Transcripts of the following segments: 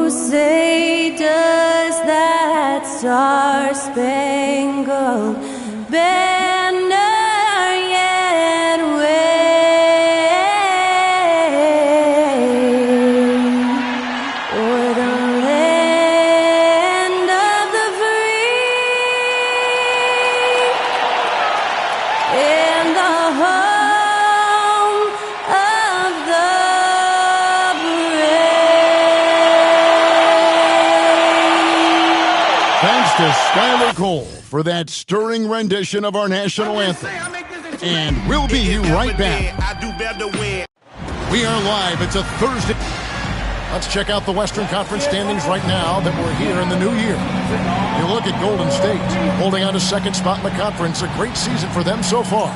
say does that star-spangled banner yet wave o'er the land of the free and the home of the brave. Thanks to Skylar Cole for that stirring rendition of our national anthem. And we'll be right back. We are live. It's a Thursday. Let's check out the Western Conference standings right now that we're here in the new year. You look at Golden State, holding on to second spot in the conference. A great season for them so far.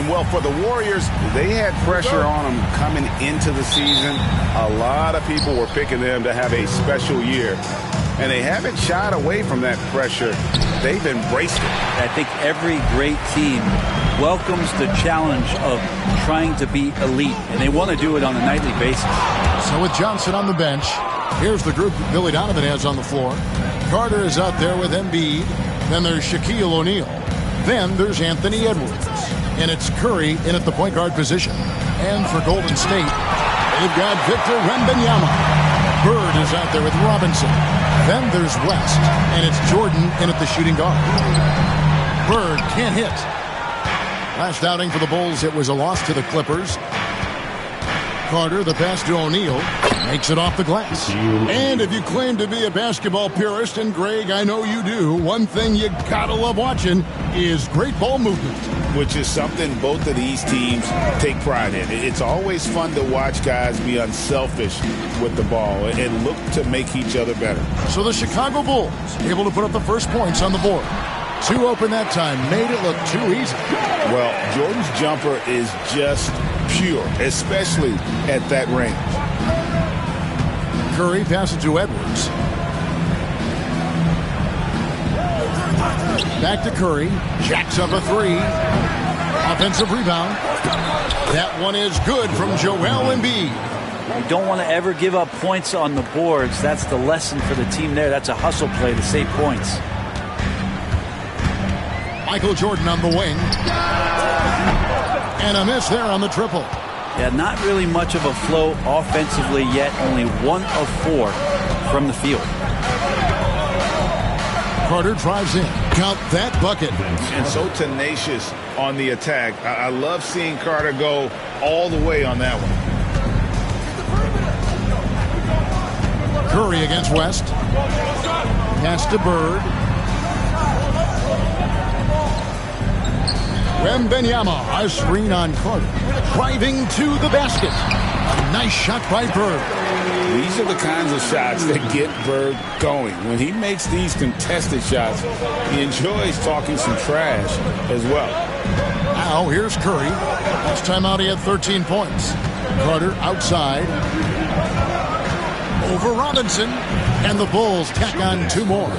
Well, for the Warriors, they had pressure on them coming into the season. A lot of people were picking them to have a special year, and they haven't shied away from that pressure. They've embraced it. I think every great team welcomes the challenge of trying to be elite, and they want to do it on a nightly basis. So with Johnson on the bench, here's the group that Billy Donovan has on the floor. Carter is out there with Embiid. Then there's Shaquille O'Neal. Then there's Anthony Edwards. And it's Curry in at the point guard position. And for Golden State, they've got Victor Wembanyama. Bird is out there with Robinson. Then there's West, and it's Jordan in at the shooting guard. Bird can't hit. Last outing for the Bulls, it was a loss to the Clippers. Carter, the pass to O'Neal, makes it off the glass. And if you claim to be a basketball purist, and Greg, I know you do, one thing you gotta love watching is great ball movement. Which is something both of these teams take pride in. It's always fun to watch guys be unselfish with the ball and look to make each other better. So the Chicago Bulls able to put up the first points on the board. Two open that time, made it look too easy. Well, Jordan's jumper is just pure, especially at that range. Curry passes to Edwards. Back to Curry. Jacks up a three. Offensive rebound. That one is good from Joel Embiid. You don't want to ever give up points on the boards. That's the lesson for the team there. That's a hustle play to save points. Michael Jordan on the wing. And a miss there on the triple. Yeah, not really much of a flow offensively yet. Only 1 of 4 from the field. Carter drives in. Count that bucket. And so tenacious on the attack. I love seeing Carter go all the way on that one. Curry against West. Pass to Bird. Wembanyama, a screen on Carter. Driving to the basket. A nice shot by Bird. These are the kinds of shots that get Bird going. When he makes these contested shots, he enjoys talking some trash as well. Now here's Curry. Last time out he had 13 points. Carter outside. Over Robinson. And the Bulls tack on 2 more.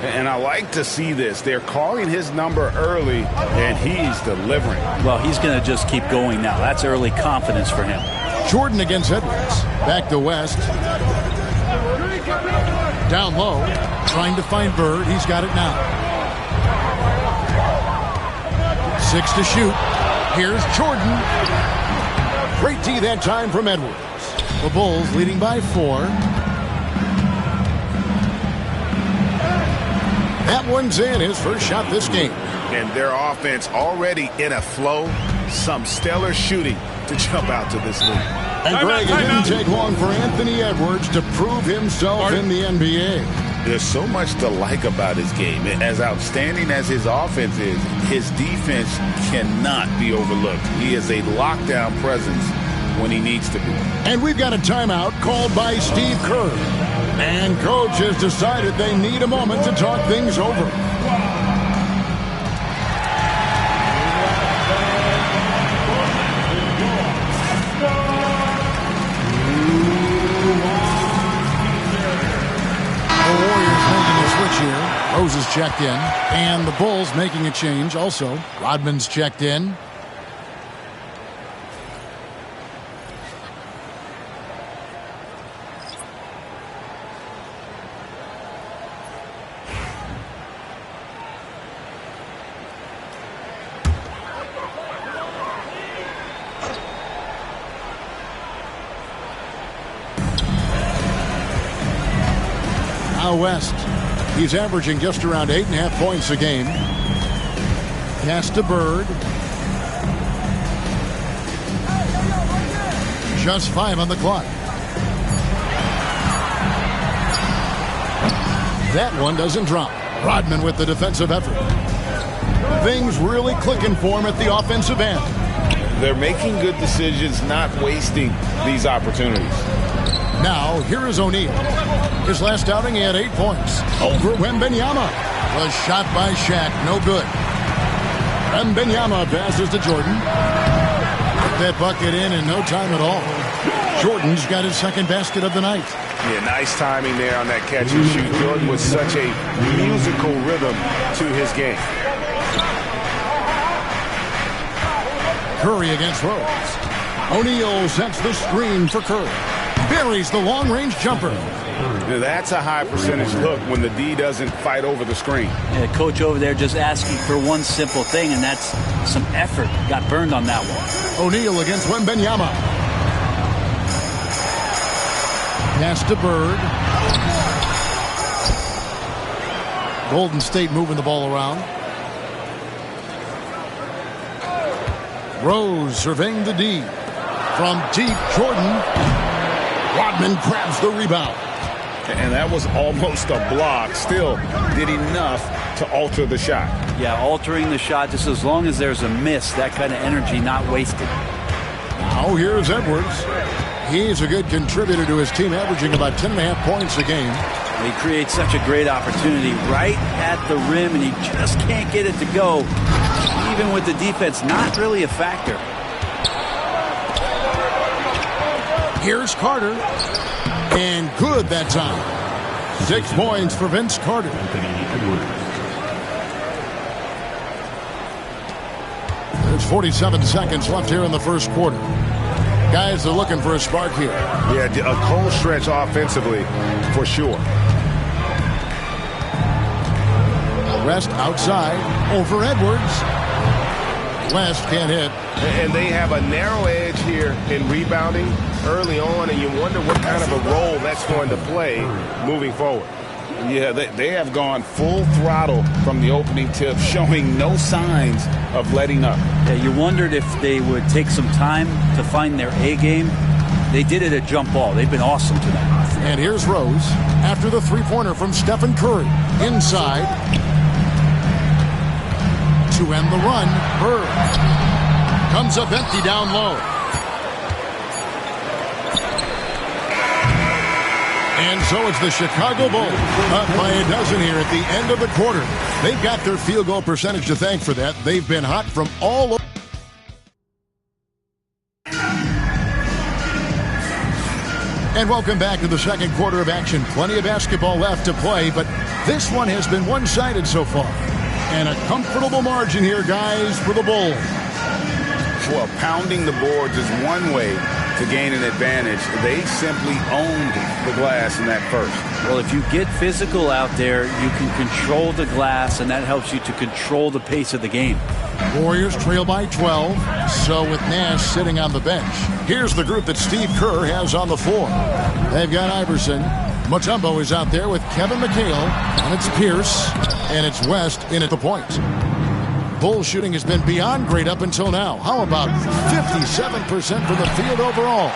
And I like to see this. They're calling his number early, and he's delivering. Well, he's going to just keep going now. That's early confidence for him. Jordan against Edwards. Back to West. Down low. Trying to find Bird. He's got it now. 6 to shoot. Here's Jordan. Great D that time from Edwards. The Bulls leading by 4. That one's in, his first shot this game. And their offense already in a flow. Some stellar shooting to jump out to this league. And Greg, it didn't take long for Anthony Edwards to prove himself in the NBA. There's so much to like about his game. As outstanding as his offense is, his defense cannot be overlooked. He is a lockdown presence when he needs to be. And we've got a timeout called by Steve Kerr. And coach has decided they need a moment to talk things over. checked in, and the Bulls making a change also. Rodman's checked in. West. He's averaging just around 8.5 points a game. Pass to Bird. Just 5 on the clock. That one doesn't drop. Rodman with the defensive effort. Things really clicking for him at the offensive end. They're making good decisions, not wasting these opportunities. Now, here is O'Neal. His last outing, he had 8 points. Over Wembanyama. Was shot by Shaq. No good. Wembanyama passes to Jordan. Put that bucket in no time at all. Jordan's got his second basket of the night. Yeah, nice timing there on that catch and shoot. Jordan with such a musical rhythm to his game. Curry against Rose. O'Neal sets the screen for Curry. Buries the long-range jumper. That's a high-percentage look when the D doesn't fight over the screen. Yeah, coach over there just asking for one simple thing, and that's some effort. Got burned on that one. O'Neal against Wembanyama. Pass to Bird. Golden State moving the ball around. Rose surveying the D. From deep, Jordan. Rodman grabs the rebound. And that was almost a block. Still did enough to alter the shot. Yeah, altering the shot just as long as there's a miss. That kind of energy not wasted. Now here's Edwards. He's a good contributor to his team, averaging about 10.5 points a game. He creates such a great opportunity right at the rim, and he just can't get it to go. Even with the defense, not really a factor. Here's Carter. And good that time. 6 points for Vince Carter. There's 47 seconds left here in the first quarter. Guys are looking for a spark here. Yeah, a cold stretch offensively for sure. West outside over Edwards. West can't hit. And they have a narrow edge here in rebounding early on, and you wonder what kind of a role that's going to play moving forward. Yeah, they have gone full throttle from the opening tip, showing no signs of letting up. Yeah, you wondered if they would take some time to find their A game. They did it at jump ball. They've been awesome tonight. And here's Rose after the three-pointer from Stephen Curry. Inside. To end the run, Bird. Comes up empty down low. And so it's the Chicago Bulls up by a dozen here at the end of the quarter. They've got their field goal percentage to thank for that. They've been hot from all over. And welcome back to the second quarter of action. Plenty of basketball left to play, but this one has been one-sided so far. And a comfortable margin here, guys, for the Bulls. Well, pounding the boards is one way to gain an advantage. They simply owned the glass in that first. Well, if you get physical out there, you can control the glass, and that helps you to control the pace of the game. Warriors trail by 12, so with Nash sitting on the bench. Here's the group that Steve Kerr has on the floor. They've got Iverson. Mutombo is out there with Kevin McHale, and it's Pierce, and it's West in at the point. Bull shooting has been beyond great up until now. How about 57% from the field overall?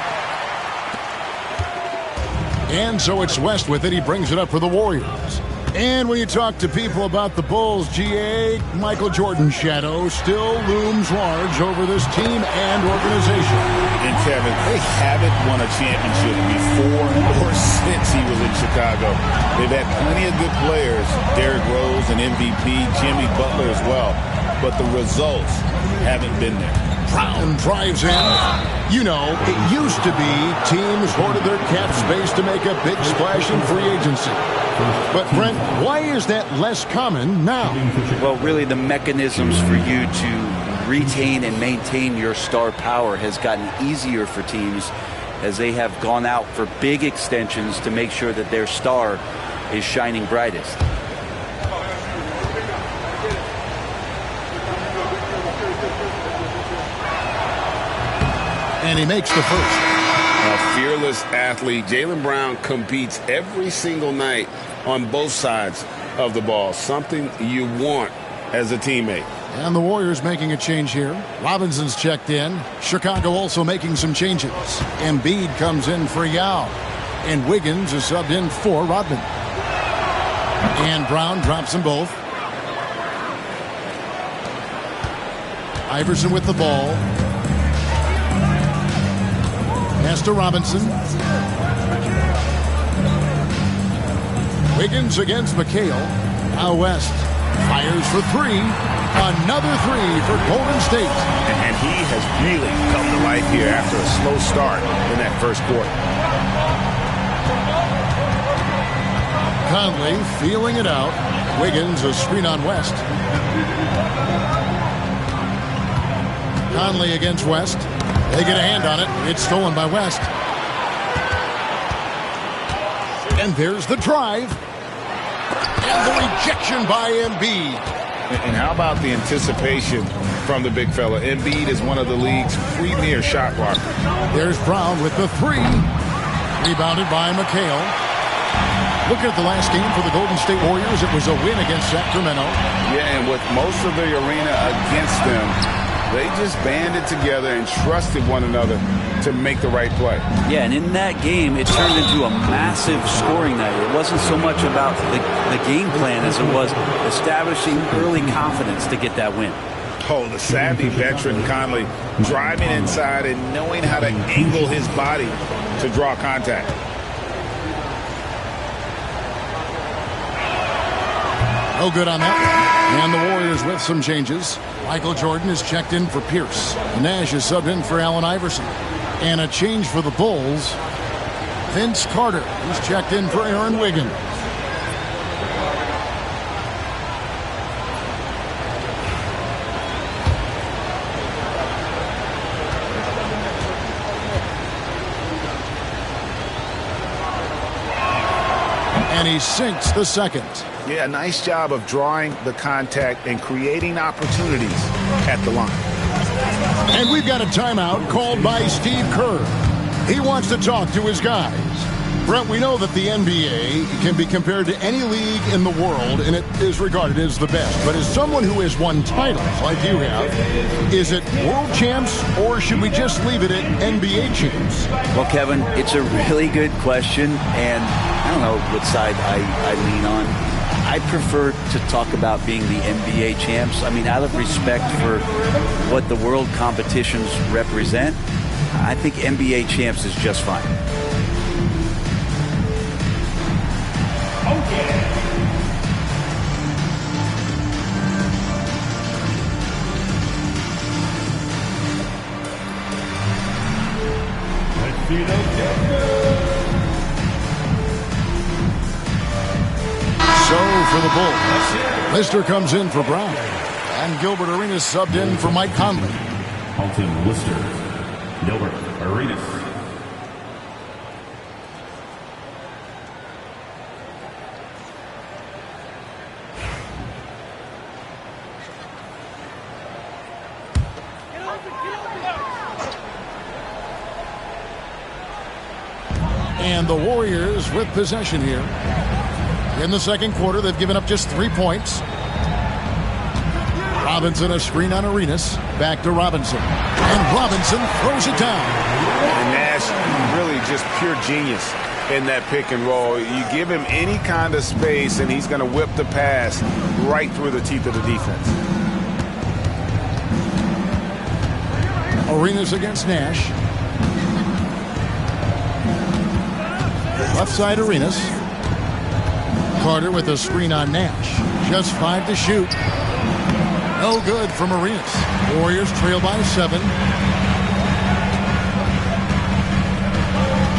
And so it's West with it. He brings it up for the Warriors. And when you talk to people about the Bulls, GA, Michael Jordan's shadow still looms large over this team and organization. And Kevin, they haven't won a championship before or since he was in Chicago. They've had plenty of good players, Derrick Rose and MVP, Jimmy Butler as well. But the results haven't been there. Brown drives in. You know, it used to be teams hoarded their cap space to make a big splash in free agency. But, Brent, why is that less common now? Well, really, the mechanisms for you to retain and maintain your star power has gotten easier for teams as they have gone out for big extensions to make sure that their star is shining brightest. And he makes the first. A fearless athlete. Jaylen Brown competes every single night on both sides of the ball. Something you want as a teammate. And the Warriors making a change here. Robinson's checked in. Chicago also making some changes. Embiid comes in for Yao. And Wiggins is subbed in for Rodman. And Brown drops them both. Iverson with the ball. Pass to Robinson. Wiggins against McHale. Now West fires for three. Another three for Golden State. And he has really come to life here after a slow start in that first quarter. Conley feeling it out. Wiggins a screen on West. Conley against West. They get a hand on it. It's stolen by West. And there's the drive. And the rejection by Embiid. And how about the anticipation from the big fella? Embiid is one of the league's premier shot blockers. There's Brown with the three. Rebounded by McHale. Looking at the last game for the Golden State Warriors, it was a win against Sacramento. Yeah, and with most of the arena against them, they just banded together and trusted one another to make the right play. Yeah, and in that game, it turned into a massive scoring night. It wasn't so much about the game plan as it was establishing early confidence to get that win. Oh, the savvy veteran Conley driving inside and knowing how to angle his body to draw contact. No good on that one. And the Warriors with some changes. Michael Jordan is checked in for Pierce. Nash is subbed in for Allen Iverson. And a change for the Bulls. Vince Carter is checked in for Aaron Wiggins. And he sinks the second. Yeah, nice job of drawing the contact and creating opportunities at the line. And we've got a timeout called by Steve Kerr. He wants to talk to his guys. Brent, we know that the NBA can be compared to any league in the world, and it is regarded as the best. But as someone who has won titles like you have, is it world champs, or should we just leave it at NBA champs? Well, Kevin, it's a really good question, and I don't know what side I lean on. I prefer to talk about being the NBA champs. I mean, out of respect for what the world competitions represent, I think NBA champs is just fine. So for the Bulls, Lister comes in for Brown. And Gilbert Arenas subbed in for Mike Conley. Halton Lister, Gilbert Arenas. And the Warriors with possession here. In the second quarter, they've given up just 3 points. Robinson a screen on Arenas. Back to Robinson. And Robinson throws it down. And Nash really just pure genius in that pick and roll. You give him any kind of space, and he's going to whip the pass right through the teeth of the defense. Arenas against Nash. Left side Arenas. Carter with a screen on Nash. Just 5 to shoot. No good from Arenas. Warriors trail by 7.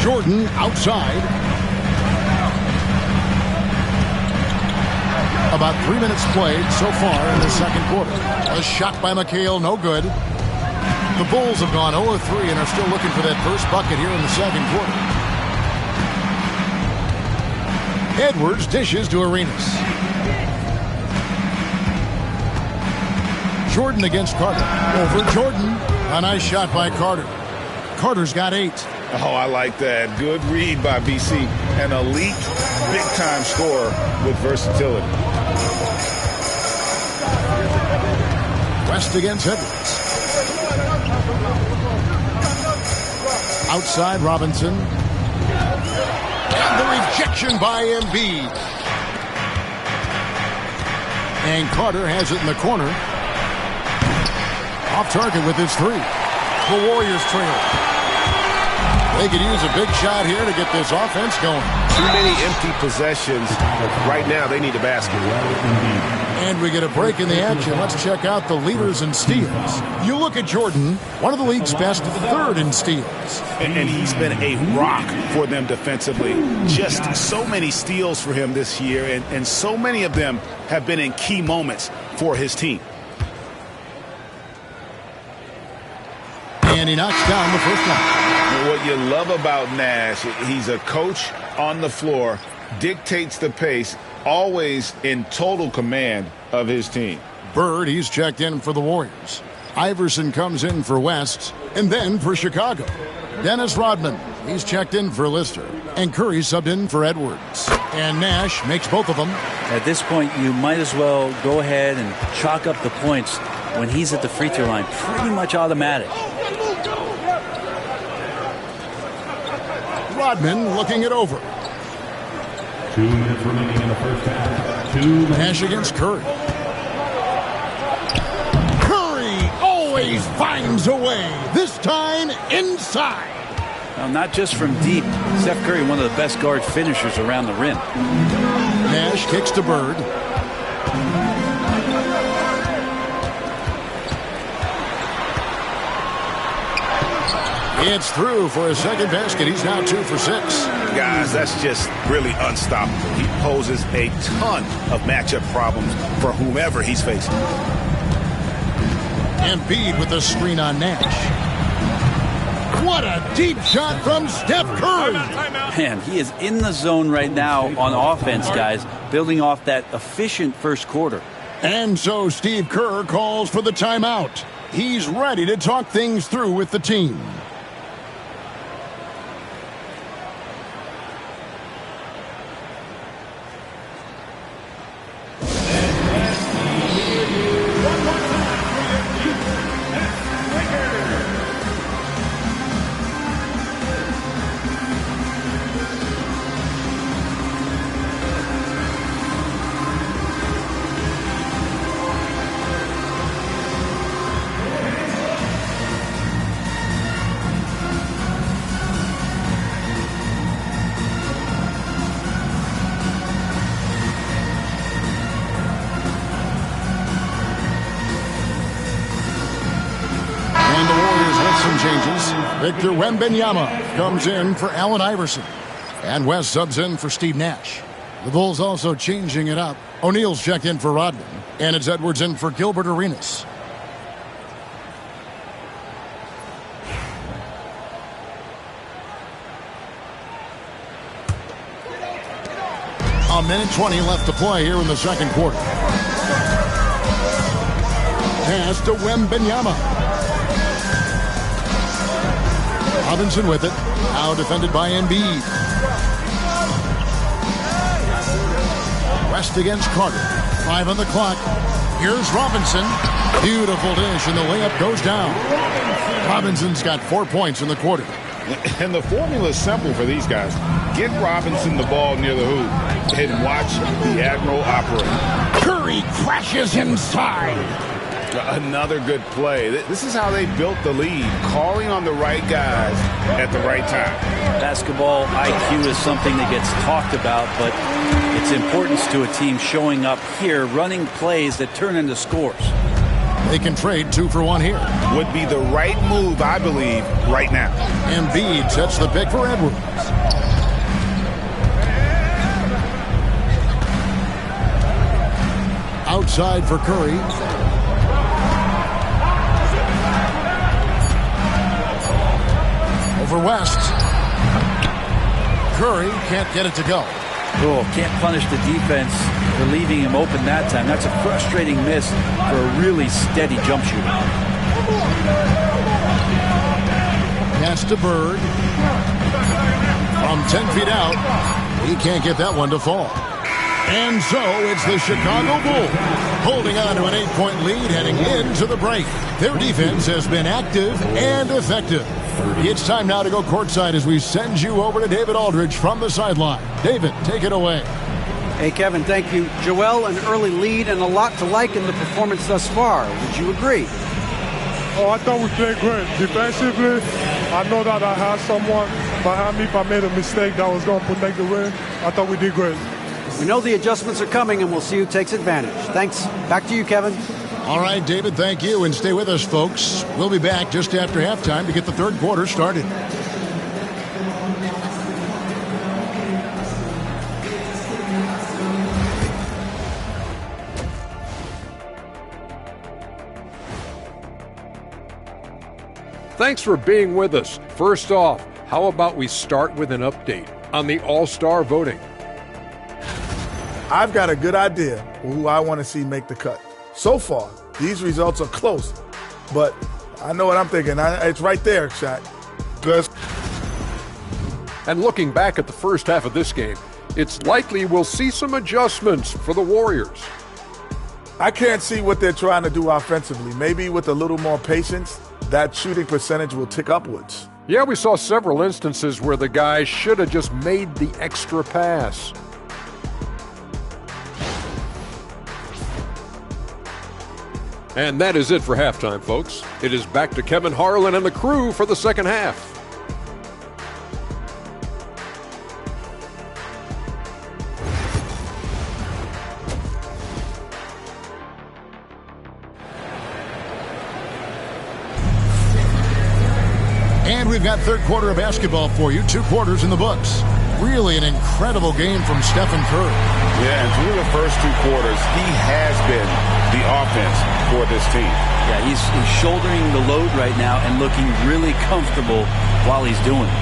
Jordan outside. About 3 minutes played so far in the second quarter. A shot by McHale, no good. The Bulls have gone 0-3 and are still looking for that first bucket here in the second quarter. Edwards dishes to Arenas. Jordan against Carter. Over Jordan. A nice shot by Carter. Carter's got 8. Oh, I like that. Good read by BC. An elite, big-time scorer with versatility. West against Edwards. Outside Robinson. And the rejection by Embiid. And Carter has it in the corner. Off target with his 3. The Warriors trail. They could use a big shot here to get this offense going. Too many empty possessions. Right now, they need a basket. And we get a break in the action. Let's check out the leaders in steals. You look at Jordan, one of the league's best, 3rd in steals. And he's been a rock for them defensively. Just so many steals for him this year, and so many of them have been in key moments for his team. And he knocks down the first one. What you love about Nash, he's a coach on the floor, dictates the pace, always in total command of his team. Bird, he's checked in for the Warriors. Iverson comes in for West, and then for Chicago. Dennis Rodman, he's checked in for Lister. And Curry subbed in for Edwards. And Nash makes both of them. At this point, you might as well go ahead and chalk up the points when he's at the free throw line. Pretty much automatic. Rodman looking it over. 2 minutes remaining in the first half. 2 minutes. Nash against Curry. Curry always finds a way. This time inside. Now, not just from deep. Steph Curry, one of the best guard finishers around the rim. Nash kicks to Bird. It's through for a second basket. He's now 2 for 6. Guys, that's just really unstoppable. He poses a ton of matchup problems for whomever he's facing. Embiid with the screen on Nash. What a deep shot from Steph Curry. Man, he is in the zone right now on offense, guys, building off that efficient first quarter. And so Steve Kerr calls for the timeout. He's ready to talk things through with the team. Victor Wembanyama comes in for Allen Iverson. And West subs in for Steve Nash. The Bulls also changing it up. O'Neal's checked in for Rodman. And it's Edwards in for Gilbert Arenas. A minute 20 left to play here in the second quarter. Pass to Wembanyama. Robinson with it. Now defended by Embiid. West against Carter. 5 on the clock. Here's Robinson. Beautiful dish, and the layup goes down. Robinson's got 4 points in the quarter. And the formula is simple for these guys. Get Robinson the ball near the hoop and watch the Admiral operate. Curry crashes inside. Another good play. This is how they built the lead, calling on the right guys at the right time. Basketball IQ is something that gets talked about, but its importance to a team showing up here, running plays that turn into scores. They can trade 2 for 1 here. Would be the right move, I believe, right now. Embiid sets the pick for Edwards. Outside for Curry. Over West. Curry can't get it to go. Oh, can't punish the defense for leaving him open that time. That's a frustrating miss for a really steady jump shooter. Pass to Bird. From 10 feet out, he can't get that one to fall. And so it's the Chicago Bulls holding on to an 8-point lead heading into the break. Their defense has been active and effective. It's time now to go courtside as we send you over to David Aldridge from the sideline. David, take it away. Hey, Kevin, thank you. Joel, an early lead and a lot to like in the performance thus far. Would you agree? Oh, I thought we played great. Defensively, I know that I had someone behind me if I made a mistake that was going to protect the rim. I thought we did great. We know the adjustments are coming, and we'll see who takes advantage. Thanks. Back to you, Kevin. All right, David, thank you, and stay with us, folks. We'll be back just after halftime to get the third quarter started. Thanks for being with us. First off, how about we start with an update on the All-Star voting? I've got a good idea who I want to see make the cut. So far, these results are close, but I know what I'm thinking. It's right there, Shaq. Good. And looking back at the first half of this game, it's likely we'll see some adjustments for the Warriors. I can't see what they're trying to do offensively. Maybe with a little more patience, that shooting percentage will tick upwards. Yeah, we saw several instances where the guys should have just made the extra pass. And that is it for halftime, folks. It is back to Kevin Harlan and the crew for the second half. And we've got third quarter of basketball for you. 2 quarters in the books. Really an incredible game from Stephen Curry. Yeah, and through the first 2 quarters, he has been the offense for this team. Yeah, he's shouldering the load right now and looking really comfortable while he's doing it.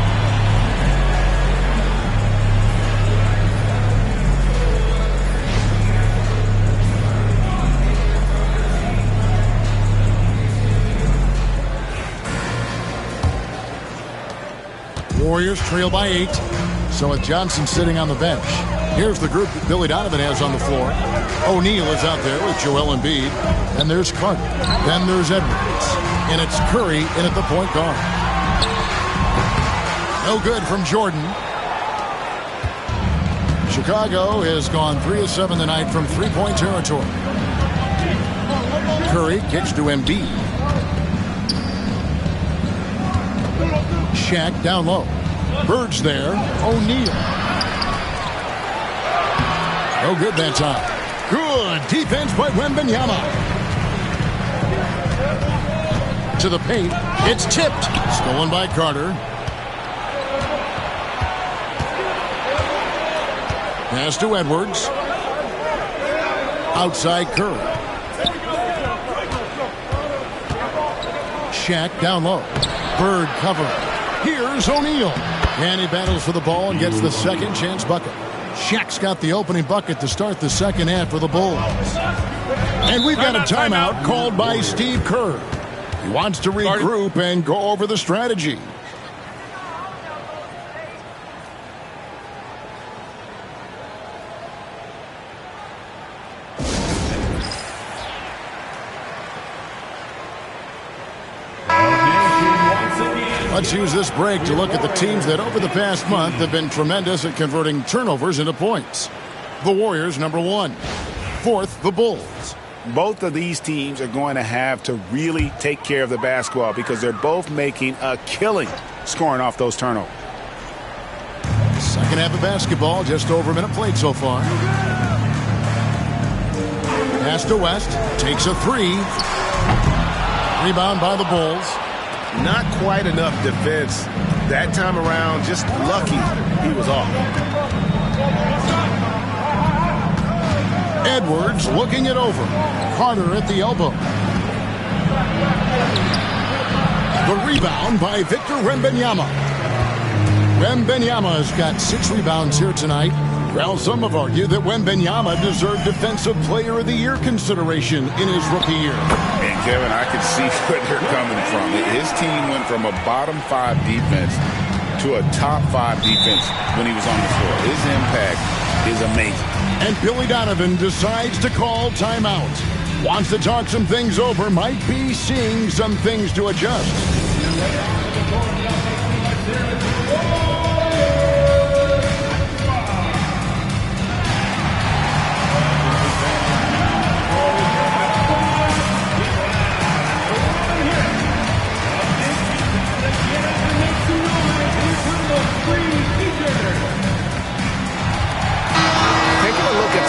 Warriors trail by 8. So with Johnson sitting on the bench, here's the group that Billy Donovan has on the floor. O'Neal is out there with Joel Embiid. And there's Carter. Then there's Edwards. And it's Curry in at the point guard. No good from Jordan. Chicago has gone 3 of 7 tonight from three-point territory. Curry kicks to Embiid. Shaq down low. Bird's there. O'Neal. No good that time. Good defense by Wembanyama. To the paint. It's tipped. Stolen by Carter. Pass to Edwards. Outside Curry. Shaq down low. Bird covering. Here's O'Neal. And he battles for the ball and gets the second chance bucket. Shaq's got the opening bucket to start the second half for the Bulls. And we've got a timeout called by Steve Kerr. He wants to regroup and go over the strategy. Let's use this break to look at the teams that over the past month have been tremendous at converting turnovers into points. The Warriors, number 1. 4th, the Bulls. Both of these teams are going to have to really take care of the basketball because they're both making a killing scoring off those turnovers. Second half of basketball, just over a minute played so far. Pass to West, takes a 3. Rebound by the Bulls. Not quite enough defense that time around. Just lucky he was off. Edwards looking it over. Carter at the elbow. The rebound by Victor Wembanyama. Wembanyama has got 6 rebounds here tonight. Well, some have argued that Wembanyama deserved Defensive Player of the Year consideration in his rookie year. And Kevin, I can see where they're coming from. His team went from a bottom 5 defense to a top 5 defense when he was on the floor. His impact is amazing. And Billy Donovan decides to call timeout. Wants to talk some things over, might be seeing some things to adjust.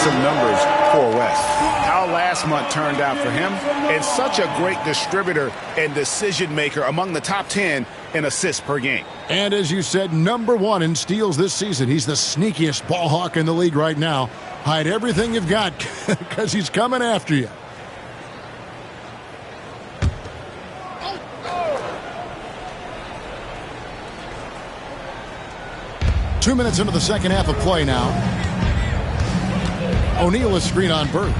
Some numbers for West. How last month turned out for him, and such a great distributor and decision maker among the top 10 in assists per game. And as you said, #1 in steals this season. He's the sneakiest ball hawk in the league right now. Hide everything you've got because he's coming after you. Two minutes into the second half of play now. O'Neal is screen on Bird.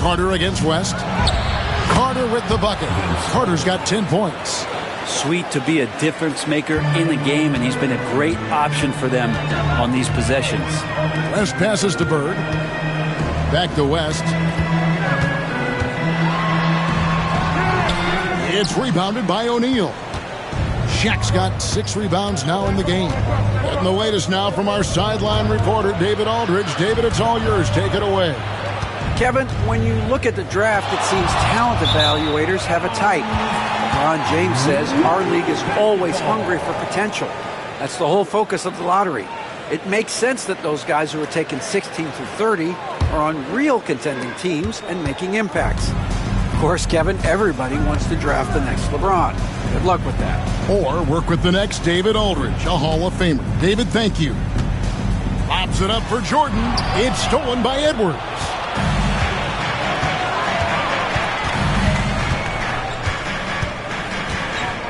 Carter against West. Carter with the bucket. Carter's got 10 points. Sweet to be a difference maker in the game, and he's been a great option for them on these possessions. West passes to Bird. Back to West. It's rebounded by O'Neal. Shaq's got 6 rebounds now in the game. Getting the latest now from our sideline reporter, David Aldridge. David, it's all yours. Take it away. Kevin, when you look at the draft, it seems talent evaluators have a type. LeBron James says our league is always hungry for potential. That's the whole focus of the lottery. It makes sense that those guys who are taken 16 through 30 are on real contending teams and making impacts. Of course, Kevin, everybody wants to draft the next LeBron. Good luck with that. Or work with the next David Aldridge, a Hall of Famer. David, thank you. Lobs it up for Jordan. It's stolen by Edwards.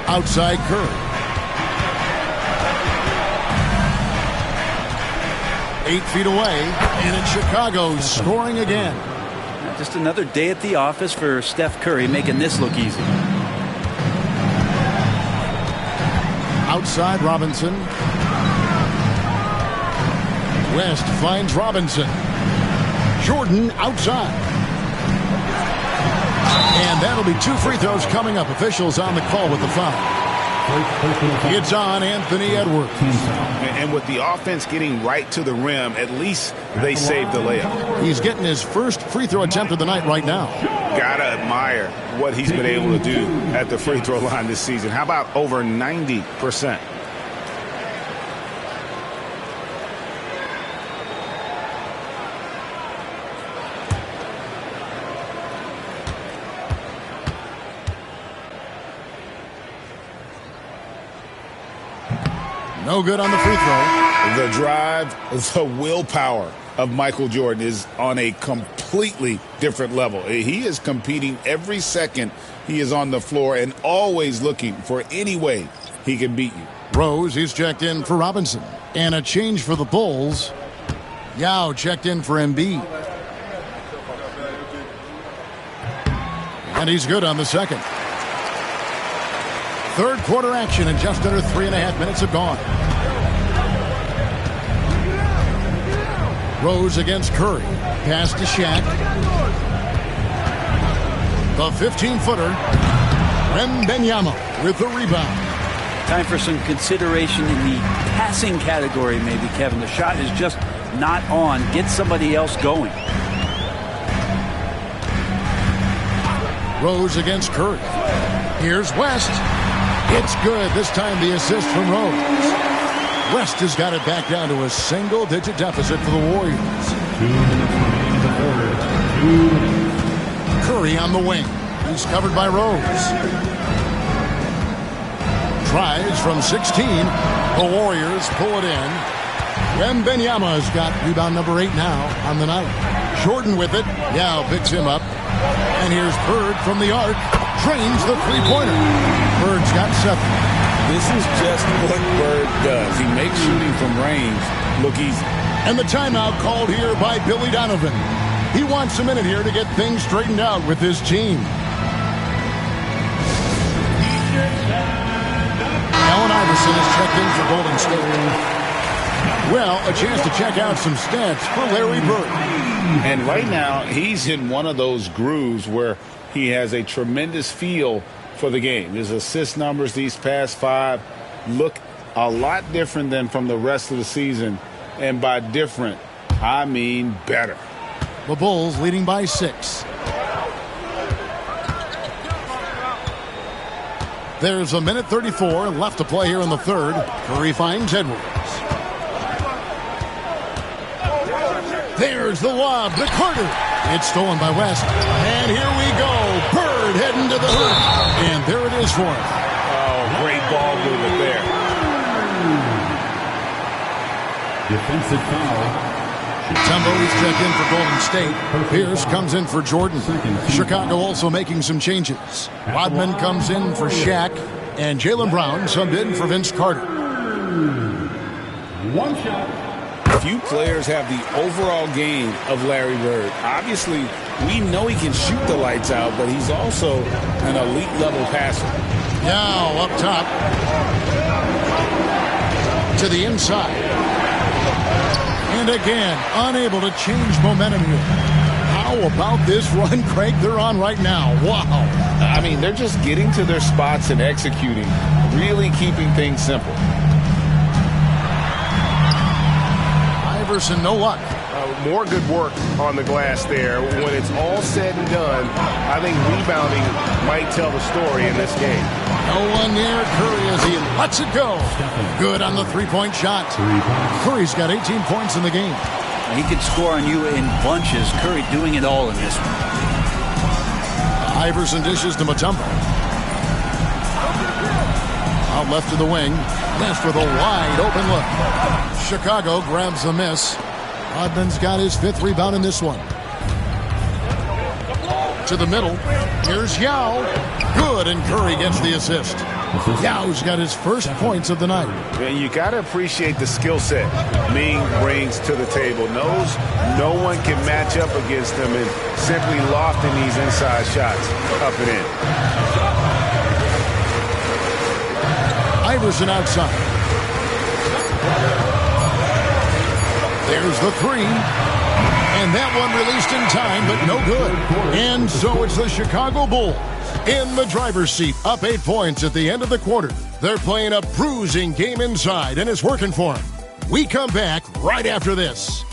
Outside Curry. 8 feet away, and it's Chicago scoring again. Just another day at the office for Steph Curry, making this look easy. Outside Robinson. West finds Robinson. Jordan outside. And that'll be 2 free throws coming up. Officials on the call with the foul. It's on Anthony Edwards. And with the offense getting right to the rim, at least they saved the layup. He's getting his first free throw attempt of the night right now. Gotta admire what he's been able to do at the free throw line this season. How about over 90%? No good on the free throw. The drive, the willpower of Michael Jordan is on a completely different level. He is competing every second he is on the floor and always looking for any way he can beat you. Rose, he's checked in for Robinson. And a change for the Bulls. Yao checked in for Embiid. And he's good on the second. Third quarter action, and just under 3.5 minutes have gone. Rose against Curry. Pass to Shaq. The 15-footer. Wembanyama with the rebound. Time for some consideration in the passing category, maybe, Kevin. The shot is just not on. Get somebody else going. Rose against Curry. Here's West. It's good. This time the assist from Rose. West has got it back down to a single-digit deficit for the Warriors. 2 minutes remaining in the quarter. 2 Curry on the wing. He's covered by Rose. Tries from 16. The Warriors pull it in. Wembanyama's got rebound number 8 now on the night. Jordan with it. Yao picks him up. And here's Bird from the arc. Drains the three-pointer. Bird's got 7. This is just what Bird does. He makes shooting from range look easy. And the timeout called here by Billy Donovan. He wants a minute here to get things straightened out with his team. Allen Iverson is checked in for Golden State. Well, a chance to check out some stats for Larry Bird. And right now, he's in one of those grooves where he has a tremendous feel for the game. His assist numbers these past 5 look a lot different than from the rest of the season. And by different, I mean better. The Bulls leading by 6. There's a minute 34 left to play here in the third. Curry finds Edwards. There's the lob to Carter. It's stolen by West. And here we go. Bird heading to the hoop. And there it is for him. Oh, great ball movement there. Defensive foul. Tumbo's checked in for Golden State. Pierce comes in for Jordan. Chicago also making some changes. Rodman comes in for Shaq. And Jaylen Brown subbed in for Vince Carter. One shot. Few players have the overall game of Larry Bird. Obviously, we know he can shoot the lights out, but he's also an elite level passer. Now up top to the inside. And again, unable to change momentum here. How about this run, Craig, they're on right now? Wow. I mean, they're just getting to their spots and executing, really keeping things simple. Iverson, no luck. More good work on the glass there. When it's all said and done, I think rebounding might tell the story in this game. No one near Curry as he lets it go. Good on the three-point shot. Curry's got 18 points in the game. He can score on you in bunches. Curry doing it all in this one. Iverson dishes to Mutombo. Out left to the wing. West with a wide open look. Chicago grabs the miss. Rodman's got his 5th rebound in this one. To the middle. Here's Yao. Good, and Curry gets the assist. Yao's got his first points of the night. And you got to appreciate the skill set Ming brings to the table. Knows no one can match up against him and simply lofting these inside shots up and in. Iverson outside. There's the 3. And that one released in time, but no good. And so it's the Chicago Bulls in the driver's seat, up 8 points at the end of the quarter. They're playing a bruising game inside, and it's working for them. We come back right after this.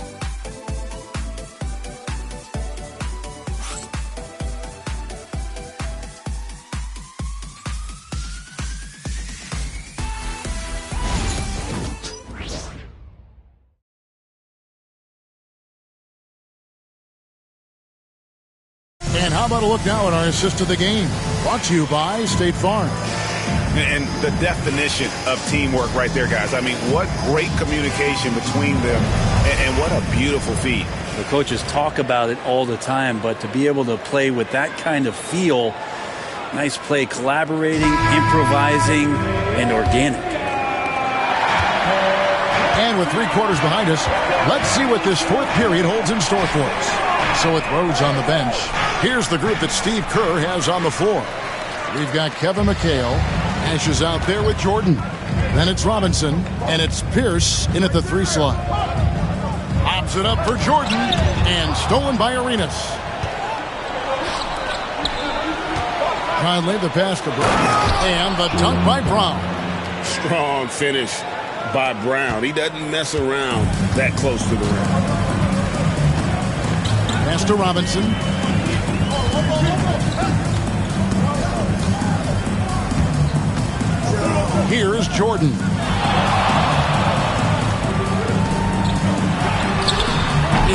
And how about a look now at our assist of the game? Brought to you by State Farm. And the definition of teamwork right there, guys. I mean, what great communication between them, and what a beautiful feat. The coaches talk about it all the time, but to be able to play with that kind of feel, nice play, collaborating, improvising, and organic. And with 3 quarters behind us, let's see what this 4th period holds in store for us. So with Rhodes on the bench, here's the group that Steve Kerr has on the floor. We've got Kevin McHale. Ash is out there with Jordan. Then it's Robinson, and it's Pierce in at the 3 slot. Hops it up for Jordan, and stolen by Arenas. Try and lay the pass to Brown. And the dunk by Brown. Strong finish by Brown. He doesn't mess around that close to the rim. Pass to Robinson. Here's Jordan.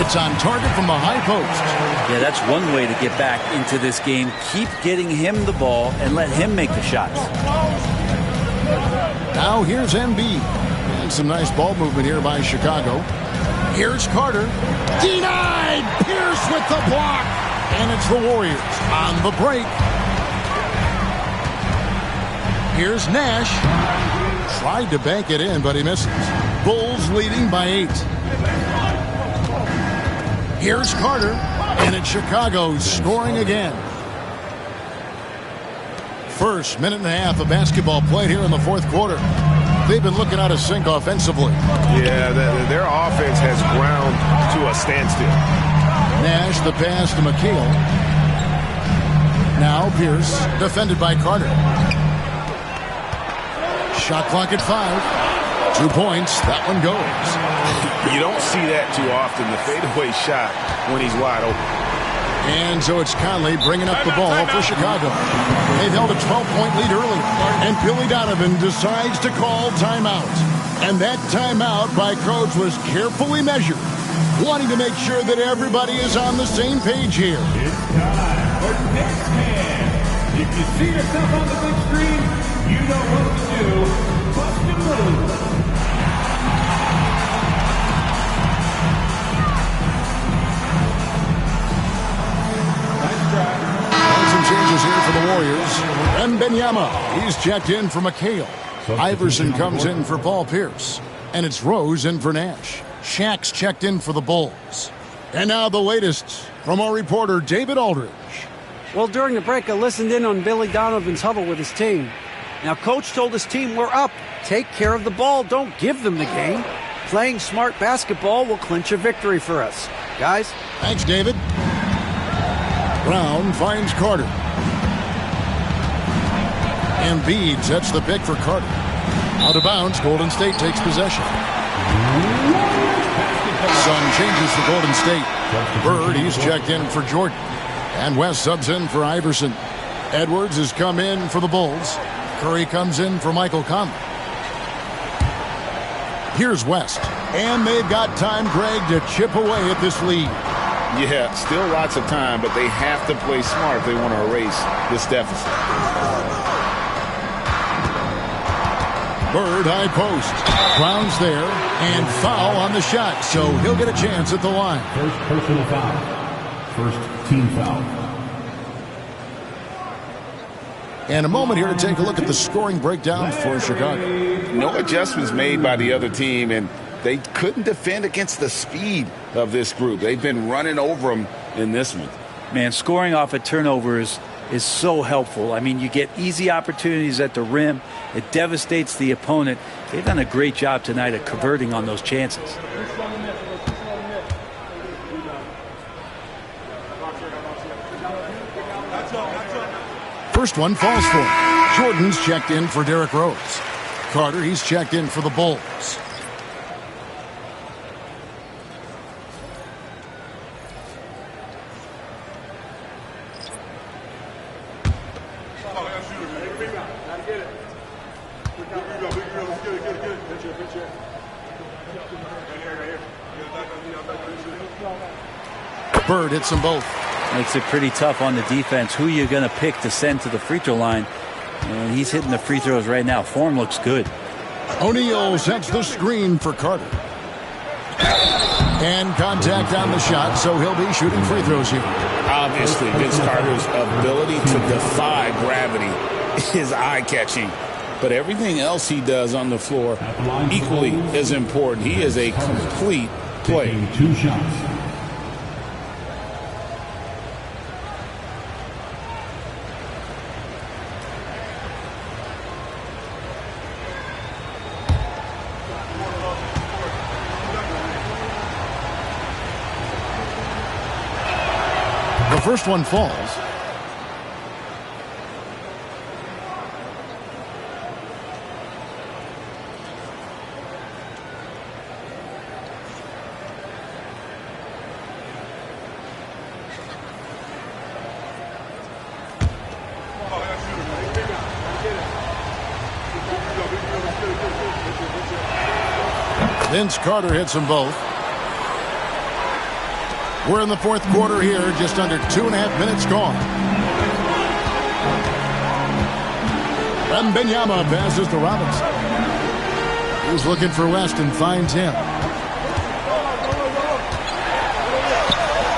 It's on target from the high post. Yeah, that's one way to get back into this game. Keep getting him the ball and let him make the shots. Now here's Embiid. And some nice ball movement here by Chicago. Here's Carter. Denied! Pierce with the block. And it's the Warriors on the break. Here's Nash. Tried to bank it in, but he misses. Bulls leading by 8. Here's Carter. And it's Chicago scoring again. First minute and a half of basketball played here in the fourth quarter. They've been looking out of sync offensively. Yeah, their offense has ground to a standstill. Nash, the pass to McHale. Now Pierce, defended by Carter. Shot clock at 5. 2 points. That one goes. You don't see that too often, the fadeaway shot when he's wide open. And so it's Conley bringing up the ball for Chicago. They've held a 12-point lead early, and Billy Donovan decides to call timeout. And that timeout by Coach was carefully measured, wanting to make sure that everybody is on the same page here. It's time for next man. If you see yourself on the big screen, you know what to do. Bust a move. Changes here for the Warriors. Wembanyama, he's checked in for McHale. Iverson comes in for Paul Pierce. And it's Rose in for Nash. Shaq's checked in for the Bulls. And now the latest from our reporter, David Aldridge. Well, during the break, I listened in on Billy Donovan's huddle with his team. Now, Coach told his team, we're up. Take care of the ball. Don't give them the game. Playing smart basketball will clinch a victory for us. Guys? Thanks, David. Brown finds Carter. Embiid sets the pick for Carter. Out of bounds, Golden State takes possession. Sun changes for Golden State. Bird, he's checked in for Jordan. And West subs in for Iverson. Edwards has come in for the Bulls. Curry comes in for Michael Conley. Here's West. And they've got time, Greg, to chip away at this lead. Yeah, still lots of time, but they have to play smart if they want to erase this deficit. Bird, high post. Brown's there, and foul on the shot, so he'll get a chance at the line. First personal foul. First team foul. And a moment here to take a look at the scoring breakdown for Chicago. No adjustments made by the other team, and they couldn't defend against the speed of this group. They've been running over them in this one. Man, scoring off of turnovers is so helpful. I mean, you get easy opportunities at the rim. It devastates the opponent. They've done a great job tonight of converting on those chances. First one falls for him. Jordan's checked in for Derrick Rose. Carter, he's checked in for the Bulls. Bird hits them both. Makes it pretty tough on the defense. Who you're going to pick to send to the free throw line. And he's hitting the free throws right now. Form looks good. O'Neal sets the screen for Carter. And contact on the shot, so he'll be shooting free throws here. Obviously, Vince Carter's ability to defy gravity is eye-catching. But everything else he does on the floor equally is important. He is a complete player. Taking 2 shots. The first one falls. Vince Carter hits them both. We're in the fourth quarter here, just under 2.5 minutes gone. Wembanyama passes to Robinson. He's looking for West and finds him.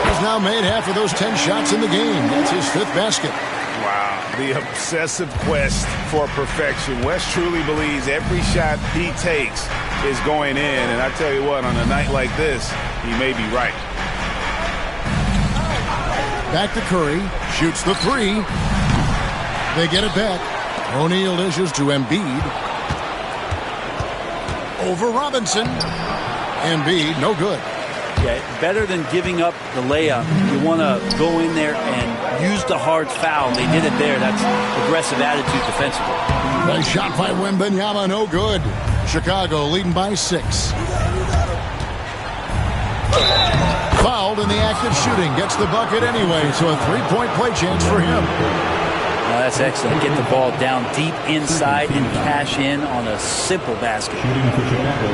He's now made half of those 10 shots in the game. That's his 5th basket. Wow, the obsessive quest for perfection. West truly believes every shot he takes is going in. And I tell you what, on a night like this, he may be right. Back to Curry. Shoots the 3. They get it back. O'Neal dishes to Embiid. Over Robinson. Embiid, no good. Yeah, better than giving up the layup. You want to go in there and use the hard foul. They did it there. That's aggressive attitude defensively. Nice shot by Wembanyama, no good. Chicago leading by 6. Fouled in the act of shooting. Gets the bucket anyway, so a 3-point play chance for him. That's excellent. Get the ball down deep inside and cash in on a simple basket. Shooting for Chicago,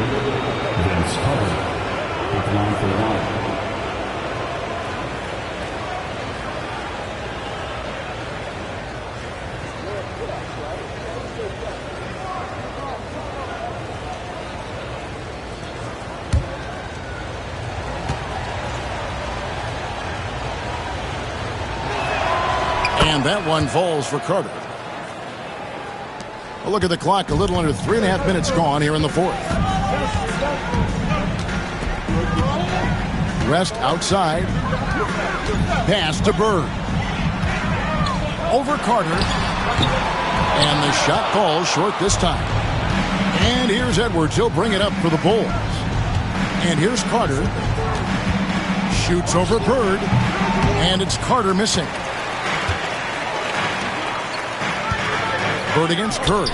Vince Carter at the line for the line. And that one falls for Carter. A look at the clock, a little under 3.5 minutes gone here in the fourth. West outside. Pass to Bird. Over Carter. And the shot falls short this time. And here's Edwards. He'll bring it up for the Bulls. And here's Carter. Shoots over Bird. And it's Carter missing. Bird against Curry.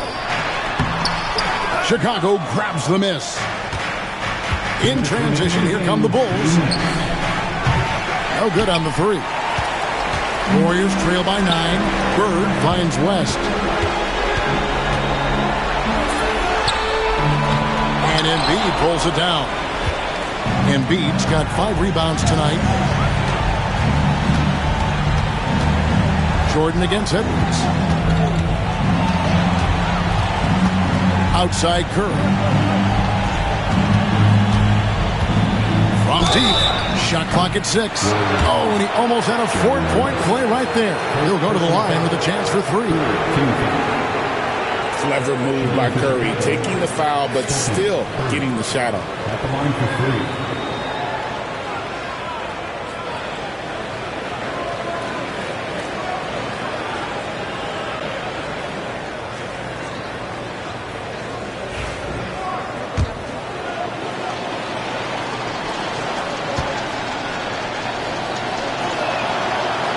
Chicago grabs the miss. In transition, here come the Bulls. No good on the 3. Warriors trail by 9. Bird finds West. And Embiid pulls it down. Embiid's got 5 rebounds tonight. Jordan against Edwards. Outside Curry. From deep. Shot clock at 6. Oh, and he almost had a 4-point play right there. He'll go to the line with a chance for 3. Clever move by Curry. Taking the foul, but still getting the shot off. At the line for 3.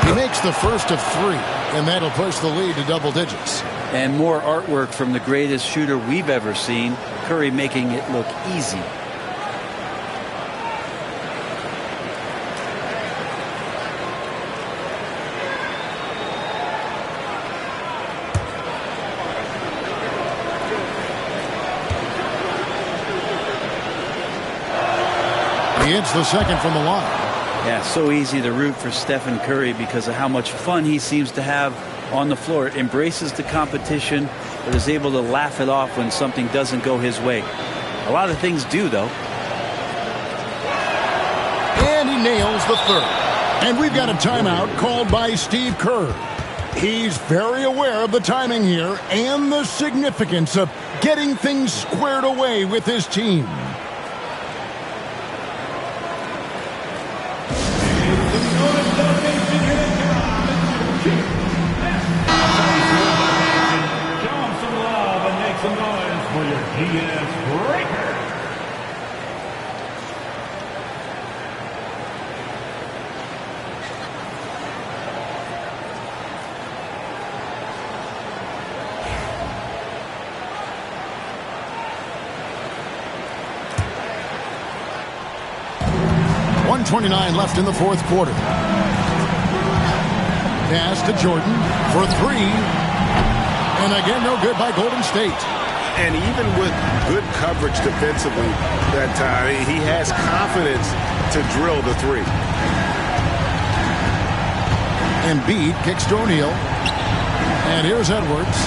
He makes the first of 3, and that'll push the lead to double digits. And more artwork from the greatest shooter we've ever seen. Curry making it look easy. He hits the second from the line. Yeah, so easy to root for Stephen Curry because of how much fun he seems to have on the floor. Embraces the competition, but is able to laugh it off when something doesn't go his way. A lot of things do, though. And he nails the 3rd. And we've got a timeout called by Steve Kerr. He's very aware of the timing here and the significance of getting things squared away with his team. .29 left in the fourth quarter. Pass to Jordan for 3. And again, no good by Golden State. And even with good coverage defensively that time, he has confidence to drill the three. Embiid kicks to O'Neal. And here's Edwards.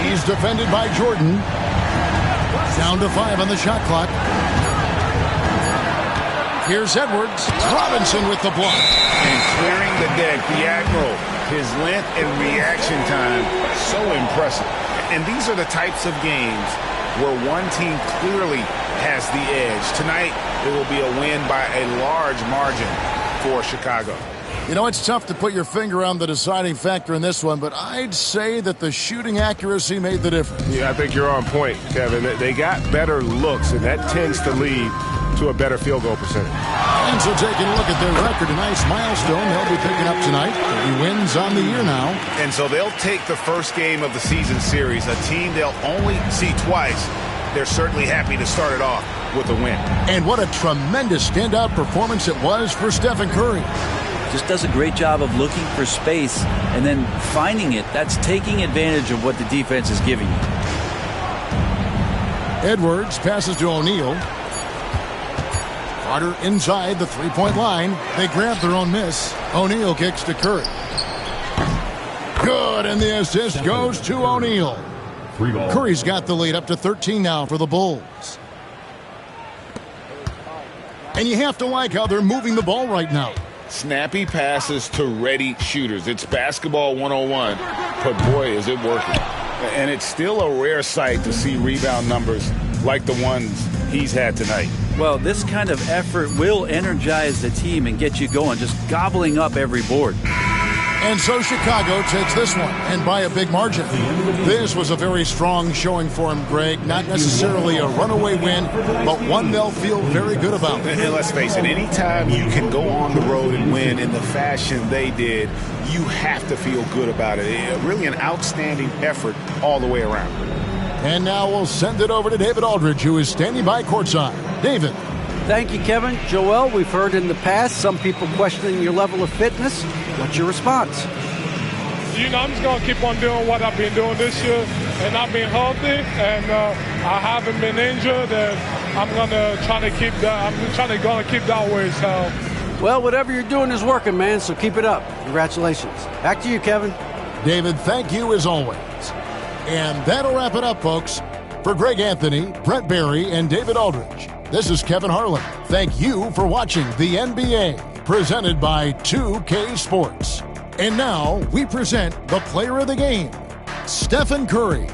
He's defended by Jordan. Down to 5 on the shot clock. Here's Edwards. Robinson with the block. And clearing the deck, the Admiral. His length and reaction time, so impressive. And these are the types of games where one team clearly has the edge. Tonight, it will be a win by a large margin for Chicago. You know, it's tough to put your finger on the deciding factor in this one, but I'd say that the shooting accuracy made the difference. Yeah, I think you're on point, Kevin. They got better looks, and that tends to lead to a better field goal percentage. And so taking a look at their record, a nice milestone they'll be picking up tonight. 30 wins on the year now. And so they'll take the first game of the season series, a team they'll only see twice. They're certainly happy to start it off with a win. And what a tremendous standout performance it was for Stephen Curry. Just does a great job of looking for space and then finding it. That's taking advantage of what the defense is giving you. Edwards passes to O'Neal. Carter inside the three-point line. They grab their own miss. O'Neal kicks to Curry. Good, and the assist goes to O'Neal. Curry's got the lead up to 13 now for the Bulls. And you have to like how they're moving the ball right now. Snappy passes to ready shooters. It's basketball 101, but boy, is it working. And it's still a rare sight to see rebound numbers like the ones he's had tonight. Well, this kind of effort will energize the team and get you going, just gobbling up every board. And so Chicago takes this one, and by a big margin. This was a very strong showing for him, Greg. Not necessarily a runaway win, but one they'll feel very good about. And let's face it, anytime you can go on the road and win in the fashion they did, you have to feel good about it. Really an outstanding effort all the way around. And now we'll send it over to David Aldridge, who is standing by courtside. David. Thank you, Kevin. Joel, we've heard in the past some people questioning your level of fitness. What's your response? You know, I'm just going to keep on doing what I've been doing this year, and I've been healthy, and I haven't been injured, and I'm going to try to keep that. I'm going to keep that way. So, well, whatever you're doing is working, man, so keep it up. Congratulations. Back to you, Kevin. David, thank you as always. And that'll wrap it up, folks. For Greg Anthony, Brent Barry, and David Aldridge, this is Kevin Harlan. Thank you for watching the NBA, presented by 2K Sports. And now we present the player of the game, Stephen Curry.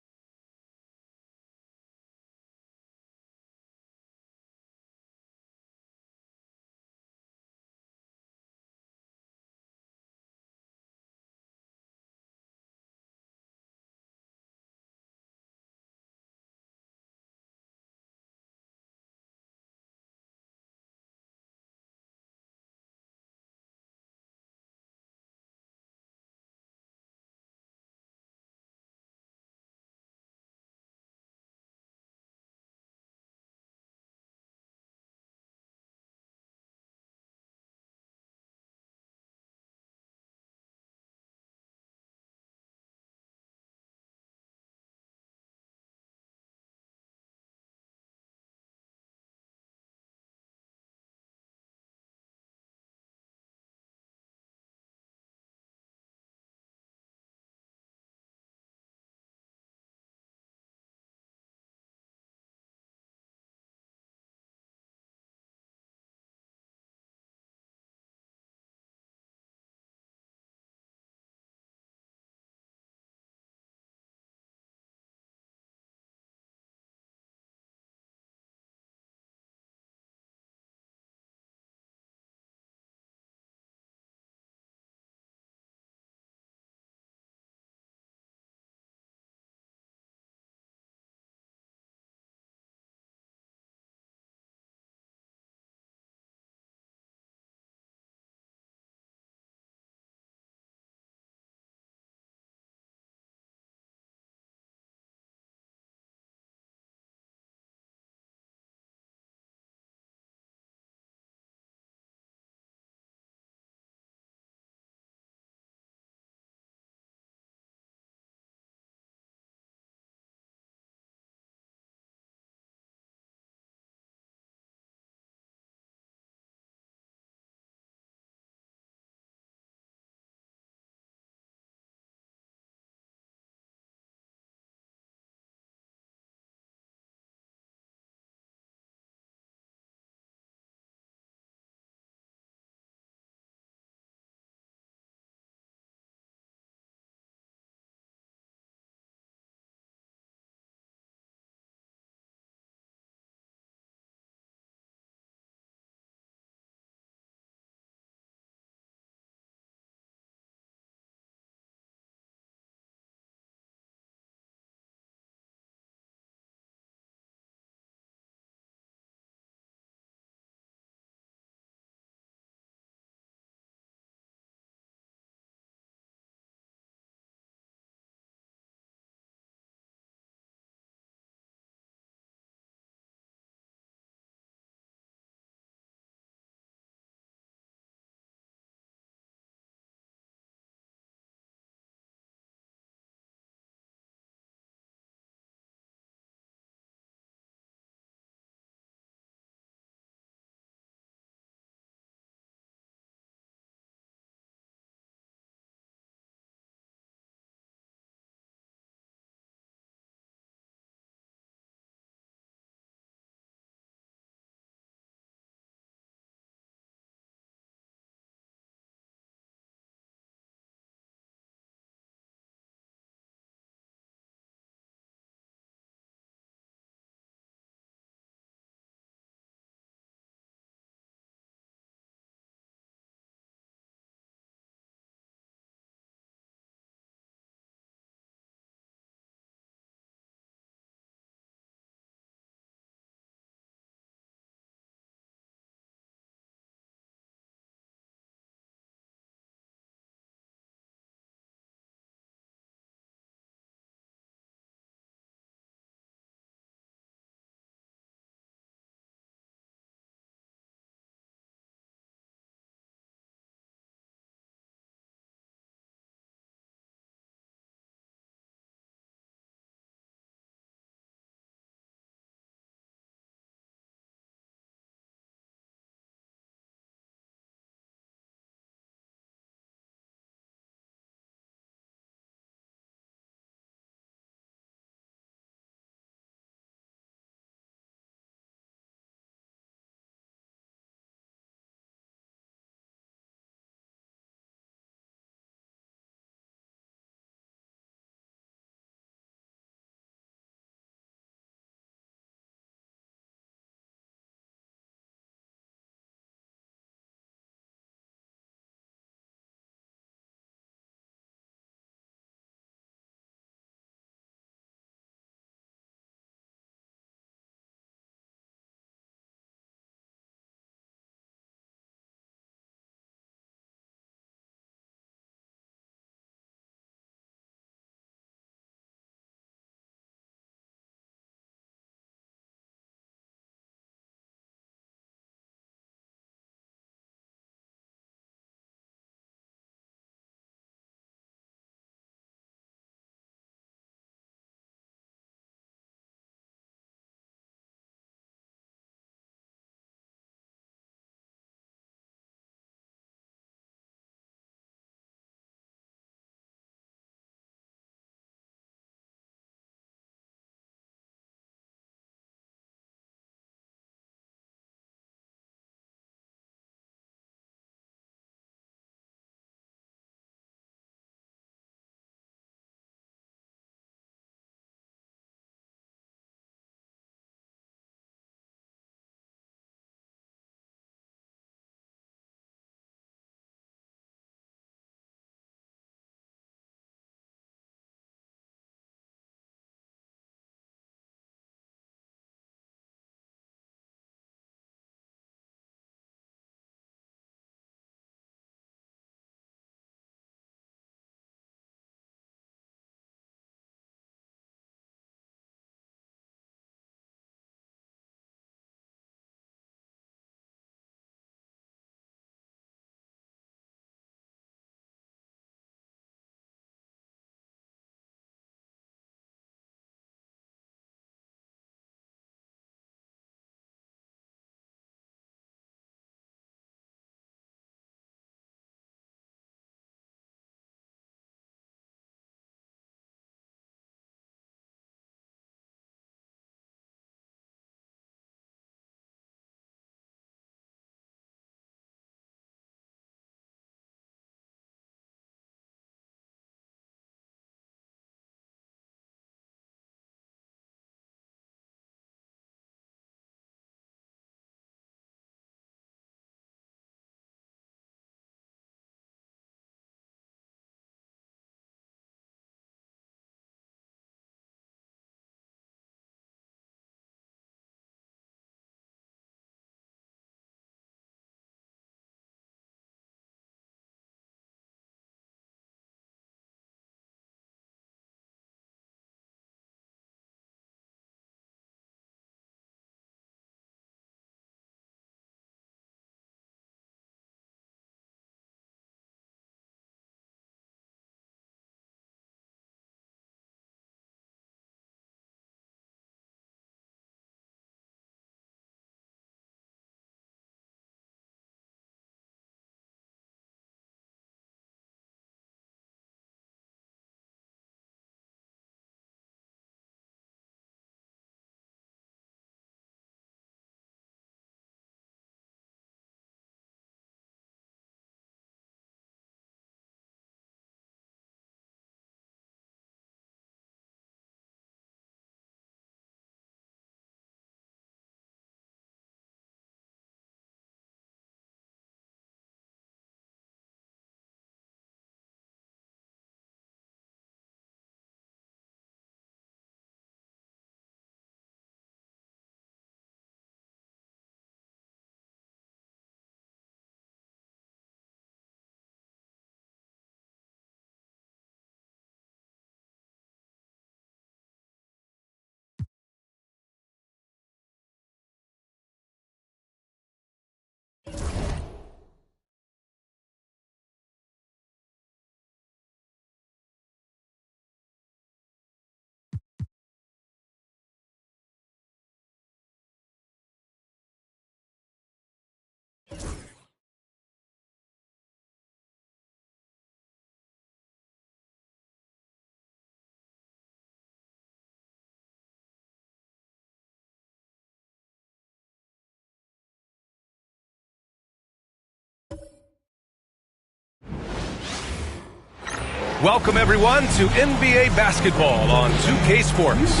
Welcome, everyone, to NBA basketball on 2K Sports.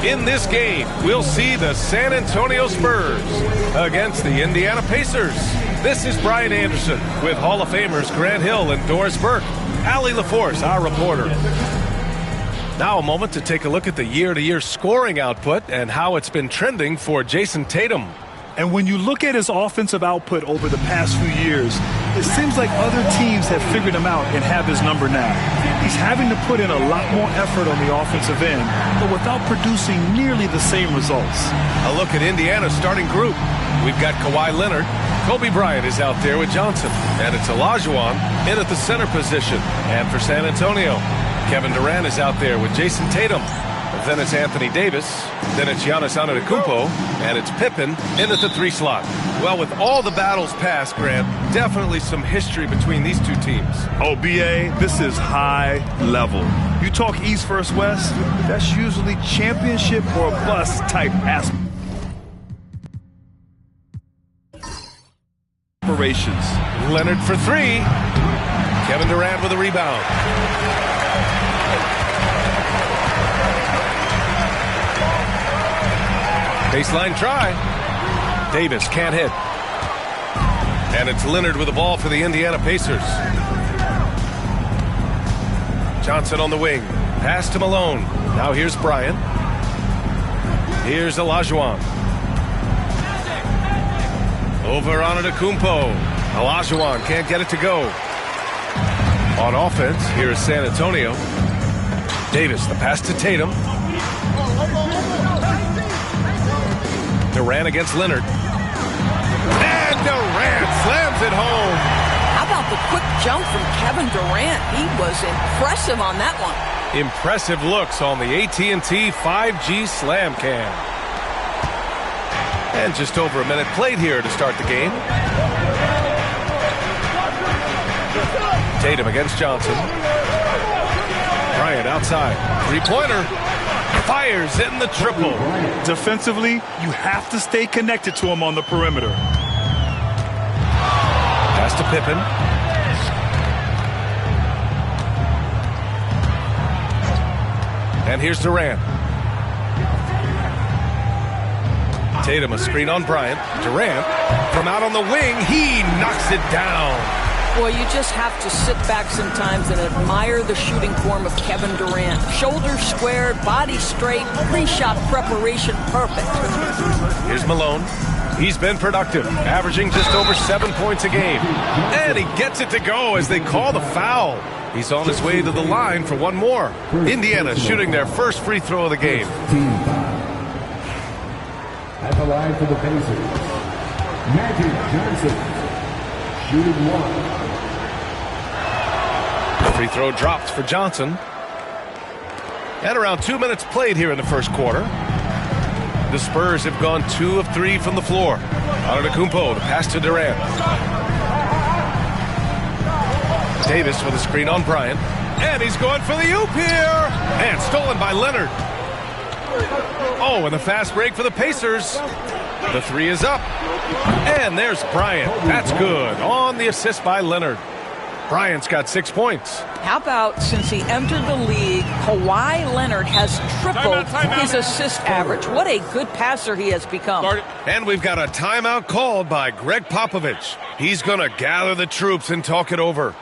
In this game, we'll see the San Antonio Spurs against the Indiana Pacers. This is Brian Anderson with Hall of Famers Grant Hill and Doris Burke. Allie LaForce, our reporter. Now a moment to take a look at the year-to-year scoring output and how it's been trending for Jason Tatum. And when you look at his offensive output over the past few years, it seems like other teams have figured him out and have his number now. He's having to put in a lot more effort on the offensive end, but without producing nearly the same results. A look at Indiana's starting group. We've got Kawhi Leonard. Kobe Bryant is out there with Johnson. And it's Olajuwon in at the center position. And for San Antonio, Kevin Durant is out there with Jason Tatum. Then it's Anthony Davis. Then it's Giannis Antetokounmpo. And it's Pippen in at the 3 slot. Well, with all the battles past, Grant, definitely some history between these two teams. Oh, B.A., this is high level. You talk East versus West, that's usually championship or bust type aspirations. Leonard for 3. Kevin Durant with a rebound. Baseline try. Davis can't hit. And it's Leonard with the ball for the Indiana Pacers. Johnson on the wing. Pass to Malone. Now here's Bryant. Here's Olajuwon. Over on Antetokounmpo. Olajuwon can't get it to go. On offense, here is San Antonio. Davis, the pass to Tatum. Durant against Leonard. And Durant slams it home. How about the quick jump from Kevin Durant? He was impressive on that one. Impressive looks on the AT&T 5G Slam Cam. And just over a minute played here to start the game. Tatum against Johnson. Bryant outside. 3-pointer. Fires in the triple. Defensively, you have to stay connected to him on the perimeter. Pass to Pippen. And here's Durant. Tatum a screen on Bryant. Durant from out on the wing. He knocks it down. Boy, you just have to sit back sometimes and admire the shooting form of Kevin Durant. Shoulders squared, body straight, pre-shot preparation perfect. Here's Malone. He's been productive, averaging just over 7 points a game. And he gets it to go as they call the foul. He's on his way to the line for one more. Indiana shooting their first free throw of the game. At the line for the Pacers, Magic Johnson, shooting 1. Free throw drops for Johnson. And around 2 minutes played here in the first quarter. The Spurs have gone 2 of 3 from the floor. Antetokounmpo, the pass to Durant. Davis with a screen on Bryant. And he's going for the oop here. And stolen by Leonard. Oh, and the fast break for the Pacers. The 3 is up. And there's Bryant. That's good. On the assist by Leonard. Bryant's got 6 points. How about since he entered the league, Kawhi Leonard has tripled his assist average. What a good passer he has become. And we've got a timeout called by Greg Popovich. He's going to gather the troops and talk it over.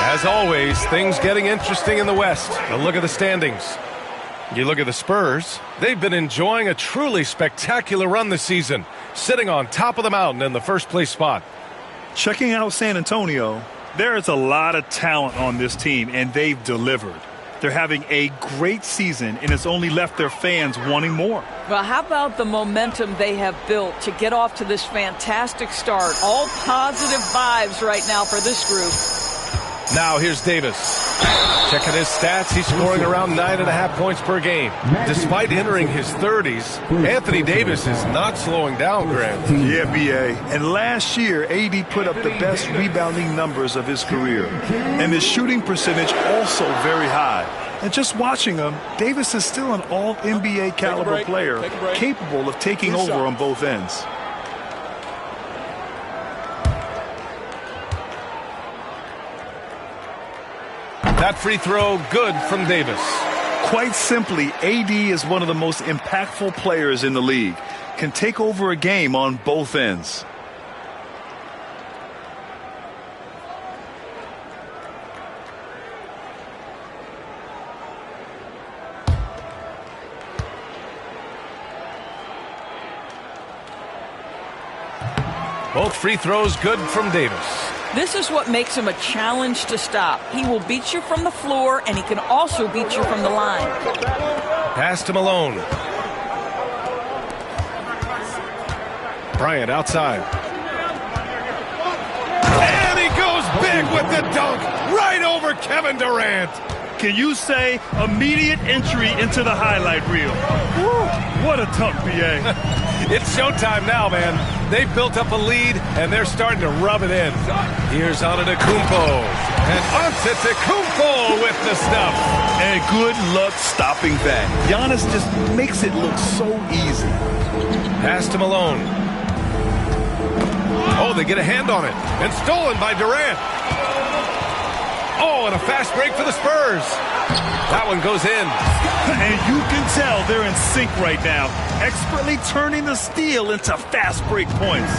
As always, things getting interesting in the West. A look at the standings. You look at the Spurs. They've been enjoying a truly spectacular run this season, sitting on top of the mountain in the first place spot. Checking out San Antonio, there is a lot of talent on this team, and they've delivered. They're having a great season, and it's only left their fans wanting more. Well, how about the momentum they have built to get off to this fantastic start? All positive vibes right now for this group. Now here's Davis. Checking his stats, he's scoring around 9.5 points per game. Despite entering his 30s, Anthony Davis is not slowing down, Grant. Yeah, B.A. And last year, AD put up the best rebounding numbers of his career. And his shooting percentage also very high. And just watching him, Davis is still an all-NBA caliber player, capable of taking over on both ends. That free throw, good from Davis. Quite simply, AD is one of the most impactful players in the league. Can take over a game on both ends. Both free throws good from Davis. This is what makes him a challenge to stop. He will beat you from the floor, and he can also beat you from the line. Pass to Malone. Bryant outside. And he goes big with the dunk right over Kevin Durant. Can you say immediate entry into the highlight reel? Woo, what a dunk, B.A. It's showtime now, man. They've built up a lead, and they're starting to rub it in. Here's Antetokounmpo. And Antetokounmpo with the stuff. And good luck stopping that. Giannis just makes it look so easy. Pass to Malone. Oh, they get a hand on it. And stolen by Durant. Oh, and a fast break for the Spurs. That one goes in. And you can tell they're in sync right now, expertly turning the steal into fast break points.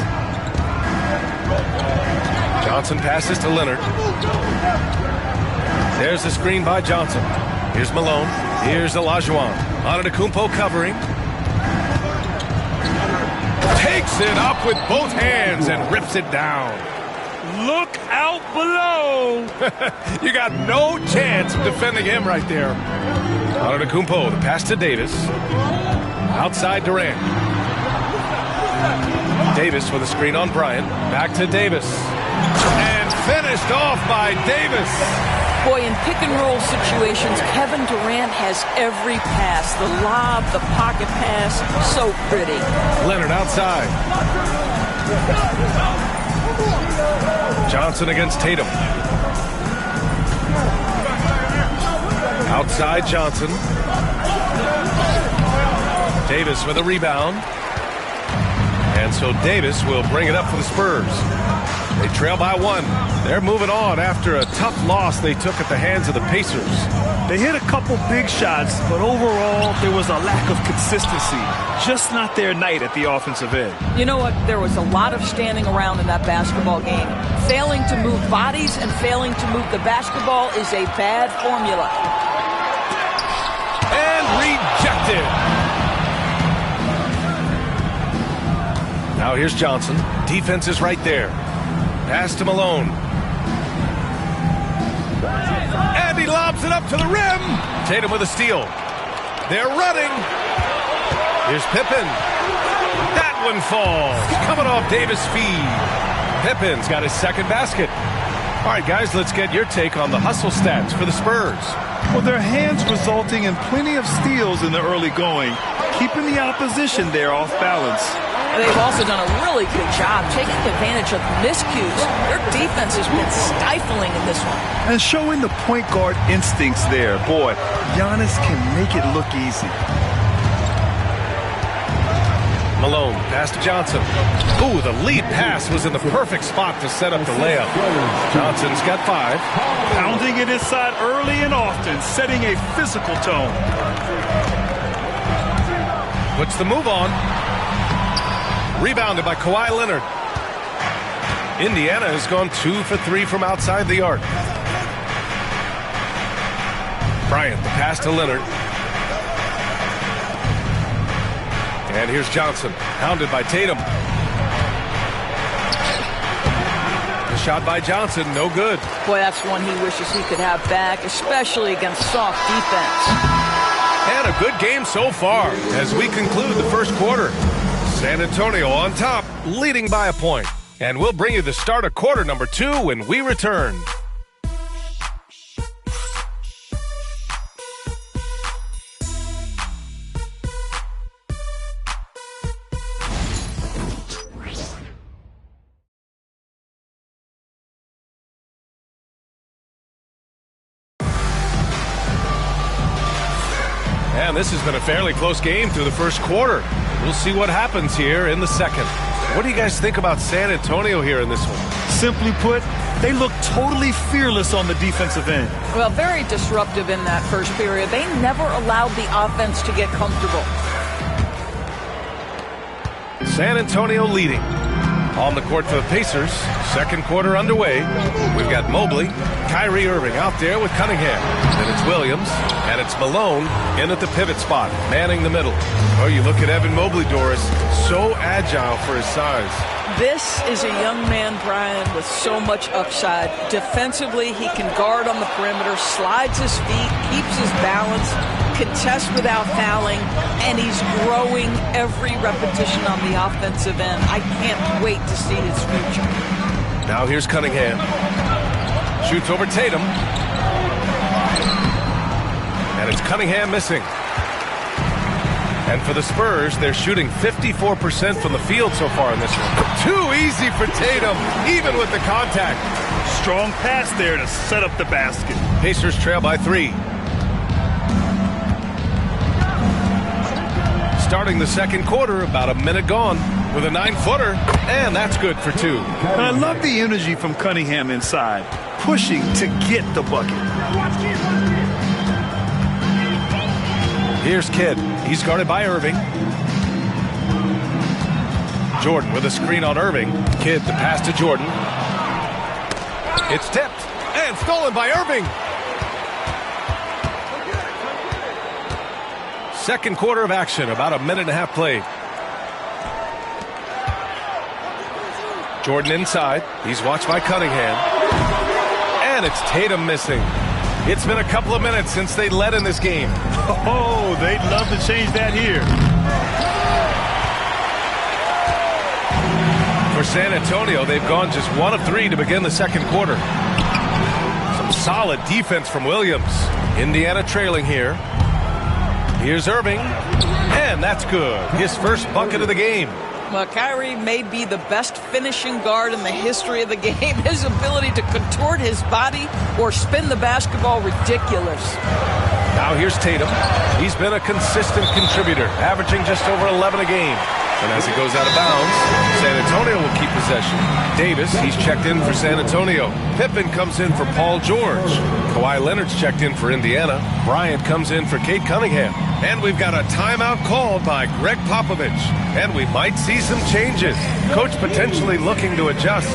Johnson passes to Leonard. There's the screen by Johnson. Here's Malone. Here's Olajuwon. Antetokounmpo covering. Takes it up with both hands and rips it down. Look out below. You got no chance of defending him right there. Antetokounmpo, the pass to Davis. Outside Durant. Davis with a screen on Bryant. Back to Davis. And finished off by Davis. Boy, in pick-and-roll situations, Kevin Durant has every pass. The lob, the pocket pass, so pretty. Leonard outside. Johnson against Tatum. Outside Johnson. Davis with a rebound. And so Davis will bring it up for the Spurs. They trail by one. They're moving on after a tough loss they took at the hands of the Pacers. They hit a couple big shots, but overall there was a lack of consistency. Just not their night at the offensive end. You know what? There was a lot of standing around in that basketball game. Failing to move bodies and failing to move the basketball is a bad formula. And rejected. Now here's Johnson. Defense is right there. Pass to Malone. And he lobs it up to the rim. Tatum with a steal. They're running. Here's Pippen. That one falls. Coming off Davis' feed. Pippen's got his second basket. All right, guys, let's get your take on the hustle stats for the Spurs. Well, their hands resulting in plenty of steals in the early going, keeping the opposition there off balance. They've also done a really good job taking advantage of miscues. Their defense has been stifling in this one. And showing the point guard instincts there. Boy, Giannis can make it look easy. Malone, pass to Johnson. Ooh, the lead pass was in the perfect spot to set up the layup. Johnson's got 5. Pounding it inside early and often, setting a physical tone. Puts the move on. Rebounded by Kawhi Leonard. Indiana has gone 2 for 3 from outside the arc. Bryant, the pass to Leonard. And here's Johnson, hounded by Tatum. The shot by Johnson, no good. Boy, that's one he wishes he could have back, especially against soft defense. And a good game so far as we conclude the first quarter. San Antonio on top, leading by a point. And we'll bring you the start of quarter number 2 when we return. this has been a fairly close game through the first quarter. We'll see what happens here in the second. What do you guys think about San Antonio here in this one? Simply put, they look totally fearless on the defensive end. Well, very disruptive in that first period. They never allowed the offense to get comfortable. San Antonio leading. On the court for the Pacers. Second quarter underway. We've got Mobley, Kyrie Irving out there with Cunningham. Then it's Williams, and it's Malone in at the pivot spot, manning the middle. Oh, you look at Evan Mobley, Doris, so agile for his size. This is a young man, Brian, with so much upside. Defensively, he can guard on the perimeter, slides his feet, keeps his balance, contests without fouling, and he's growing every repetition on the offensive end. I can't wait to see his future. Now here's Cunningham. Shoots over Tatum. And it's Cunningham missing. And for the Spurs, they're shooting 54% from the field so far in this one. Too easy for Tatum, even with the contact. Strong pass there to set up the basket. Pacers trail by 3. Starting the second quarter, about a minute gone, with a 9-footer, and that's good for 2. I love the energy from Cunningham inside, pushing to get the bucket. Here's Kidd. He's guarded by Irving. Jordan with a screen on Irving. Kidd, the pass to Jordan. It's tipped and stolen by Irving. Second quarter of action, about a minute and a half played. Jordan inside. He's watched by Cunningham. And it's Tatum missing. It's been a couple of minutes since they led in this game. Oh, they'd love to change that here. For San Antonio, they've gone just 1 of 3 to begin the second quarter. Some solid defense from Williams. Indiana trailing here. Here's Irving, and that's good. His first bucket of the game. Well, Kyrie may be the best finishing guard in the history of the game. His ability to contort his body or spin the basketball, ridiculous. Now here's Tatum. He's been a consistent contributor, averaging just over 11 a game. And as he goes out of bounds, San Antonio will keep possession. Davis, he's checked in for San Antonio. Pippen comes in for Paul George. Kawhi Leonard's checked in for Indiana. Bryant comes in for Cade Cunningham. And we've got a timeout called by Greg Popovich. And we might see some changes. Coach potentially looking to adjust.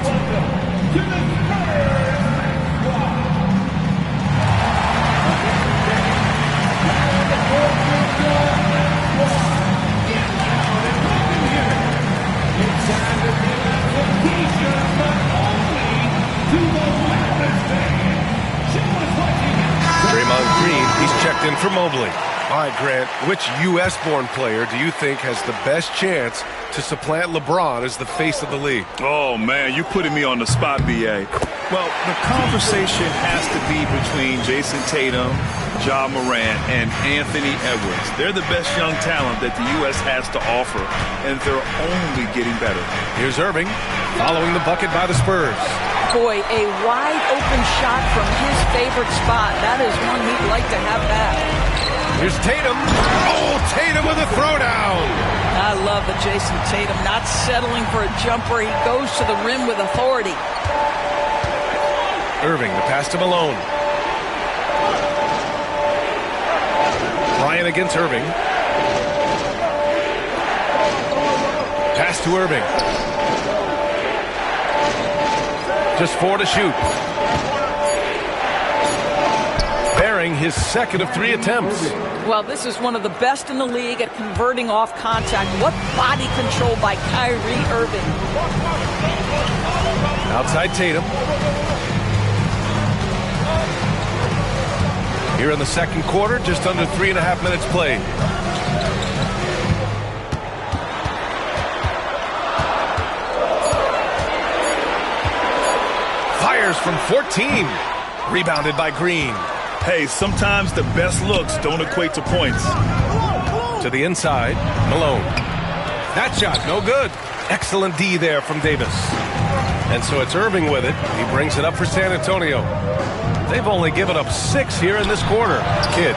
Draymond Green, he's checked in for Mobley. All right, Grant, which U.S.-born player do you think has the best chance to supplant LeBron as the face of the league? Oh, man, you're putting me on the spot, B.A. Well, the conversation has to be between Jason Tatum, Ja Morant, and Anthony Edwards. They're the best young talent that the U.S. has to offer, and they're only getting better. Here's Irving, following the bucket by the Spurs. Boy, a wide-open shot from his favorite spot. That is one he'd like to have back. Here's Tatum. Oh, Tatum with a throwdown. I love the Jason Tatum not settling for a jumper. He goes to the rim with authority. Irving, the pass to Malone. Bryant against Irving. Pass to Irving. Just 4 to shoot. Bearing his second of 3 attempts. Well, this is one of the best in the league at converting off contact. What body control by Kyrie Irving. Outside Tatum. Here in the second quarter, just under 3.5 minutes played. Fires from 14. Rebounded by Green. Hey, sometimes the best looks don't equate to points. To the inside, Malone. That shot, no good. Excellent D there from Davis. And so it's Irving with it. He brings it up for San Antonio. They've only given up 6 here in this quarter. Kidd.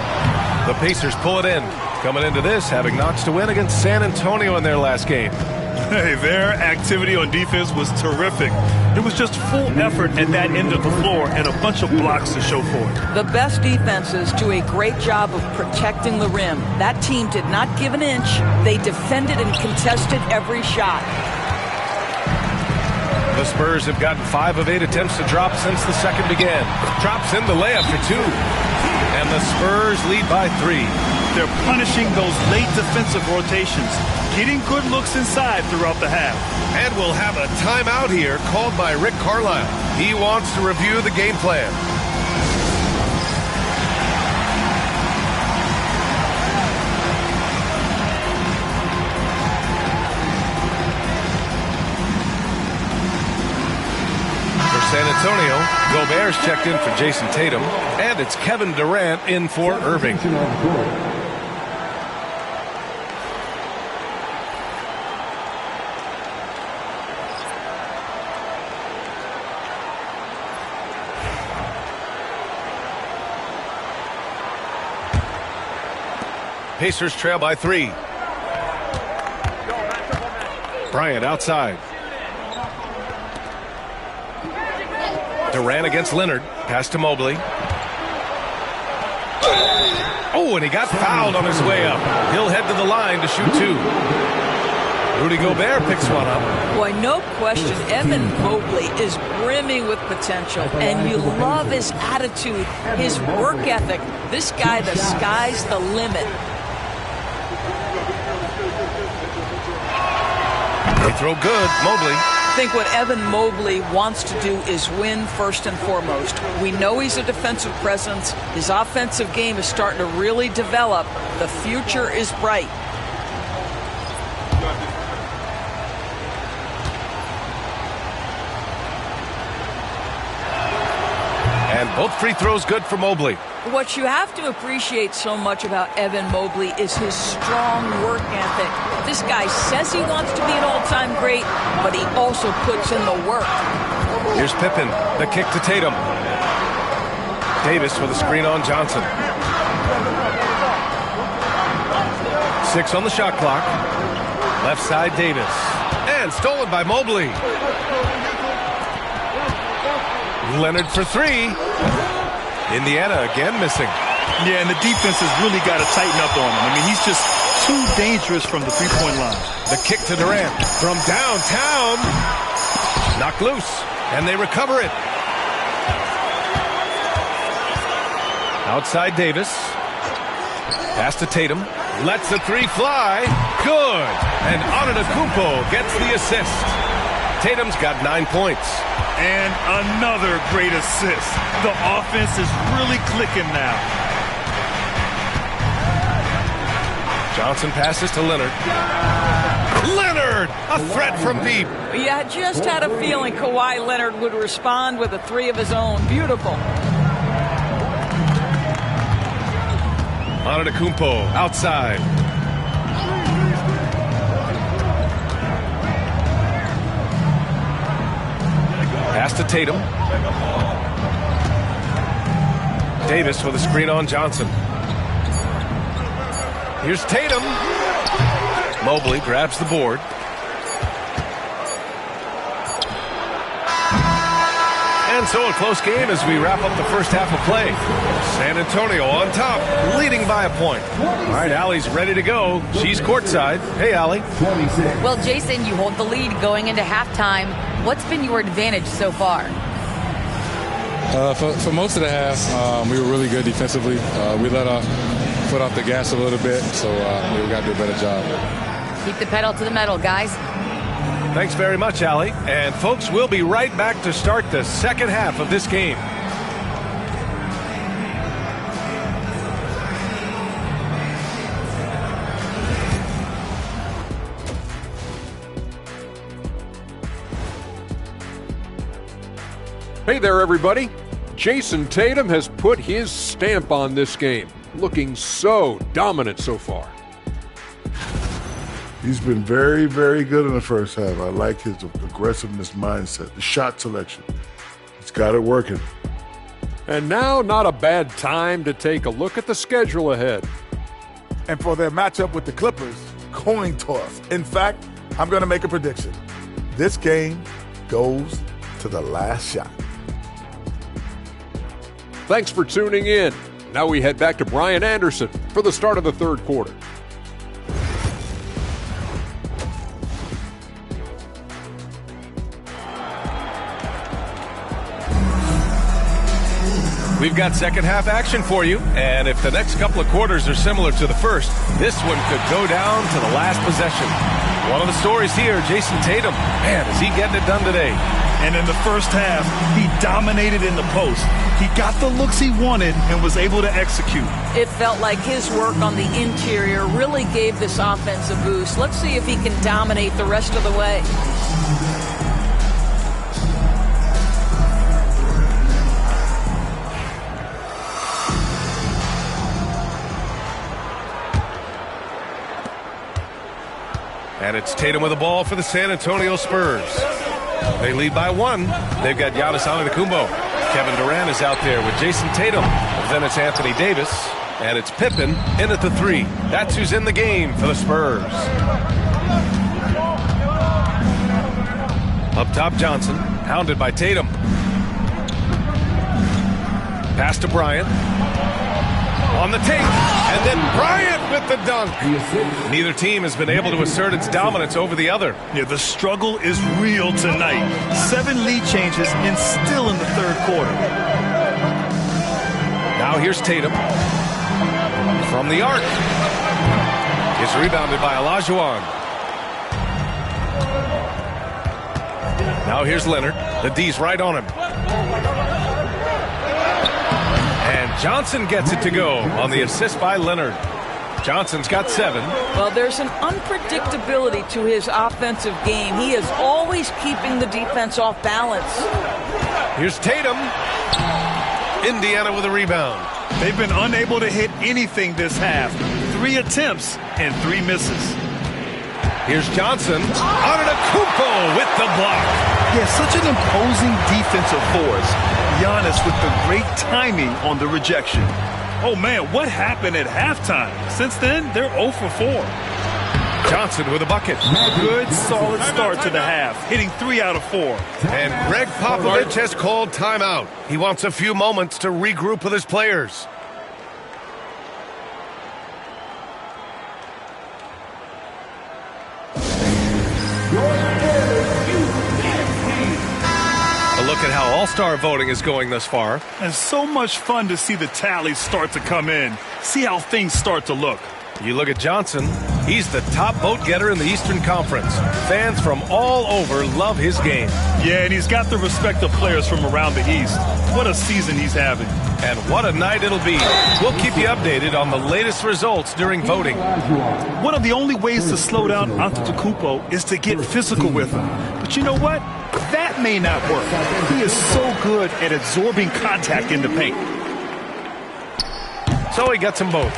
The Pacers pull it in. coming into this having notched a win against San Antonio in their last game. Hey, their activity on defense was terrific. It was just full effort at that end of the floor and a bunch of blocks to show for it. The best defenses do a great job of protecting the rim. That team did not give an inch. They defended and contested every shot. The Spurs have gotten 5 of 8 attempts to drop since the second began. Drops in the layup for 2. And the Spurs lead by 3. They're punishing those late defensive rotations, getting good looks inside throughout the half. And we'll have a timeout here called by Rick Carlisle. He wants to review the game plan. San Antonio, Gobert's checked in for Jason Tatum, and it's Kevin Durant in for Irving. Pacers trail by 3. Bryant outside. Durant against Leonard. Pass to Mobley. Oh, and he got fouled on his way up. He'll head to the line to shoot 2. Rudy Gobert picks one up. Boy, no question, Evan Mobley is brimming with potential, and you love his attitude, his work ethic. This guy, the sky's the limit. They throw good. Mobley. I think what Evan Mobley wants to do is win first and foremost. We know he's a defensive presence. His offensive game is starting to really develop. The future is bright. And both free throws good for Mobley. What you have to appreciate so much about Evan Mobley is his strong work ethic. This guy says he wants to be an all-time great, but he also puts in the work. Here's Pippen, the kick to Tatum. Davis with a screen on Johnson. 6 on the shot clock. Left side Davis. And stolen by Mobley. Leonard for 3. Indiana again missing. Yeah, and the defense has really got to tighten up on him. I mean, he's just too dangerous from the three-point line. The kick to Durant from downtown. Knocked loose, and they recover it. Outside Davis. Pass to Tatum. Lets the 3 fly. Good. And Antetokounmpo gets the assist. Tatum's got 9 points. And another great assist. The offense is really clicking now. Johnson passes to Leonard. Leonard! A threat from deep. Yeah, I just had a feeling Kawhi Leonard would respond with a 3 of his own. Beautiful. Antetokounmpo outside. Pass to Tatum. Davis with a screen on Johnson. Here's Tatum. Mobley grabs the board. And so a close game as we wrap up the first half of play. San Antonio on top, leading by a point. All right, Allie's ready to go. She's courtside. Hey, Allie. Well, Jason, you hold the lead going into halftime. What's been your advantage so far? For most of the half, we were really good defensively. We let our foot off the gas a little bit, so we got to do a better job. Keep the pedal to the metal, guys. Thanks very much, Allie. And folks, we'll be right back to start the second half of this game. Hey there, everybody. Jason Tatum has put his stamp on this game, looking so dominant so far. He's been very, very good in the first half. I like his aggressiveness mindset, the shot selection. He's got it working. And now, not a bad time to take a look at the schedule ahead. And for their matchup with the Clippers, coin toss. In fact, I'm going to make a prediction. This game goes to the last shot. Thanks for tuning in. Now we head back to Brian Anderson for the start of the third quarter. We've got second half action for you, and if the next couple of quarters are similar to the first, this one could go down to the last possession. One of the stories here, Jason Tatum. Man, is he getting it done today? And in the first half, he dominated in the post. He got the looks he wanted and was able to execute. It felt like his work on the interior really gave this offense a boost. Let's see if he can dominate the rest of the way. And it's Tatum with the ball for the San Antonio Spurs. They lead by 1. They've got Giannis Antetokounmpo. Kevin Durant is out there with Jason Tatum. Then it's Anthony Davis. And it's Pippen in at the 3. That's who's in the game for the Spurs. Up top, Johnson, hounded by Tatum. Pass to Bryant. On the tape, and then Bryant with the dunk. Neither team has been able to assert its dominance over the other. Yeah, the struggle is real tonight. 7 lead changes and still in the third quarter. Now here's Tatum. From the arc. It's rebounded by Olajuwon. Now here's Leonard. The D's right on him. Johnson gets it to go on the assist by Leonard. Johnson's got 7. Well, there's an unpredictability to his offensive game. He is always keeping the defense off balance. Here's Tatum. Indiana with a rebound. They've been unable to hit anything this half. 3 attempts and 3 misses. Here's Johnson. Antetokounmpo with the block. Yeah, such an imposing defensive force. Giannis with the great timing on the rejection. Oh, man, what happened at halftime? Since then, they're 0 for 4. Johnson with a bucket. Good, solid start to the half, hitting 3 out of 4. And Greg Popovich has called timeout. He wants a few moments to regroup with his players. Look at how all-star voting is going thus far. And so much fun to see the tallies start to come in. See how things start to look. You look at Johnson. He's the top vote getter in the Eastern Conference. Fans from all over love his game. Yeah, and he's got the respect of players from around the East. What a season he's having. And what a night it'll be. We'll keep you updated on the latest results during voting. One of the only ways to slow down Antetokounmpo is to get physical with him. But you know what? That may not work. He is so good at absorbing contact in the paint. So he gets them both.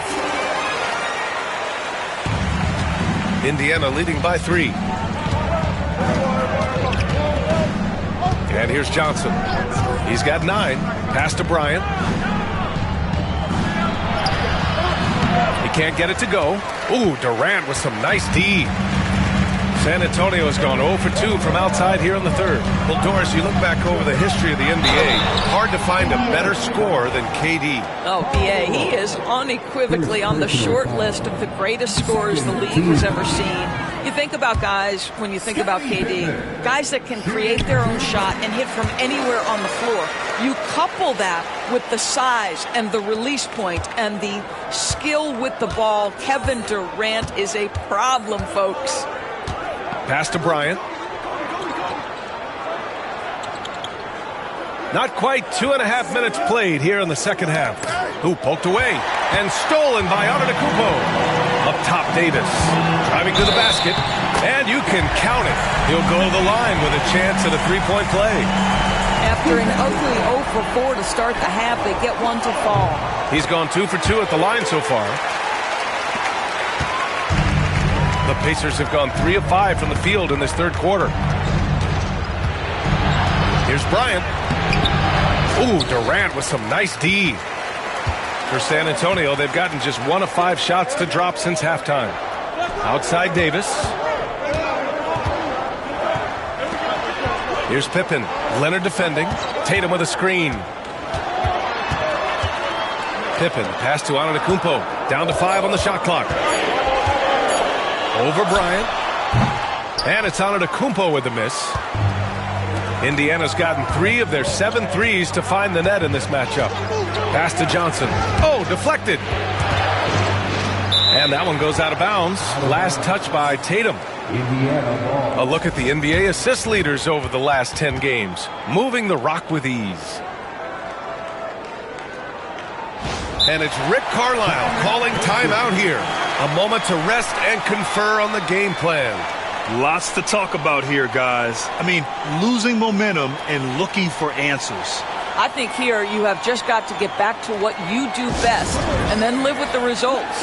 Indiana leading by 3. And here's Johnson. He's got 9. Pass to Bryant. He can't get it to go. Ooh, Durant with some nice D. San Antonio has gone 0 for 2 from outside here in the third. Well, Doris, you look back over the history of the NBA, hard to find a better scorer than KD. Oh, B.A., he is unequivocally on the short list of the greatest scorers the league has ever seen. You think about guys, when you think about KD, guys that can create their own shot and hit from anywhere on the floor. You couple that with the size and the release point and the skill with the ball. Kevin Durant is a problem, folks. Pass to Bryant. Not quite 2.5 minutes played here in the second half. Ooh, poked away and stolen by Antetokounmpo. Up top, Davis driving to the basket, and you can count it. He'll go to the line with a chance at a three-point play. After an ugly 0 for 4 to start the half, they get one to fall. He's gone 2 for 2 at the line so far. The Pacers have gone 3 of 5 from the field in this third quarter. Here's Bryant. Ooh, Durant with some nice D. For San Antonio, they've gotten just 1 of 5 shots to drop since halftime. Outside Davis. Here's Pippen. Leonard defending. Tatum with a screen. Pippen, pass to Antetokounmpo. Down to 5 on the shot clock. Over Bryant. And it's Antetokounmpo with the miss. Indiana's gotten 3 of their 7 threes to find the net in this matchup. Pass to Johnson. Oh, deflected. And that one goes out of bounds. Last touch by Tatum. A look at the NBA assist leaders over the last 10 games. Moving the rock with ease. And it's Rick Carlisle calling timeout here. A moment to rest and confer on the game plan. Lots to talk about here, guys. I mean, losing momentum and looking for answers. I think here you have just got to get back to what you do best and then live with the results.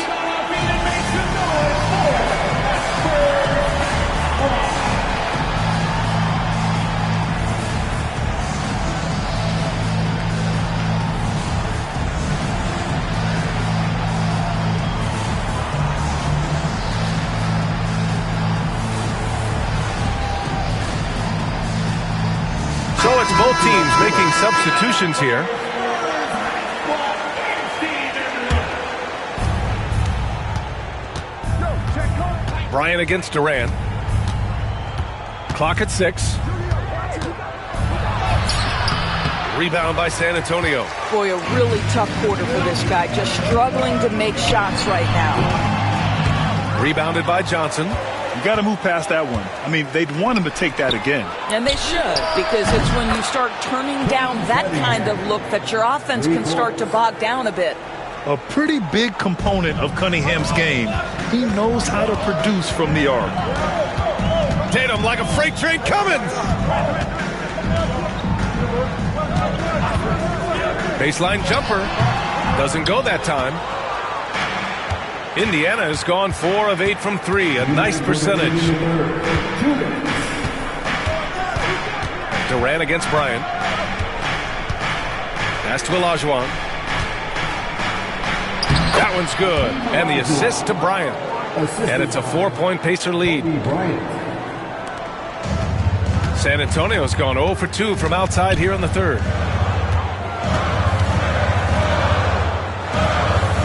So it's both teams making substitutions here. Bryant against Durant. Clock at 6. Rebound by San Antonio. Boy, a really tough quarter for this guy. Just struggling to make shots right now. Rebounded by Johnson. You got to move past that one. I mean, they'd want him to take that again. And they should, because it's when you start turning down that kind of look that your offense can start to bog down a bit. A pretty big component of Cunningham's game. He knows how to produce from the arc. Tatum like a freight train coming. Baseline jumper. Doesn't go that time. Indiana has gone 4 of 8 from 3. A nice percentage. Durant against Bryant. Pass to Olajuwon. That one's good. And the assist to Bryant. And it's a 4-point Pacer lead. San Antonio's gone 0 for 2 from outside here in the third.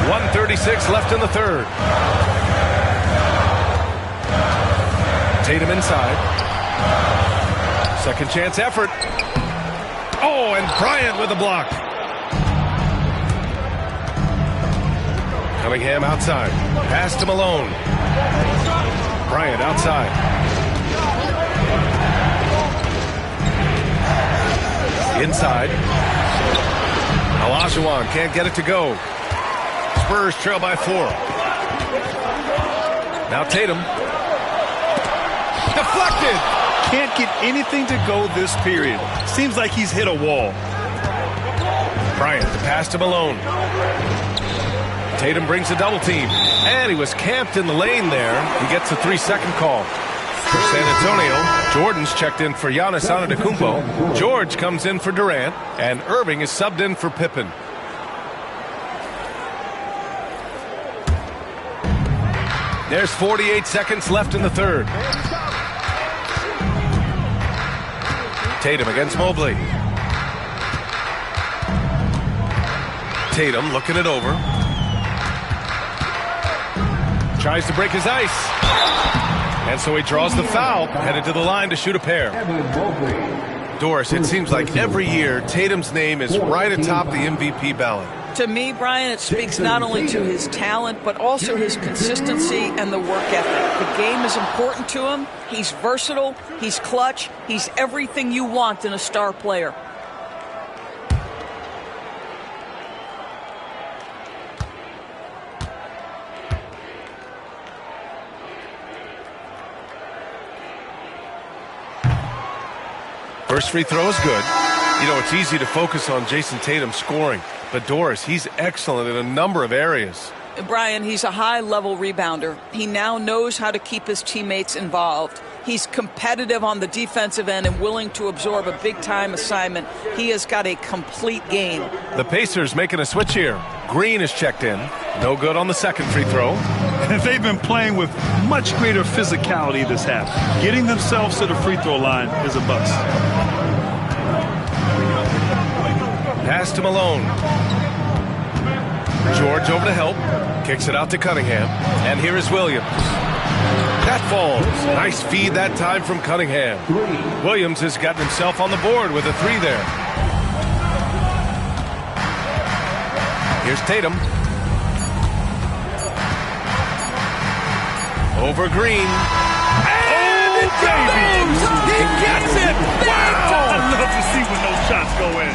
1:36 left in the third. Tatum inside. Second chance effort. Oh, and Bryant with a block. Cunningham outside. Pass to Malone. Bryant outside. Inside. Olajuwon can't get it to go. Spurs trail by 4. Now Tatum. Deflected. Can't get anything to go this period. Seems like he's hit a wall. Bryant, the pass to Malone. Tatum brings a double team. And he was camped in the lane there. He gets a 3-second call. For San Antonio, Jordan's checked in for Giannis Antetokounmpo. George comes in for Durant. And Irving is subbed in for Pippen. There's 48 seconds left in the third. Tatum against Mobley. Tatum looking it over. Tries to break his ice. And so he draws the foul, headed to the line to shoot a pair. Doris, it seems like every year Tatum's name is right atop the MVP ballot. To me, Brian, it speaks not only to his talent, but also his consistency and the work ethic. The game is important to him. He's versatile. He's clutch. He's everything you want in a star player. First free throw is good. You know, it's easy to focus on Jason Tatum scoring. But Doris, he's excellent in a number of areas. Brian, he's a high-level rebounder. He now knows how to keep his teammates involved. He's competitive on the defensive end and willing to absorb a big-time assignment. He has got a complete game. The Pacers making a switch here. Green is checked in. No good on the second free throw. And they've been playing with much greater physicality this half. Getting themselves to the free throw line is a bust. Pass to Malone. George over to help. Kicks it out to Cunningham. And here is Williams. That falls. Nice feed that time from Cunningham. Williams has gotten himself on the board with a 3 there. Here's Tatum. Over Green. And it goes! He gets it! Wow! I'd love to see when those shots go in.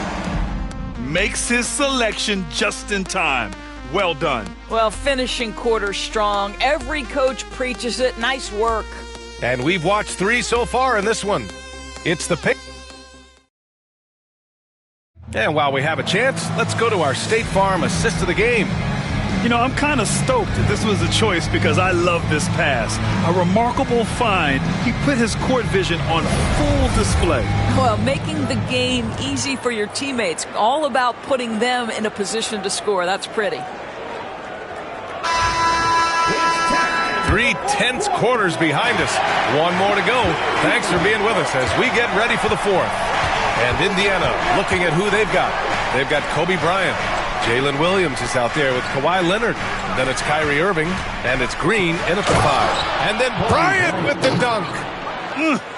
Makes his selection just in time. Well done. Well, finishing quarter strong. Every coach preaches it. Nice work. And we've watched 3 so far in this one. It's the pick. And while we have a chance, let's go to our State Farm assist of the game. You know, I'm kind of stoked that this was a choice because I love this pass. A remarkable find. He put his court vision on full display. Well, making the game easy for your teammates. All about putting them in a position to score. That's pretty. 3 tense quarters behind us. 1 more to go. Thanks for being with us as we get ready for the 4th. And Indiana looking at who they've got. They've got Kobe Bryant. Jalen Williams is out there with Kawhi Leonard. Then it's Kyrie Irving. And it's Green in at the 5. And then Bryant with the dunk.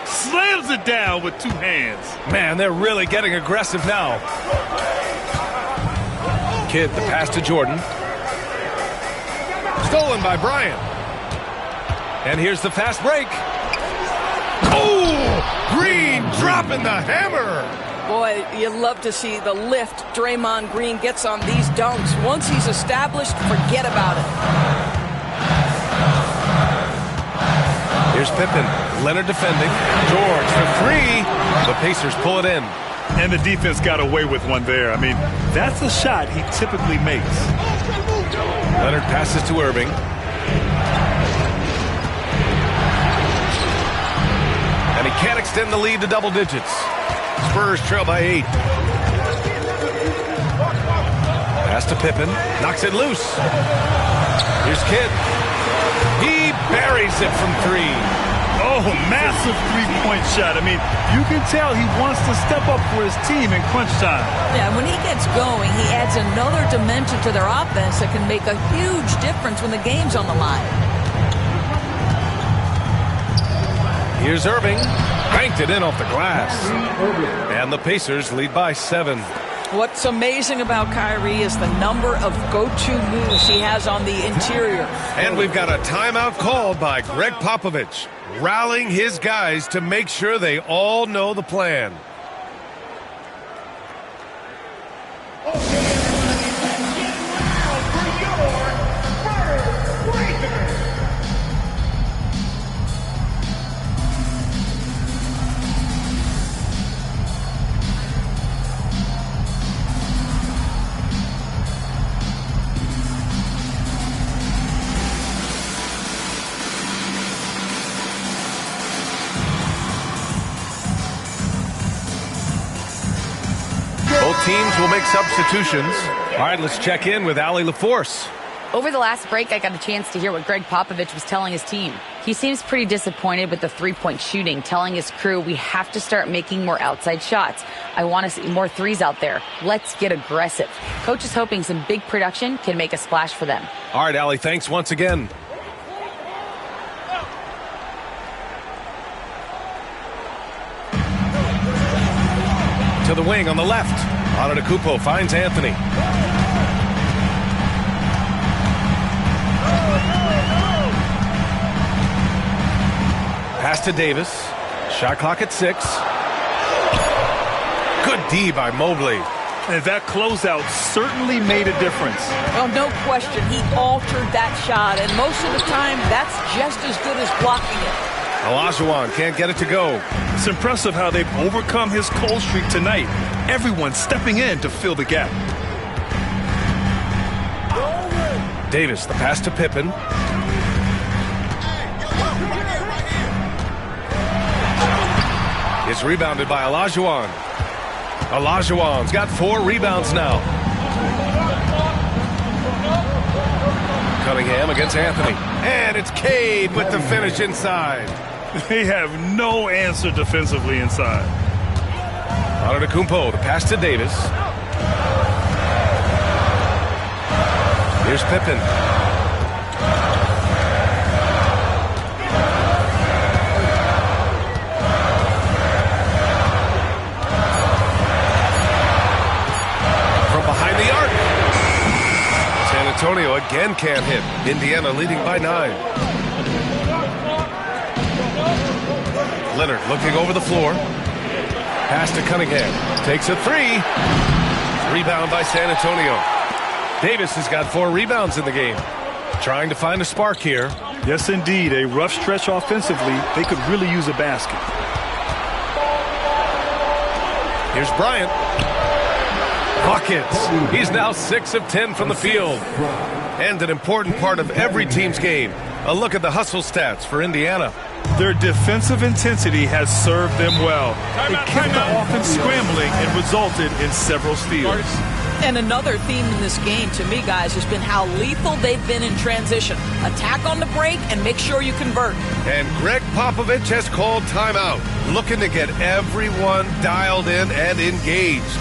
Slams it down with 2 hands. Man, they're really getting aggressive now. Kidd, the pass to Jordan. Stolen by Bryant. And here's the fast break. Oh! Green dropping the hammer. Boy, you love to see the lift Draymond Green gets on these dunks. Once he's established, forget about it. Here's Pippen. Leonard defending. George for 3. The Pacers pull it in. And the defense got away with one there. I mean, that's a shot he typically makes. Leonard passes to Irving. And he can't extend the lead to double digits. Spurs trail by 8. Pass to Pippen. Knocks it loose. Here's Kidd. He buries it from 3. Oh, massive three-point shot. I mean, you can tell he wants to step up for his team in crunch time. Yeah, when he gets going, he adds another dimension to their offense that can make a huge difference when the game's on the line. Here's Irving. Banked it in off the glass. And the Pacers lead by 7. What's amazing about Kyrie is the number of go-to moves he has on the interior. And we've got a timeout called by Greg Popovich, rallying his guys to make sure they all know the plan. Teams will make substitutions. All right, let's check in with Allie LaForce. Over the last break, I got a chance to hear what Greg Popovich was telling his team. He seems pretty disappointed with the three-point shooting, telling his crew, we have to start making more outside shots. I want to see more threes out there. Let's get aggressive. Coach is hoping some big production can make a splash for them. All right, Allie, thanks once again. To the wing on the left. Antetokounmpo finds Anthony. Pass to Davis. Shot clock at 6. Good D by Mobley. And that closeout certainly made a difference. Well, no question. He altered that shot, and most of the time, that's just as good as blocking it. Olajuwon can't get it to go. It's impressive how they've overcome his cold streak tonight. Everyone stepping in to fill the gap. Davis, the pass to Pippen. It's rebounded by Olajuwon. Olajuwon's got 4 rebounds now. Cunningham against Anthony. And it's Cade with the finish inside. They have no answer defensively inside. Antetokounmpo, the pass to Davis. Here's Pippen. From behind the arc. San Antonio again can't hit. Indiana leading by 9. Leonard looking over the floor. Pass to Cunningham. Takes a 3. Rebound by San Antonio. Davis has got 4 rebounds in the game. Trying to find a spark here. Yes, indeed. A rough stretch offensively. They could really use a basket. Here's Bryant. Buckets. He's now 6 of 10 from the field. And an important part of every team's game. A look at the hustle stats for Indiana. Their defensive intensity has served them well. It kept the offense scrambling and resulted in several steals. And another theme in this game, to me, guys, has been how lethal they've been in transition. Attack on the break and make sure you convert. And Greg Popovich has called timeout, looking to get everyone dialed in and engaged.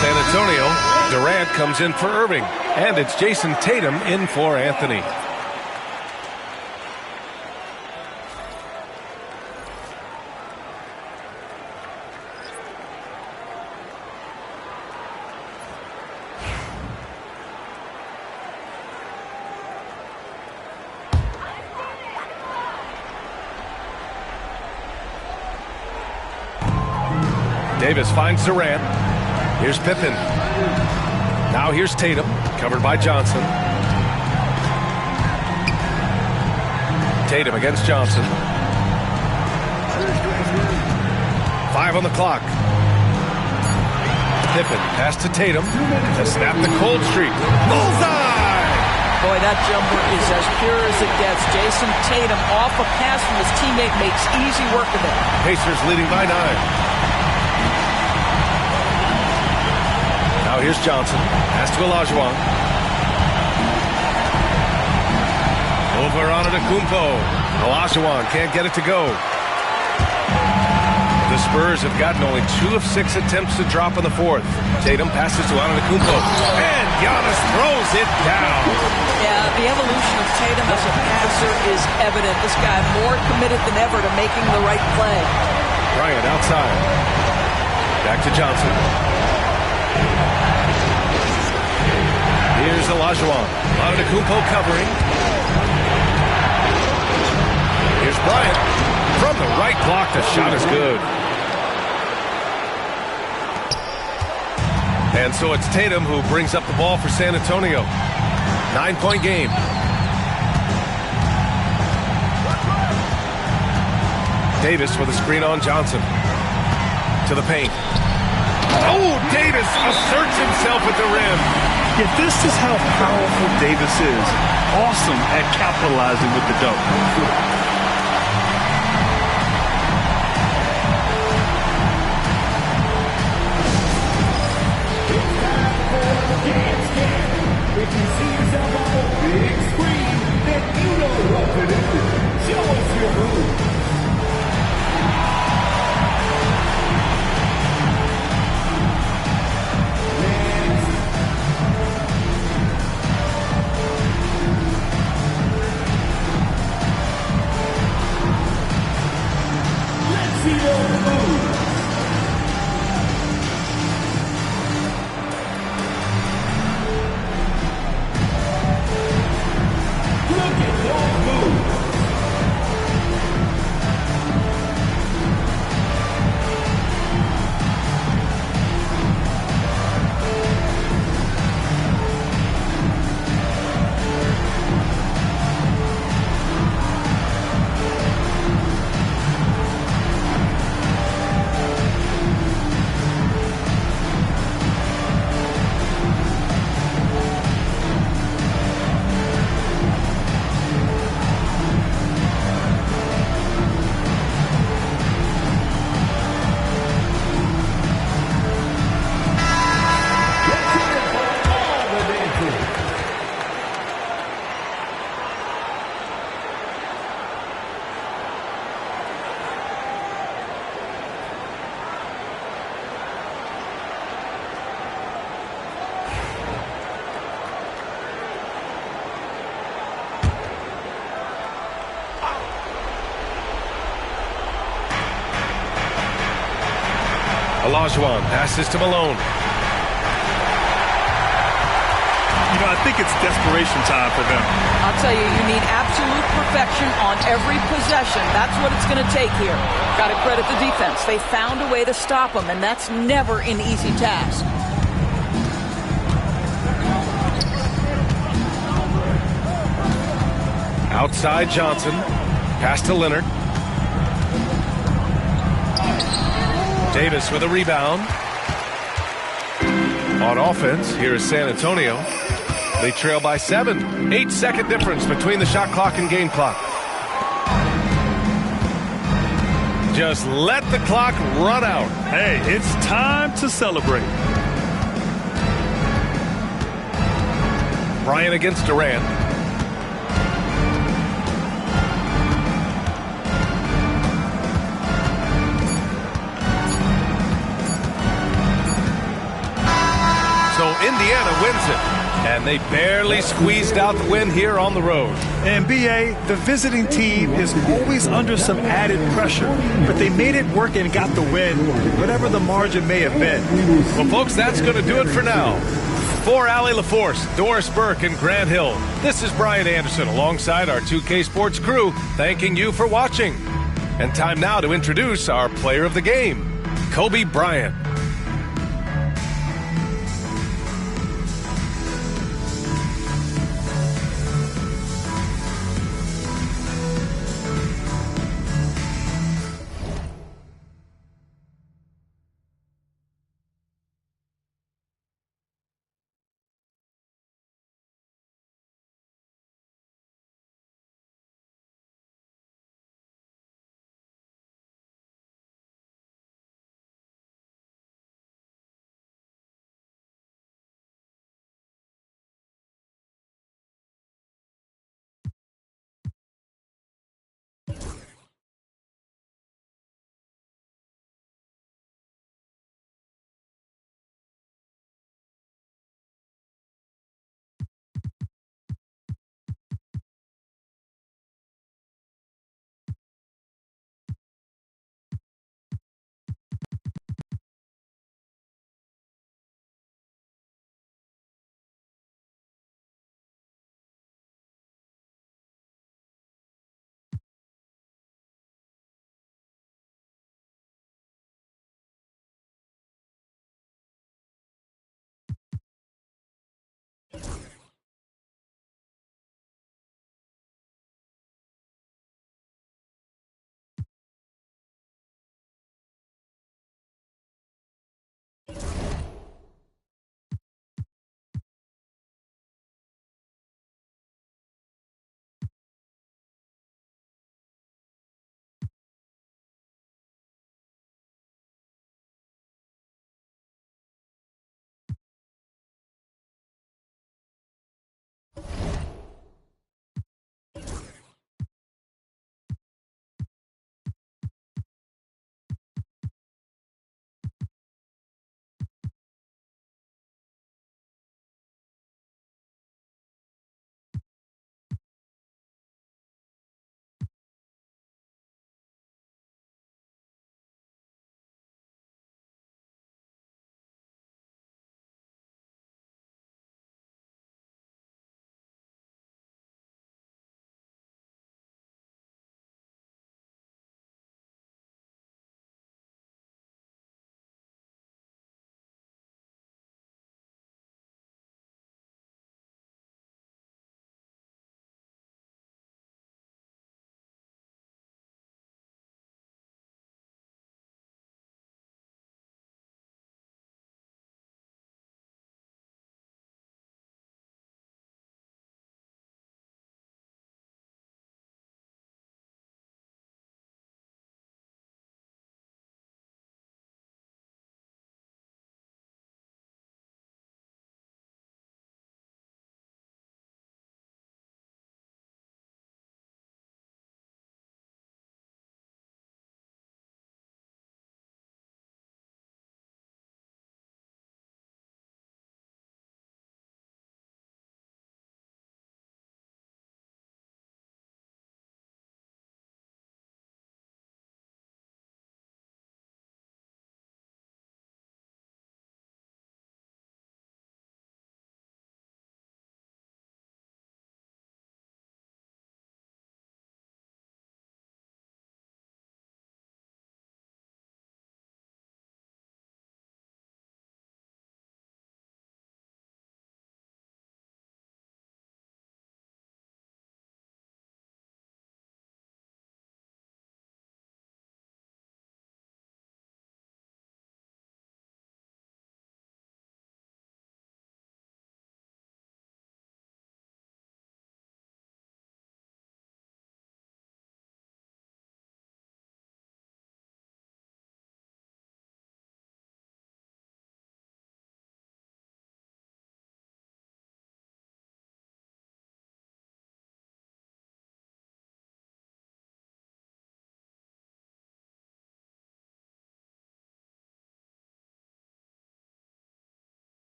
San Antonio, Durant comes in for Irving, and it's Jason Tatum in for Anthony. Davis finds Durant. Here's Pippen. Now here's Tatum, covered by Johnson. Tatum against Johnson. 5 on the clock. Pippen, pass to Tatum to snap the cold streak. Bullseye! Boy, that jumper is as pure as it gets. Jason Tatum off a pass from his teammate makes easy work of it. Pacers leading by 9. Now here's Johnson. Pass to Olajuwon. Over on Antetokounmpo. Olajuwon can't get it to go. The Spurs have gotten only 2 of 6 attempts to drop in the 4th. Tatum passes to Antetokounmpo. And Giannis throws it down. Yeah, the evolution of Tatum as a passer is evident. This guy more committed than ever to making the right play. Bryant outside. Back to Johnson. Here's Olajuwon. Antetokounmpo covering. Here's Bryant. From the right block, the shot is good. And so it's Tatum who brings up the ball for San Antonio. 9-point game. Davis with a screen on Johnson. To the paint. Oh, Davis asserts himself at the rim. Yeah, this is how powerful Davis is. Awesome at capitalizing with the dunk. If you see yourself on the big screen, then you know what to do. Show us your move. Let's see your move. Olajuwon passes to Malone. I think it's desperation time for them. I'll tell you, you need absolute perfection on every possession. That's what it's going to take here. Got to credit the defense. They found a way to stop them, and that's never an easy task. Outside Johnson. Pass to Leonard. Davis with a rebound. On offense, here is San Antonio. They trail by 7. 8-second difference between the shot clock and game clock. Just let the clock run out. Hey, it's time to celebrate. Bryant against Durant. So Indiana wins it, and they barely squeezed out the win here on the road. And BA, the visiting team is always under some added pressure, but they made it work and got the win, whatever the margin may have been. Well, folks, that's going to do it for now. For Allie LaForce, Doris Burke, and Grant Hill, this is Brian Anderson alongside our 2K Sports crew, thanking you for watching. And time now to introduce our player of the game, Kobe Bryant.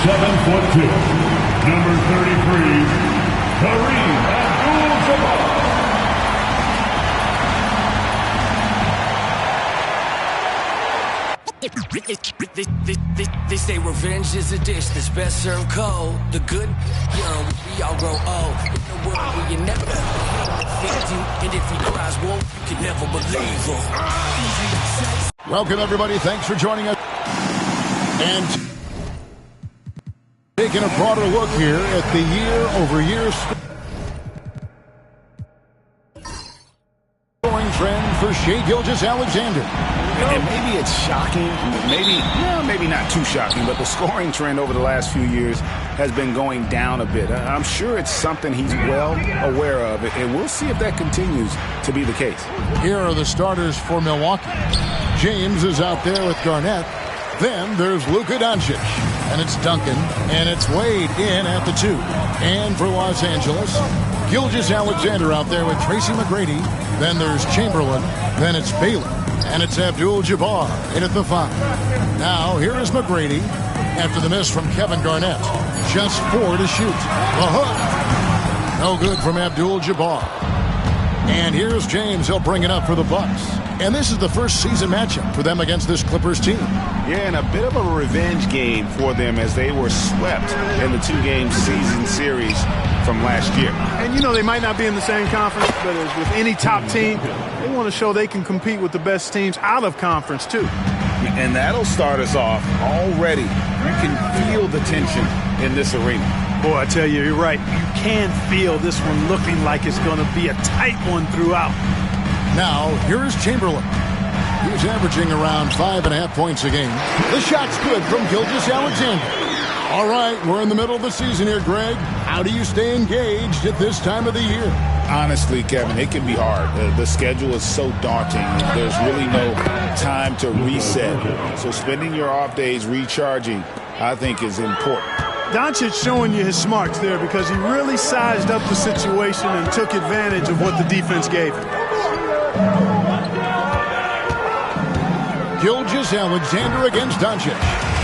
7'2", number 33, Kareem Abdul-Jabbar. They say revenge is a dish that's best served cold. The good, young, we all grow old. In a world where you never defeat you, and if he cries wolf, you can never believe him. Welcome, everybody. Thanks for joining us. And taking a broader look here at the year-over-year scoring trend for Shai Gilgeous-Alexander. And maybe it's shocking, maybe not too shocking, but the scoring trend over the last few years has been going down a bit. I'm sure it's something he's well aware of, and we'll see if that continues to be the case. Here are the starters for Milwaukee. James is out there with Garnett. Then there's Luka Doncic, and it's Duncan, and it's Wade in at the 2. And for Los Angeles, Gilgeous-Alexander out there with Tracy McGrady. Then there's Chamberlain. Then it's Baylor. And it's Abdul-Jabbar in at the 5. Now, here is McGrady after the miss from Kevin Garnett. Just 4 to shoot. The hook. No good from Abdul-Jabbar. And here's James. He'll bring it up for the Bucks. And this is the first season matchup for them against this Clippers team. Yeah, and a bit of a revenge game for them as they were swept in the 2-game season series from last year. And, you know, they might not be in the same conference, but as with any top team, they want to show they can compete with the best teams out of conference, too. And that'll start us off already. You can feel the tension in this arena. Boy, I tell you, you're right. You can feel this one looking like it's going to be a tight one throughout. Now, here's Chamberlain. He's averaging around 5.5 points a game. The shot's good from Gilgeous-Alexander. All right, we're in the middle of the season here, Greg. How do you stay engaged at this time of the year? Honestly, Kevin, it can be hard. The schedule is so daunting. There's really no time to reset. So spending your off days recharging, I think, is important. Doncic showing you his smarts there because he really sized up the situation and took advantage of what the defense gave him. Gilgeous-Alexander against Doncic.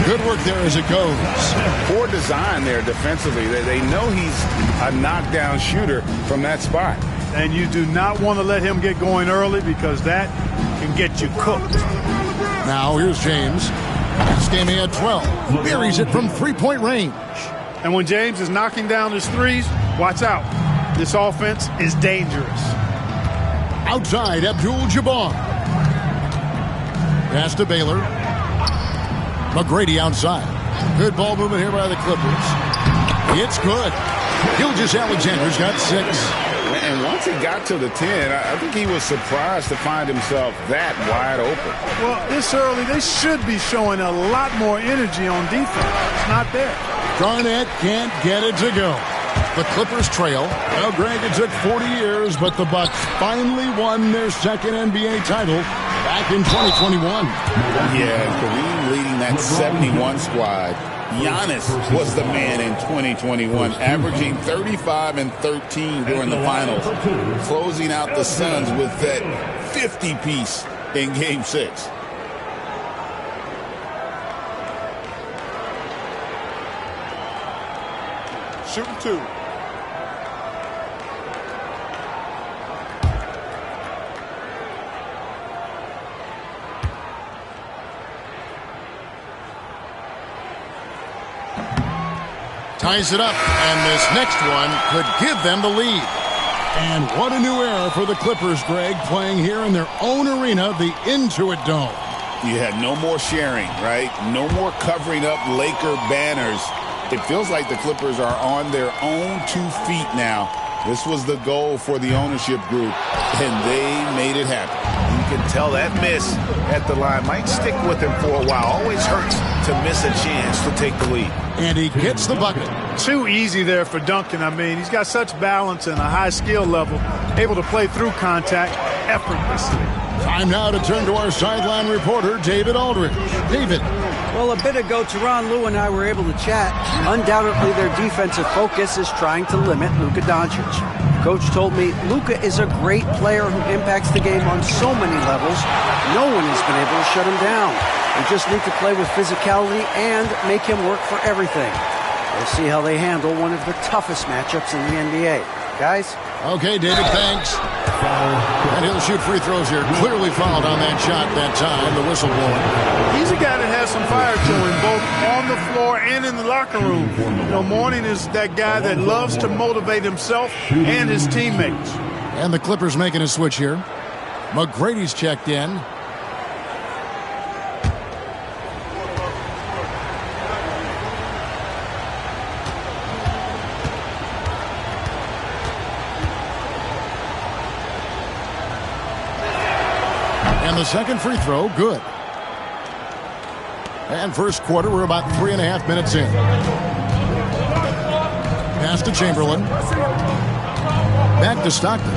Good work there as it goes. Poor design there defensively. They know he's a knockdown shooter from that spot. And you do not want to let him get going early because that can get you cooked. Now here's James. This game he had 12. Buries it from three-point range. And when James is knocking down his threes, watch out. This offense is dangerous. Outside, Abdul-Jabbar. Pass to Baylor. McGrady outside. Good ball movement here by the Clippers. It's good. Gilgeous-Alexander's got 6. And once he got to the 10, I think he was surprised to find himself that wide open. Well, this early, they should be showing a lot more energy on defense. It's not there. Garnett can't get it to go. The Clippers trail. Well, Greg, it took 40 years, but the Bucks finally won their second NBA title back in 2021. Yeah, Kareem leading that 71 squad. Giannis was the man in 2021, averaging 35 and 13 during the finals, closing out the Suns with that 50-piece in Game 6. Shooting 2. Ties it up, and this next one could give them the lead. And what a new era for the Clippers, Greg, playing here in their own arena, the Intuit Dome. You had no more sharing, right? No more covering up Laker banners. It feels like the Clippers are on their own 2 feet now. This was the goal for the ownership group, and they made it happen. You can tell that miss at the line might stick with him for a while. Always hurts to miss a chance to take the lead. And he gets the bucket. Too easy there for Duncan. I mean, he's got such balance and a high skill level, able to play through contact effortlessly. Time now to turn to our sideline reporter, David Aldridge. David. Well, a bit ago, Tyronn Lue and I were able to chat. Undoubtedly, their defensive focus is trying to limit Luka Doncic. Coach told me Luka is a great player who impacts the game on so many levels. No one has been able to shut him down. We just need to play with physicality and make him work for everything. We'll see how they handle one of the toughest matchups in the NBA. Guys? Okay, David, thanks. And he'll shoot free throws here. Clearly fouled on that shot that time, the whistle blowing. He's a guy that has some fire to him, both on the floor and in the locker room. You know, Mourning is that guy that loves to motivate himself and his teammates. And the Clippers making a switch here. McGrady's checked in. And the second free throw, good. And first quarter, we're about 3.5 minutes in. Pass to Chamberlain. Back to Stockton.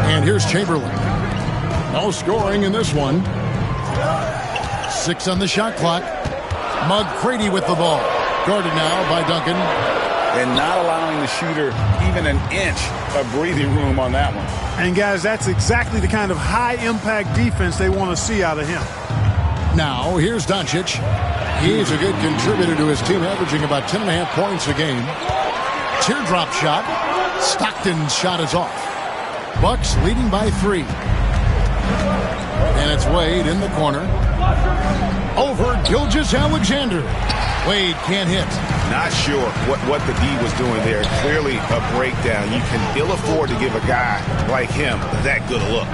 And here's Chamberlain. No scoring in this one. 6 on the shot clock. McGrady with the ball. Guarded now by Duncan. And not allowing the shooter even an inch of breathing room on that one. And, guys, that's exactly the kind of high-impact defense they want to see out of him. Now, here's Doncic. He's a good contributor to his team, averaging about 10.5 points a game. Teardrop shot. Stockton's shot is off. Bucks leading by 3. And it's Wade in the corner. Over Gilgeous-Alexander. Wade can't hit. Not sure what the D was doing there. Clearly a breakdown. You can ill afford to give a guy like him that good a look.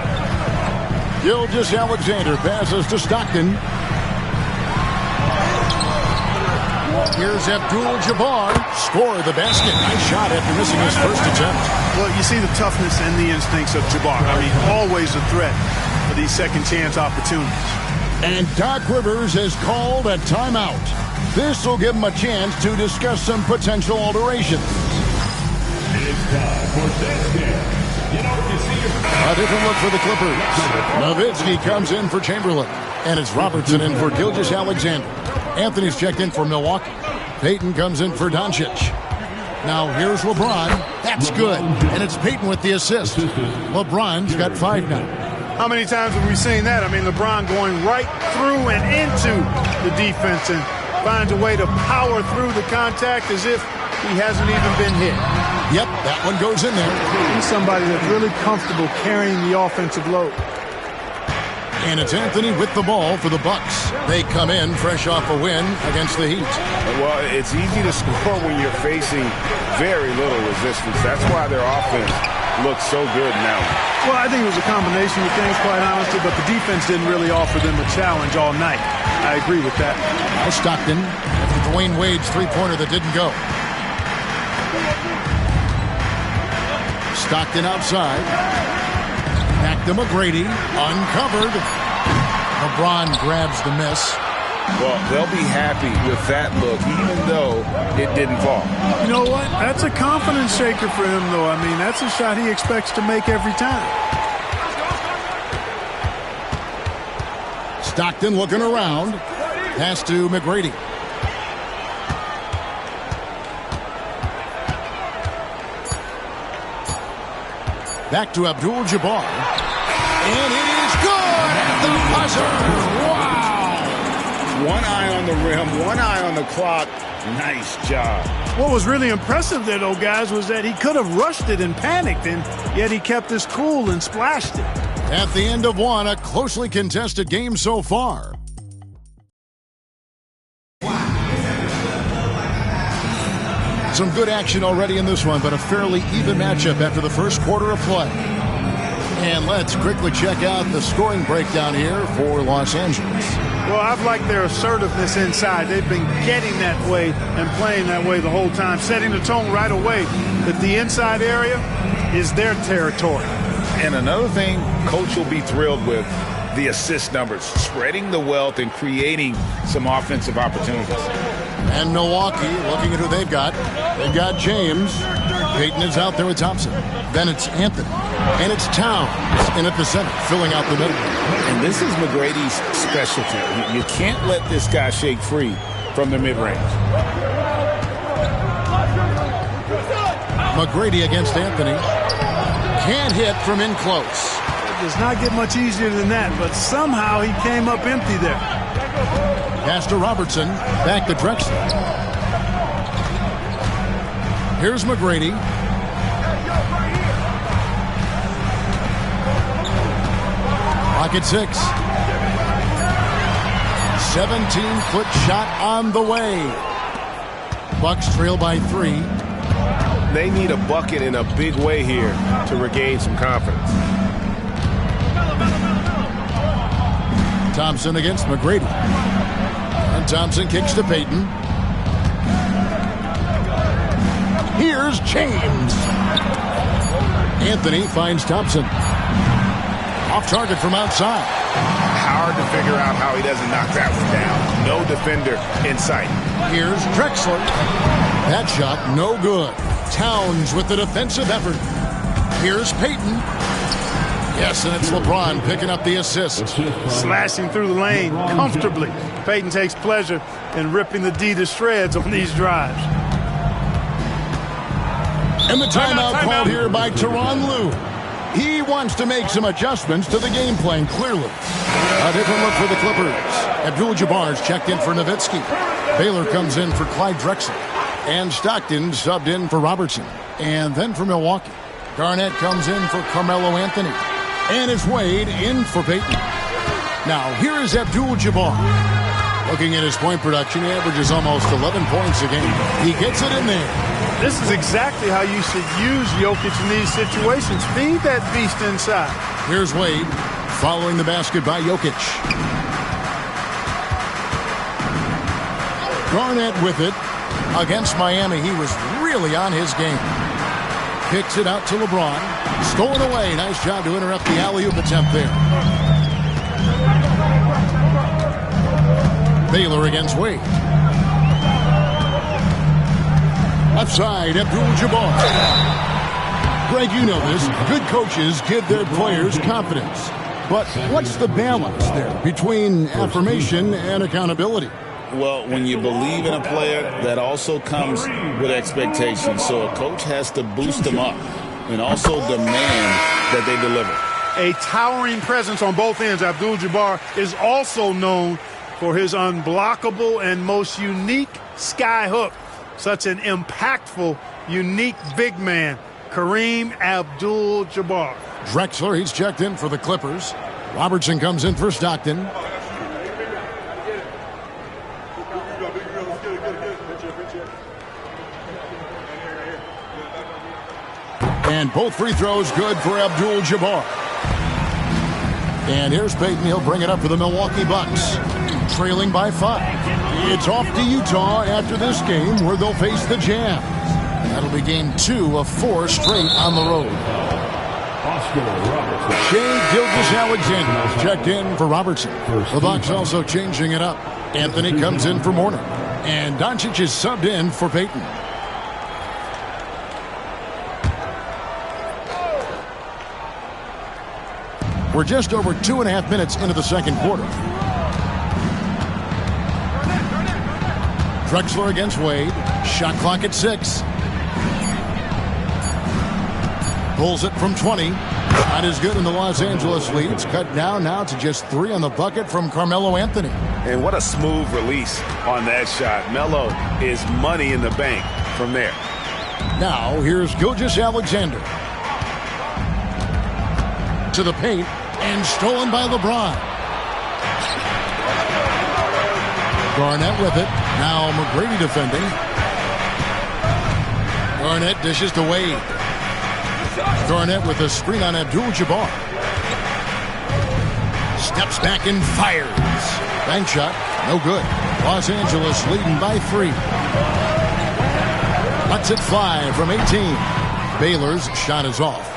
Gilgeous-Alexander passes to Stockton. Here's Abdul-Jabbar. Score the basket. Nice shot after missing his first attempt. Well, you see the toughness and the instincts of Jabbar. I mean, always a threat for these second chance opportunities. And Doc Rivers has called a timeout. This will give him a chance to discuss some potential alterations. It's time for this game. A different look for the Clippers. Nowitzki comes in for Chamberlain. And it's Robertson in for Gilgeous-Alexander. Anthony's checked in for Milwaukee. Payton comes in for Doncic. Now here's LeBron. That's good. And it's Payton with the assist. LeBron's got 5 now. How many times have we seen that? I mean, LeBron going right through and into the defense and finds a way to power through the contact as if he hasn't even been hit. Yep, that one goes in there. He's somebody that's really comfortable carrying the offensive load. And it's Anthony with the ball for the Bucks. They come in fresh off a win against the Heat. Well, it's easy to score when you're facing very little resistance. That's why their offense looks so good now. Well, I think it was a combination of things, quite honestly, but the defense didn't really offer them a challenge all night. I agree with that. Now Stockton after Dwayne Wade's three-pointer that didn't go. Stockton outside. Back to McGrady. Uncovered. LeBron grabs the miss. Well, they'll be happy with that look, even though it didn't fall. You know what? That's a confidence shaker for him, though. I mean, that's a shot he expects to make every time. Stockton looking around. Pass to McGrady. Back to Abdul-Jabbar. And it is good at the buzzer. Wow. One eye on the rim, one eye on the clock. Nice job. What was really impressive there, though, guys, was that he could have rushed it and panicked, and yet he kept his cool and splashed it. At the end of one, a closely contested game so far. Some good action already in this one, but a fairly even matchup after the first quarter of play. And let's quickly check out the scoring breakdown here for Los Angeles. Well, I've liked their assertiveness inside. They've been getting that way and playing that way the whole time, setting the tone right away that the inside area is their territory. And another thing Coach will be thrilled with, the assist numbers, spreading the wealth and creating some offensive opportunities. And Milwaukee, looking at who they've got. They've got James. Payton is out there with Thompson. Then it's Anthony. And it's Towns in at the center, filling out the middle. And this is McGrady's specialty. You can't let this guy shake free from the mid-range. McGrady against Anthony. Can't hit from in close. It does not get much easier than that, but somehow he came up empty there. Pass to Robertson. Back to Drexler. Here's McGrady. Pocket 6. 17-foot shot on the way. Bucks trail by 3. They need a bucket in a big way here to regain some confidence. Thompson against McGrady. And Thompson kicks to Payton. Here's James. Anthony finds Thompson. Off target from outside. Hard to figure out how he doesn't knock that one down. No defender in sight. Here's Drexler. That shot no good. Towns with the defensive effort. Here's Payton. Yes, and it's LeBron picking up the assist. Slashing through the lane comfortably. Payton takes pleasure in ripping the D to shreds on these drives. And the timeout called here by Tyronn Lue. He wants to make some adjustments to the game plan, clearly. A different look for the Clippers. Abdul-Jabbar's checked in for Nowitzki. Baylor comes in for Clyde Drexler. And Stockton subbed in for Robertson. And then for Milwaukee, Garnett comes in for Carmelo Anthony. And it's Wade in for Payton. Now, here is Abdul-Jabbar. Looking at his point production, he averages almost 11 points a game. He gets it in there. This is exactly how you should use Jokic in these situations. Feed that beast inside. Here's Wade following the basket by Jokic. Garnett with it against Miami. He was really on his game. Kicks it out to LeBron. Stolen away. Nice job to interrupt the alley-oop attempt there. Baylor against Wade. Left side, Abdul-Jabbar. Greg, you know this. Good coaches give their players confidence. But what's the balance there between affirmation and accountability? Well, when you believe in a player, that also comes with expectations. So a coach has to boost them up and also demand that they deliver. A towering presence on both ends. Abdul-Jabbar is also known for his unblockable and most unique sky hook. Such an impactful, unique big man, Kareem Abdul-Jabbar. Drexler, he's checked in for the Clippers. Robertson comes in for Stockton. And both free throws good for Abdul-Jabbar. And here's Payton. He'll bring it up for the Milwaukee Bucks. Trailing by 5. It's off to Utah after this game where they'll face the Jazz. That'll be game 2 of 4 straight on the road. Shai Gilgeous-Alexander checked in for Robertson. The Bucks also changing it up. Anthony comes in for Mourner. And Doncic is subbed in for Payton. We're just over 2.5 minutes into the second quarter. Drexler against Wade. Shot clock at 6. Pulls it from 20. Not as good in the Los Angeles lead. It's cut down now to just 3 on the bucket from Carmelo Anthony. And what a smooth release on that shot. Melo is money in the bank from there. Now here's Gilgeous-Alexander. To the paint. And stolen by LeBron. Garnett with it. Now McGrady defending. Garnett dishes to Wade. Garnett with a screen on Abdul-Jabbar. Steps back and fires. Bank shot. No good. Los Angeles leading by 3. Cuts at 5 from 18. Baylor's shot is off.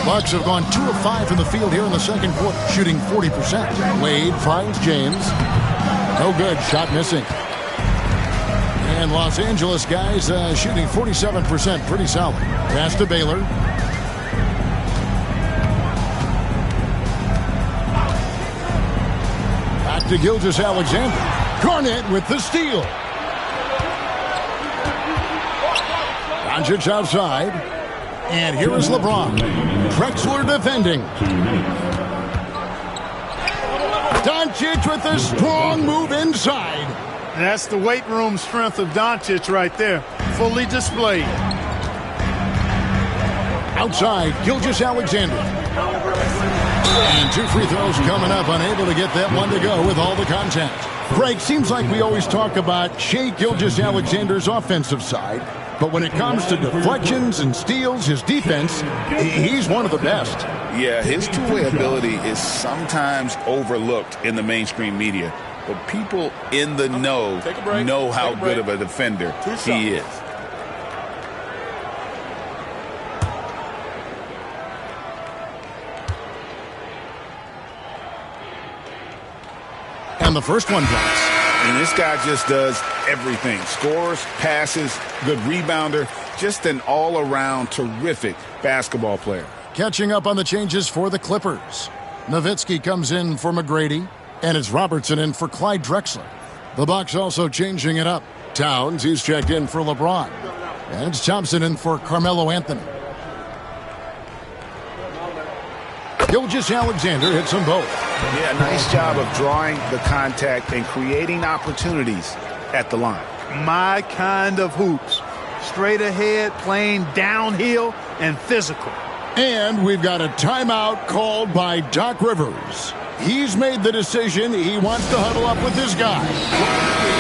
Bucks have gone 2 of 5 from the field here in the second quarter, shooting 40%. Wade finds James. No good. Shot missing. And Los Angeles guys shooting 47%, pretty solid. Pass to Baylor. Back to Gilgeous-Alexander. Garnett with the steal. Doncic outside. And here is LeBron. Drexler defending. Doncic with a strong move inside. That's the weight room strength of Doncic right there. Fully displayed. Outside, Gilgeous-Alexander. And 2 free throws coming up, unable to get that one to go with all the contact. Greg, seems like we always talk about Shai Gilgeous-Alexander's offensive side, but when it comes to deflections and steals, his defense, he's one of the best. Yeah, his two-way ability is sometimes overlooked in the mainstream media, but people in the know how good of a defender he is. And the first one drops. And this guy just does everything. Scores, passes, good rebounder, just an all-around terrific basketball player. Catching up on the changes for the Clippers. Nowitzki comes in for McGrady, and it's Robertson in for Clyde Drexler. The Bucks also changing it up. Towns, he's checked in for LeBron. And it's Thompson in for Carmelo Anthony. Gilgeous-Alexander hits them both. Yeah, nice job of drawing the contact and creating opportunities at the line. My kind of hoops. Straight ahead, playing downhill, and physical. And we've got a timeout called by Doc Rivers. He's made the decision. He wants to huddle up with his guy.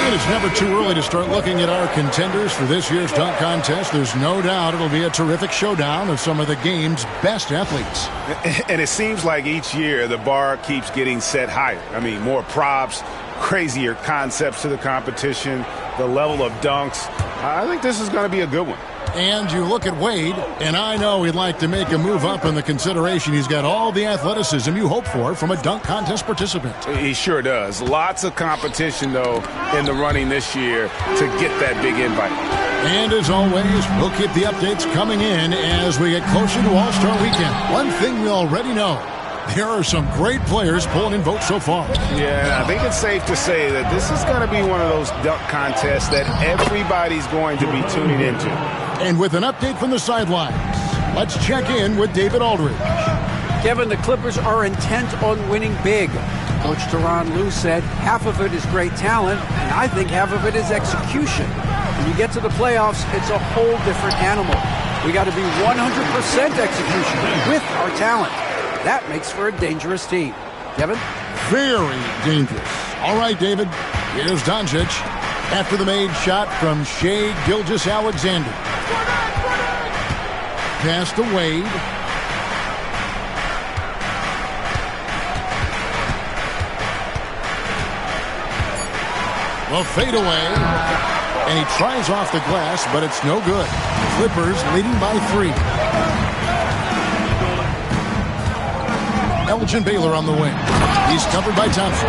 And it's never too early to start looking at our contenders for this year's dunk contest. There's no doubt it'll be a terrific showdown of some of the game's best athletes. And it seems like each year the bar keeps getting set higher. I mean, more props, crazier concepts to the competition, the level of dunks. I think this is going to be a good one. And you look at Wade, and I know he'd like to make a move up in the consideration. He's got all the athleticism you hope for from a dunk contest participant. He sure does. Lots of competition, though, in the running this year to get that big invite. And as always, we'll keep the updates coming in as we get closer to All-Star Weekend. One thing we already know, there are some great players pulling in votes so far. Yeah, I think it's safe to say that this is going to be one of those dunk contests that everybody's going to be tuning into. And with an update from the sidelines, let's check in with David Aldridge. Kevin, the Clippers are intent on winning big. Coach Tyronn Lue said half of it is great talent, and I think half of it is execution. When you get to the playoffs, it's a whole different animal. We got to be 100% execution with our talent. That makes for a dangerous team. Kevin? Very dangerous. All right, David. Here's Doncic after the made shot from Shai Gilgeous-Alexander. Pass to Wade. The fadeaway. And he tries off the glass, but it's no good. Clippers leading by 3. Elgin Baylor on the wing. He's covered by Thompson.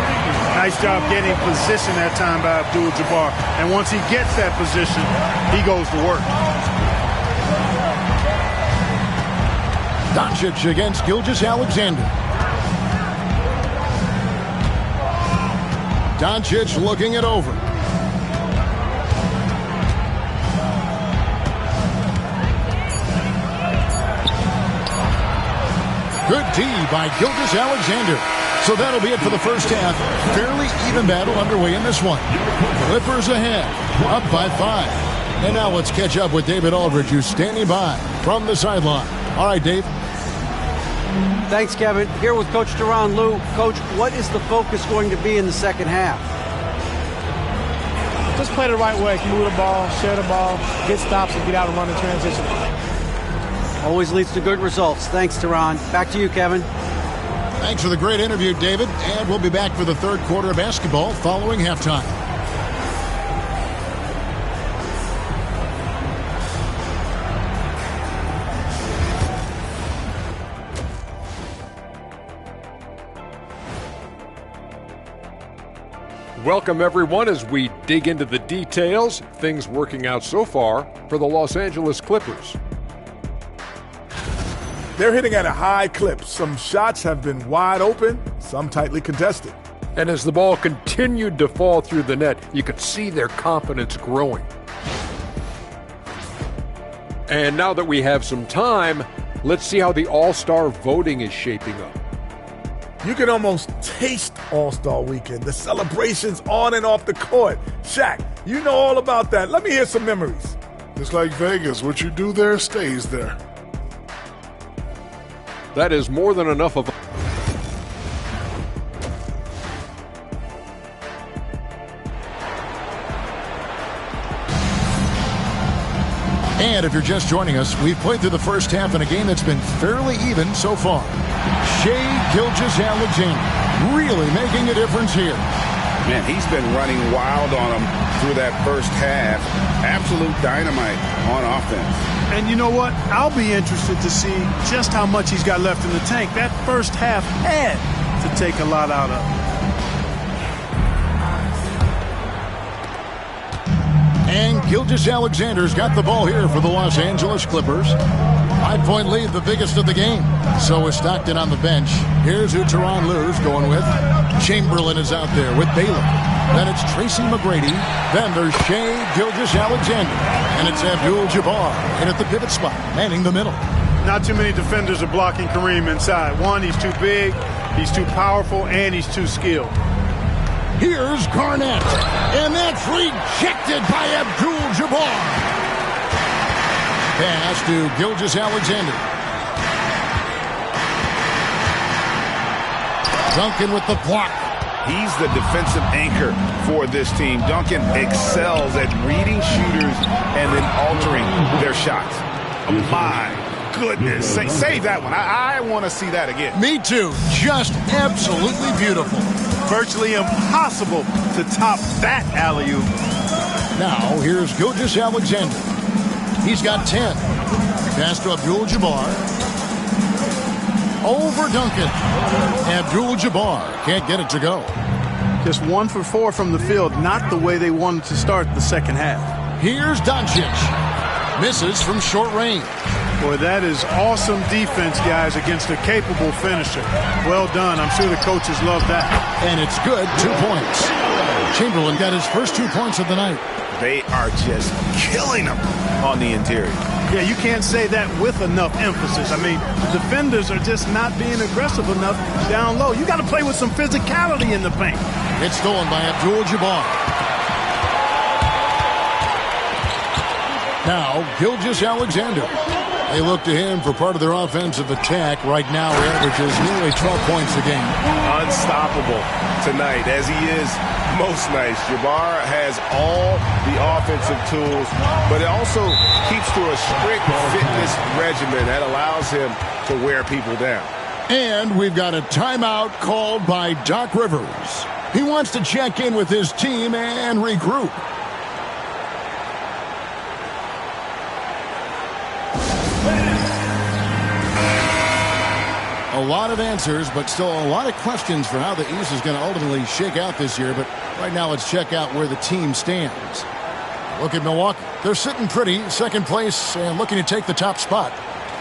Nice job getting position that time by Abdul-Jabbar. And once he gets that position, he goes to work. Doncic against Gilgeous-Alexander. Doncic looking it over. Good D by Gilgeous-Alexander. So that'll be it for the first half. Fairly even battle underway in this one. Clippers ahead, up by 5. And now let's catch up with David Aldridge, who's standing by from the sideline. All right, Dave. Thanks, Kevin. Here with Coach Tyronn Lue. Coach, what is the focus going to be in the second half? Just play the right way. Move the ball, share the ball, get stops, and get out and run in transition. Always leads to good results. Thanks, Tyronn. Back to you, Kevin. Thanks for the great interview, David. And we'll be back for the third quarter of basketball following halftime. Welcome, everyone, as we dig into the details. Things working out so far for the Los Angeles Clippers. They're hitting at a high clip. Some shots have been wide open, some tightly contested. And as the ball continued to fall through the net, you could see their confidence growing. And now that we have some time, let's see how the All-Star voting is shaping up. You can almost taste All-Star Weekend, the celebrations on and off the court. Shaq, you know all about that. Let me hear some memories. It's like Vegas. What you do there stays there. That is more than enough of a... And if you're just joining us, we've played through the first half in a game that's been fairly even so far. Shai Gilgeous-Alexander really making a difference here. Man, he's been running wild on him through that first half. Absolute dynamite on offense. And you know what? I'll be interested to see just how much he's got left in the tank. That first half had to take a lot out of him. And Gilgeous-Alexander's got the ball here for the Los Angeles Clippers. 5-point lead, the biggest of the game. So is Stockton on the bench. Here's who Tyronn Lue's going with. Chamberlain is out there with Baylor. Then it's Tracy McGrady. Then there's Shai Gilgeous-Alexander. And it's Abdul-Jabbar in at the pivot spot, manning the middle. Not too many defenders are blocking Kareem inside. One, he's too big, he's too powerful, and he's too skilled. Here's Garnett, and that's rejected by Abdul-Jabbar. Pass to Gilgeous-Alexander. Duncan with the block. He's the defensive anchor for this team. Duncan excels at reading shooters and then altering their shots. My goodness. Save that one. I want to see that again. Me too. Just absolutely beautiful. Virtually impossible to top that alley-oop. Now, here's Gilgeous-Alexander. He's got 10. Pass to Abdul-Jabbar. Over Duncan. Abdul-Jabbar can't get it to go. Just 1 for 4 from the field. Not the way they wanted to start the second half. Here's Doncic. Misses from short range. Boy, that is awesome defense, guys, against a capable finisher. Well done. I'm sure the coaches love that. And it's good. 2 points. Chamberlain got his first 2 points of the night. They are just killing them on the interior. Yeah, you can't say that with enough emphasis. I mean, the defenders are just not being aggressive enough down low. You got to play with some physicality in the paint. It's stolen by Abdul-Jabbar. Now, Gilgeous-Alexander. They look to him for part of their offensive attack. Right now, he averages nearly 12 points a game. Unstoppable tonight, as he is most nights. Jabbar has all the offensive tools, but it also keeps to a strict fitness regimen that allows him to wear people down. And we've got a timeout called by Doc Rivers. He wants to check in with his team and regroup. A lot of answers, but still a lot of questions for how the East is going to ultimately shake out this year. But right now, let's check out where the team stands. Look at Milwaukee. They're sitting pretty, second place, and looking to take the top spot.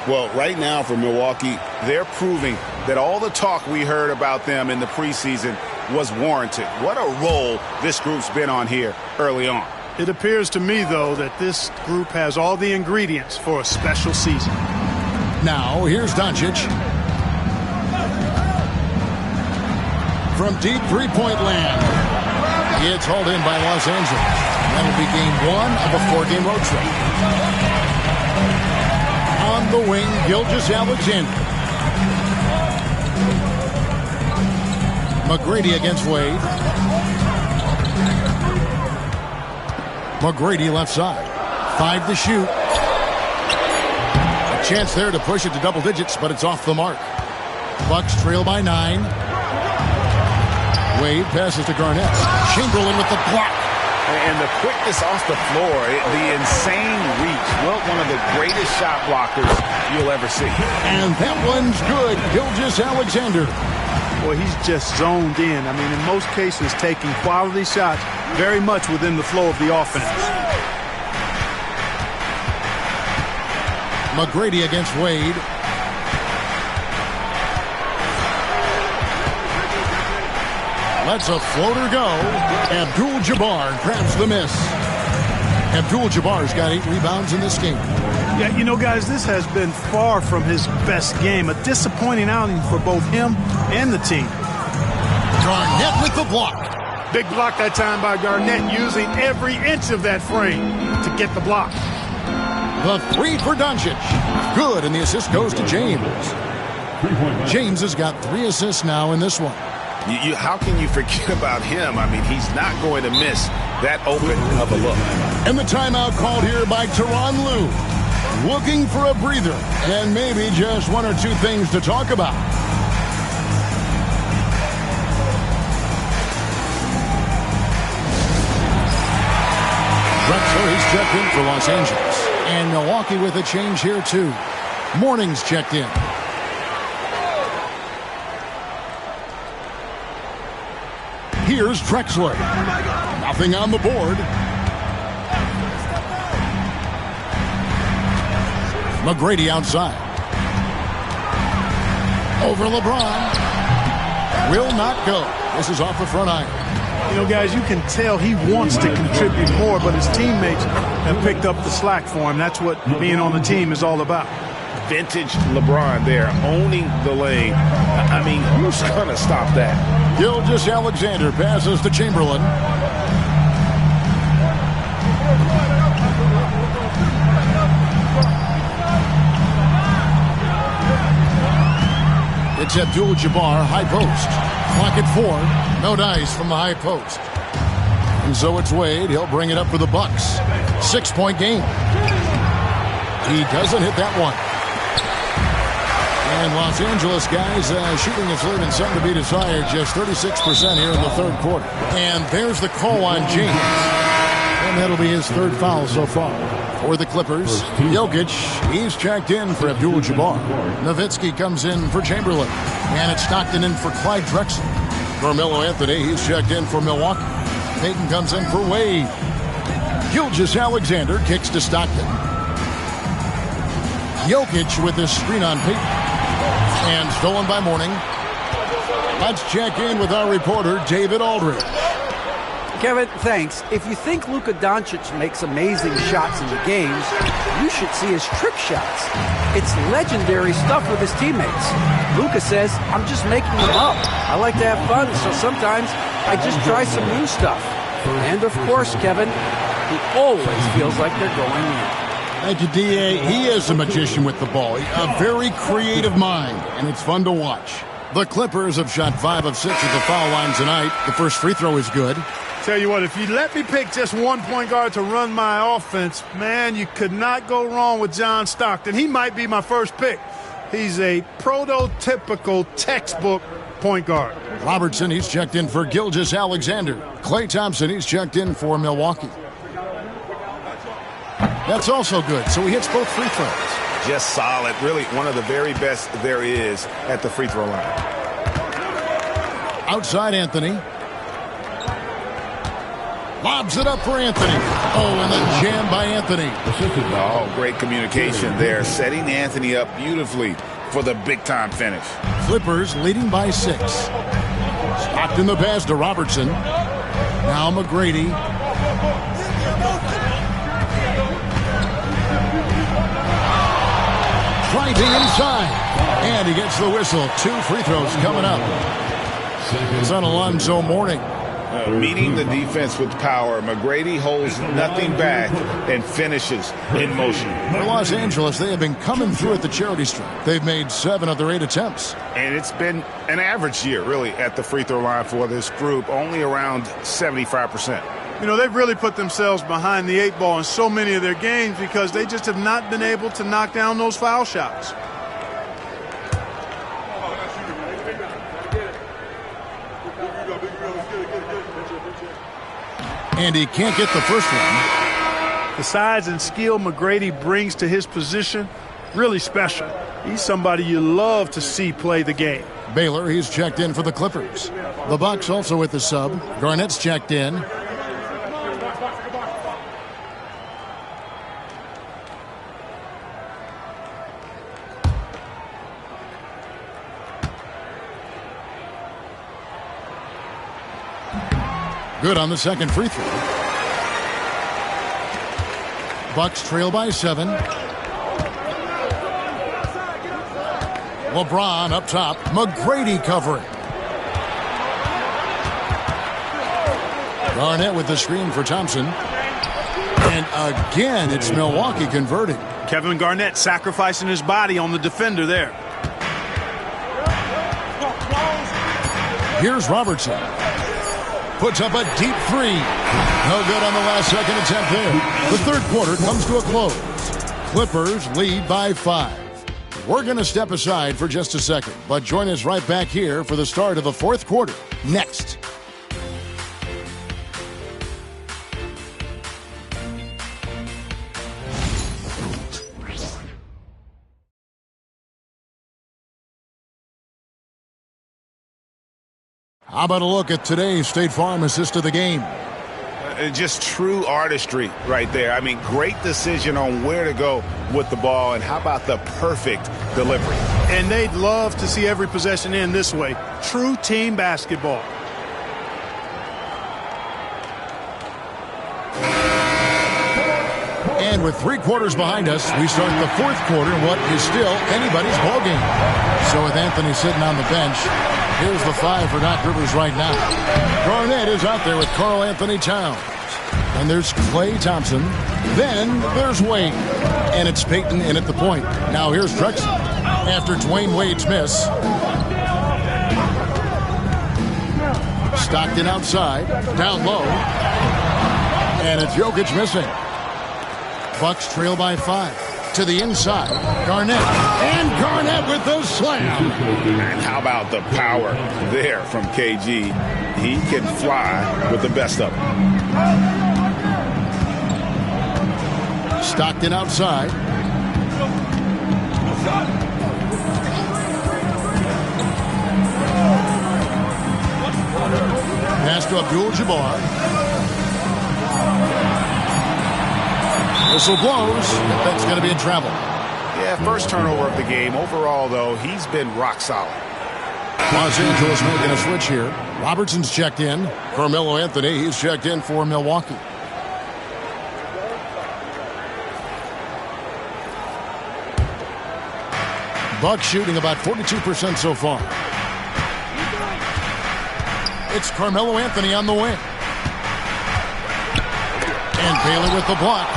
Well, right now for Milwaukee, they're proving that all the talk we heard about them in the preseason was warranted. What a role this group's been on here early on. It appears to me, though, that this group has all the ingredients for a special season. Now, here's Doncic. From deep three-point land. It's hauled in by Los Angeles. That'll be game 1 of a 4-game road trip. On the wing, Gilgeous-Alexander. McGrady against Wade. McGrady left side. 5 to shoot. A chance there to push it to double digits, but it's off the mark. Bucks trail by 9. Wade passes to Garnett. Chamberlain with the block. And the quickness off the floor, the insane reach. Well, one of the greatest shot blockers you'll ever see. And that one's good. Gilgeous-Alexander. Boy, he's just zoned in. I mean, in most cases, taking quality shots very much within the flow of the offense. McGrady against Wade. Lets a floater go. Abdul-Jabbar grabs the miss. Abdul-Jabbar's got 8 rebounds in this game. Yeah, you know, guys, this has been far from his best game. A disappointing outing for both him and the team. Garnett with the block. Big block that time by Garnett, using every inch of that frame to get the block. The 3 for Doncic. Good, and the assist goes to James. James has got 3 assists now in this one. How can you forget about him? I mean, he's not going to miss that open of a look. And the timeout called here by Tyronn Lue. Looking for a breather and maybe just 1 or 2 things to talk about. Drexler is checked in for Los Angeles. And Milwaukee with a change here, too. Morning's checked in. Here's Drexler. Nothing on the board. McGrady outside. Over LeBron. Will not go. This is off the front iron. You know, guys, you can tell he wants to contribute more, but his teammates have picked up the slack for him. That's what being on the team is all about. Vintage LeBron there, owning the lane. I mean, who's going to stop that? Gilgeous-Alexander passes to Chamberlain. It's Abdul-Jabbar, high post. Clock at 4. No dice from the high post. And so it's Wade. He'll bring it up for the Bucks. 6-point game. He doesn't hit that one. And Los Angeles guys shooting is leaving something to be desired. Just 36% here in the third quarter. And there's the call on James. And that'll be his 3rd foul so far. For the Clippers, Jokic, he's checked in for Abdul-Jabbar. Nowitzki comes in for Chamberlain. And it's Stockton in for Clyde Drexler. Carmelo Anthony, he's checked in for Milwaukee. Payton comes in for Wade. Gilgeous-Alexander kicks to Stockton. Jokic with his screen on Payton. And stolen by Mourning. Let's check in with our reporter, David Aldridge. Kevin, thanks. If you think Luka Doncic makes amazing shots in the games, you should see his trick shots. It's legendary stuff with his teammates. Luka says, I'm just making them up. I like to have fun, so sometimes I just try some new stuff. And of course, Kevin, he always feels like they're going in. Thank you, D.A. He is a magician with the ball. A very creative mind, and it's fun to watch. The Clippers have shot 5 of 6 at the foul line tonight. The first free throw is good. Tell you what, if you let me pick just one point guard to run my offense, man, you could not go wrong with John Stockton. He might be my first pick. He's a prototypical textbook point guard. Robertson, he's checked in for Gilgeous-Alexander. Klay Thompson, he's checked in for Milwaukee. That's also good, so he hits both free throws. Just solid. Really one of the very best there is at the free throw line. Outside Anthony. Lobs it up for Anthony. Oh, and the jam by Anthony. Oh, great communication there. Setting Anthony up beautifully for the big-time finish. Clippers leading by 6. Stockton the pass to Robertson. Now McGrady. Driving inside. And he gets the whistle. 2 free throws coming up. It's on Alonzo Mourning. Meeting the defense with power. McGrady holds nothing back and finishes in motion. For Los Angeles, they have been coming through at the charity stripe. They've made 7 of their 8 attempts. And it's been an average year, really, at the free throw line for this group. Only around 75%. You know, they've really put themselves behind the 8 ball in so many of their games because they just have not been able to knock down those foul shots. And he can't get the first one. The size and skill McGrady brings to his position, really special. He's somebody you love to see play the game. Baylor, he's checked in for the Clippers. The Bucks also with the sub. Garnett's checked in. Good on the second free throw. Bucks trail by 7. LeBron up top. McGrady covering. Garnett with the screen for Thompson. And again, it's Milwaukee converting. Kevin Garnett sacrificing his body on the defender there. Here's Robertson. Puts up a deep 3. No good on the last second attempt there. The third quarter comes to a close. Clippers lead by 5. We're going to step aside for just a second, but join us right back here for the start of the fourth quarter next. How about a look at today's State Farm assist of the game? Just true artistry right there. I mean, great decision on where to go with the ball, and how about the perfect delivery? And they'd love to see every possession end this way. True team basketball. And with 3 quarters behind us, we start the fourth quarter in what is still anybody's ballgame. So with Anthony sitting on the bench, here's the 5 for Doc Rivers right now. Garnett is out there with Karl Anthony Towns. And there's Klay Thompson. Then there's Wade. And it's Peyton in at the point. Now here's Drexler after Dwayne Wade's miss. Stockton outside, down low. And it's Jokic missing. Bucks trail by 5. To the inside, Garnett. And Garnett with the slam. And how about the power there from KG? He can fly with the best of them. Stockton outside. Pass to Abdul-Jabbar. Whistle blows. That's going to be in travel. Yeah, first turnover of the game. Overall, though, he's been rock solid. Los Angeles making a switch here. Robertson's checked in. Carmelo Anthony, he's checked in for Milwaukee. Bucks shooting about 42% so far. It's Carmelo Anthony on the wing. And Baylor with the block.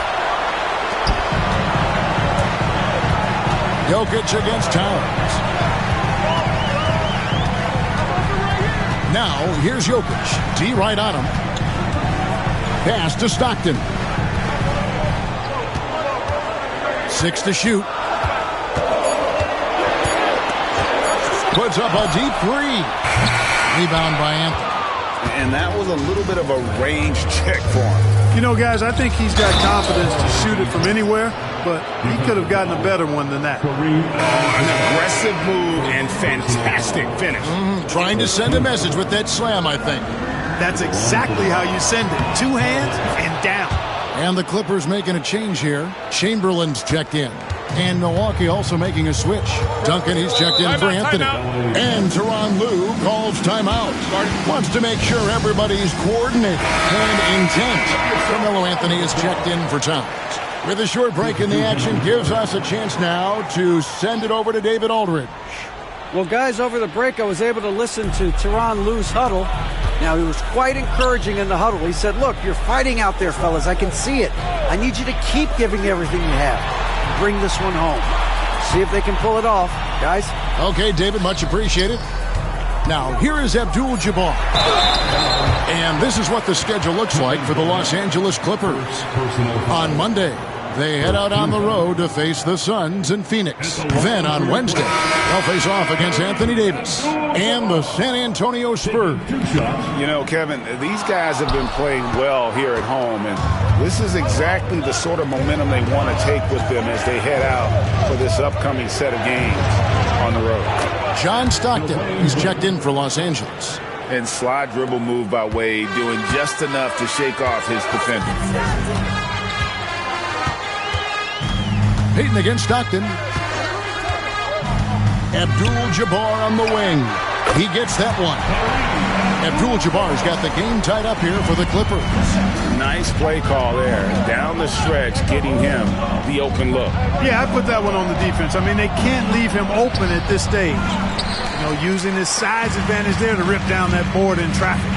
Jokic against Towns. Now, here's Jokic. D right on him. Pass to Stockton. 6 to shoot. Puts up a deep 3. Rebound by Anthony. And that was a little bit of a range check for him. You know, guys, I think he's got confidence to shoot it from anywhere, but he could have gotten a better one than that. An aggressive move and fantastic finish. Trying to send a message with that slam, I think. That's exactly how you send it. 2 hands and down. And the Clippers making a change here. Chamberlain's checked in. And Milwaukee also making a switch. Duncan, he's checked in for Anthony. And Tyronn Lue calls timeout. Wants to make sure everybody's coordinated and intent. Carmelo Anthony is checked in for Towns. With a short break in the action, gives us a chance now to send it over to David Aldridge. Well, guys, over the break, I was able to listen to Tyronn Lue's huddle. Now, he was quite encouraging in the huddle. He said, look, you're fighting out there, fellas. I can see it. I need you to keep giving everything you have. Bring this one home. See if they can pull it off, guys. Okay, David, much appreciated. Now, here is Abdul-Jabbar. And this is what the schedule looks like for the Los Angeles Clippers. On Monday, They head out on the road to face the Suns in Phoenix. Then on Wednesday, they'll face off against Anthony Davis and the San Antonio Spurs. You know, Kevin, these guys have been playing well here at home, and this is exactly the sort of momentum they want to take with them as they head out for this upcoming set of games on the road. John Stockton, he's checked in for Los Angeles. And slide dribble move by Wade, doing just enough to shake off his defender. Payton against Stockton. Abdul-Jabbar on the wing. He gets that one. Abdul-Jabbar's got the game tied up here for the Clippers. Nice play call there. Down the stretch, getting him the open look. Yeah, I put that one on the defense. I mean, they can't leave him open at this stage. You know, using his size advantage there to rip down that board in traffic.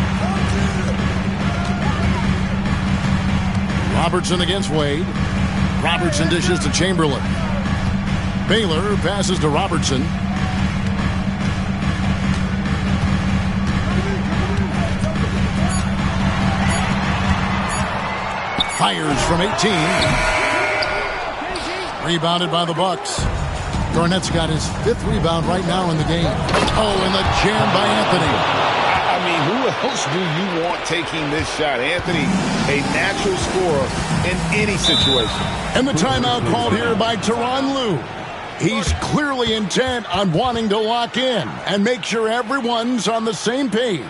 Robertson against Wade. Robertson dishes to Chamberlain. Baylor passes to Robertson. Fires from 18. Rebounded by the Bucks. Garnett's got his 5th rebound right now in the game. Oh, and the jam by Anthony. I mean, who else do you want taking this shot? Anthony, a natural scorer in any situation. And the timeout called here by Tyronn Lue. He's clearly intent on wanting to lock in and make sure everyone's on the same page.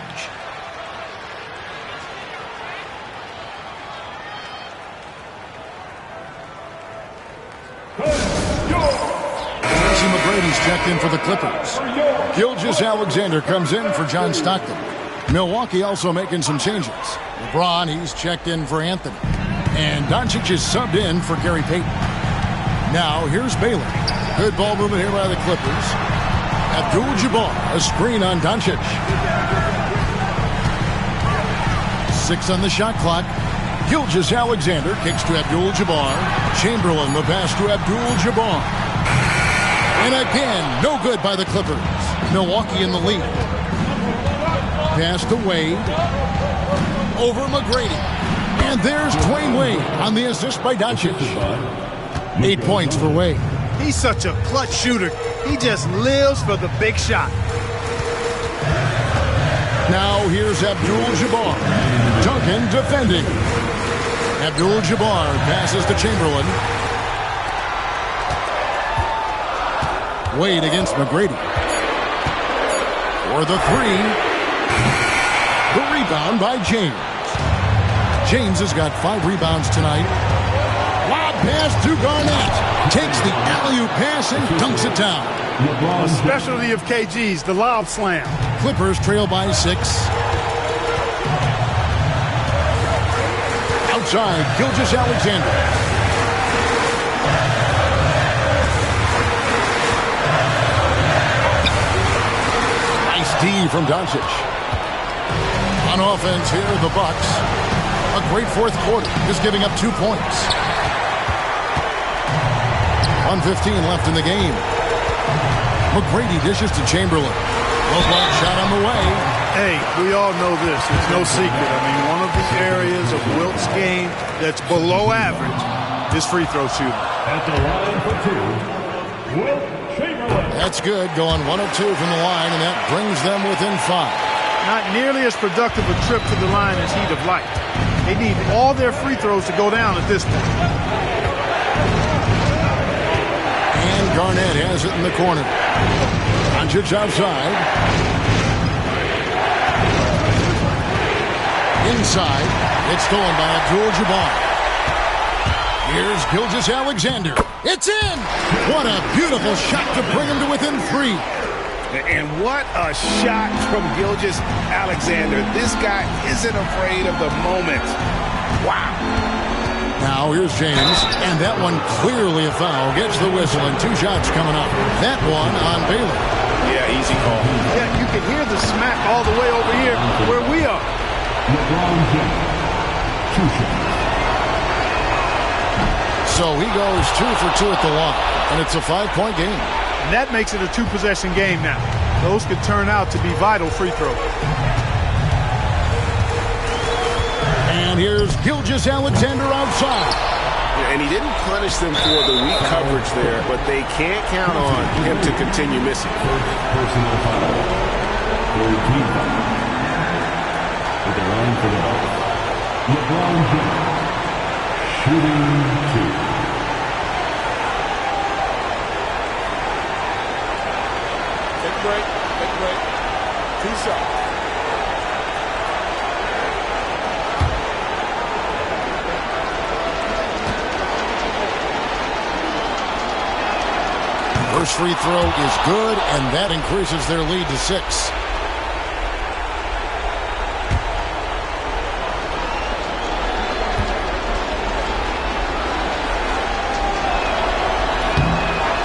Tracy McGrady's checked in for the Clippers. Gilgeous-Alexander comes in for John Stockton. Milwaukee also making some changes. LeBron, he's checked in for Anthony. And Doncic is subbed in for Gary Payton. Now, here's Baylor. Good ball movement here by the Clippers. Abdul-Jabbar, a screen on Doncic. 6 on the shot clock. Gilgeous-Alexander kicks to Abdul-Jabbar. Chamberlain, the pass to Abdul-Jabbar. And again, no good by the Clippers. Milwaukee in the lead. Pass to Wade. Over McGrady. And there's Dwayne Wade on the assist by Doncic. 8 points for Wade. He's such a clutch shooter. He just lives for the big shot. Now here's Abdul-Jabbar. Duncan defending. Abdul-Jabbar passes to Chamberlain. Wade against McGrady. For the 3. The rebound by James. James has got 5 rebounds tonight. Lob pass to Garnett. Takes the alley-oop pass and dunks it down. A specialty of KG's, the lob slam. Clippers trail by 6. Outside, Gilgeous-Alexander. Nice D from Doncic. On offense here, the Bucks. A great fourth quarter, just giving up 2 points. 1:15 left in the game. McGrady dishes to Chamberlain. Low block shot on the way. Hey, we all know this. It's no secret. I mean, one of the areas of Wilt's game that's below average is free throw shooting. At the line for 2, Wilt Chamberlain. That's good, going 1 of 2 from the line, and that brings them within 5. Not nearly as productive a trip to the line as he'd have liked. They need all their free throws to go down at this point. And Garnett has it in the corner. Doncic outside. Inside. It's stolen by Abdul-Jabbar. Here's Gilgeous-Alexander. It's in! What a beautiful shot to bring him to within 3. And what a shot from Gilgeous-Alexander. This guy isn't afraid of the moment. Wow. Now here's James, and that one clearly a foul. Gets the whistle, and 2 shots coming up. That one on Baylor. Yeah, easy call. Yeah, you can hear the smack all the way over here where we are. LeBron James, 2 shots. So he goes 2 for 2 at the line, and it's a 5-point game. And that makes it a 2-possession game now. Those could turn out to be vital free throws. And here's Gilgeous-Alexander outside. And he didn't punish them for the weak coverage there, but they can't count on him to continue missing. Personal foul. Third team foul. At the line for the LeBron James. Shooting 2. Take a break. Take a break. 2 shots. First free throw is good, and that increases their lead to 6.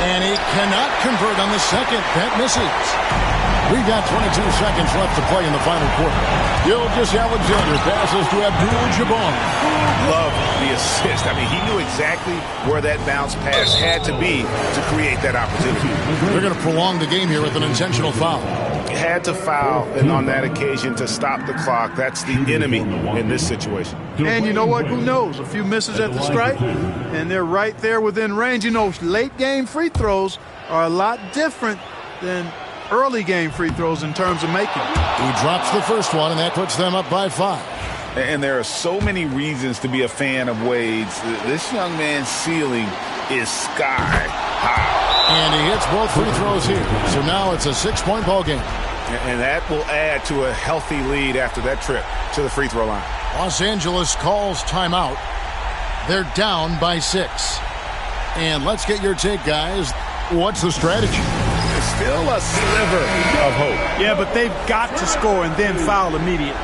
And he cannot convert on the second. That misses. We've got 22 seconds left to play in the final quarter. Gilgeous-Alexander passes to Abdul-Jabbar. Love the assist. I mean, he knew exactly where that bounce pass had to be to create that opportunity. They're going to prolong the game here with an intentional foul. Had to foul, and on that occasion to stop the clock. That's the enemy in this situation. And you know what? Who knows? A few misses at the stripe, and they're right there within range. You know, late game free throws are a lot different than early game free throws in terms of making. He drops the first one, and that puts them up by 5. And there are so many reasons to be a fan of Wade's. This young man's ceiling is sky high. And he hits both free throws here. So now it's a 6-point ball game. And that will add to a healthy lead after that trip to the free throw line. Los Angeles calls timeout. They're down by 6. And let's get your take, guys. What's the strategy? Still a sliver of hope. Yeah, but they've got to score and then foul immediately.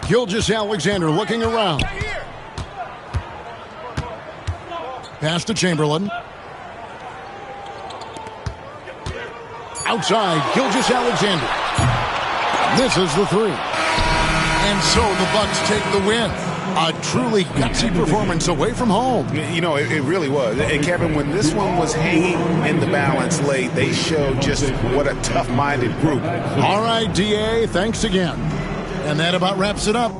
Gilgeous-Alexander looking around. Pass to Chamberlain. Outside, Gilgeous-Alexander. Misses the 3. And so the Bucks take the win. A truly gutsy performance away from home. You know, it really was. And Kevin, when this one was hanging in the balance late, they showed just what a tough-minded group. All right, DA, thanks again. And that about wraps it up.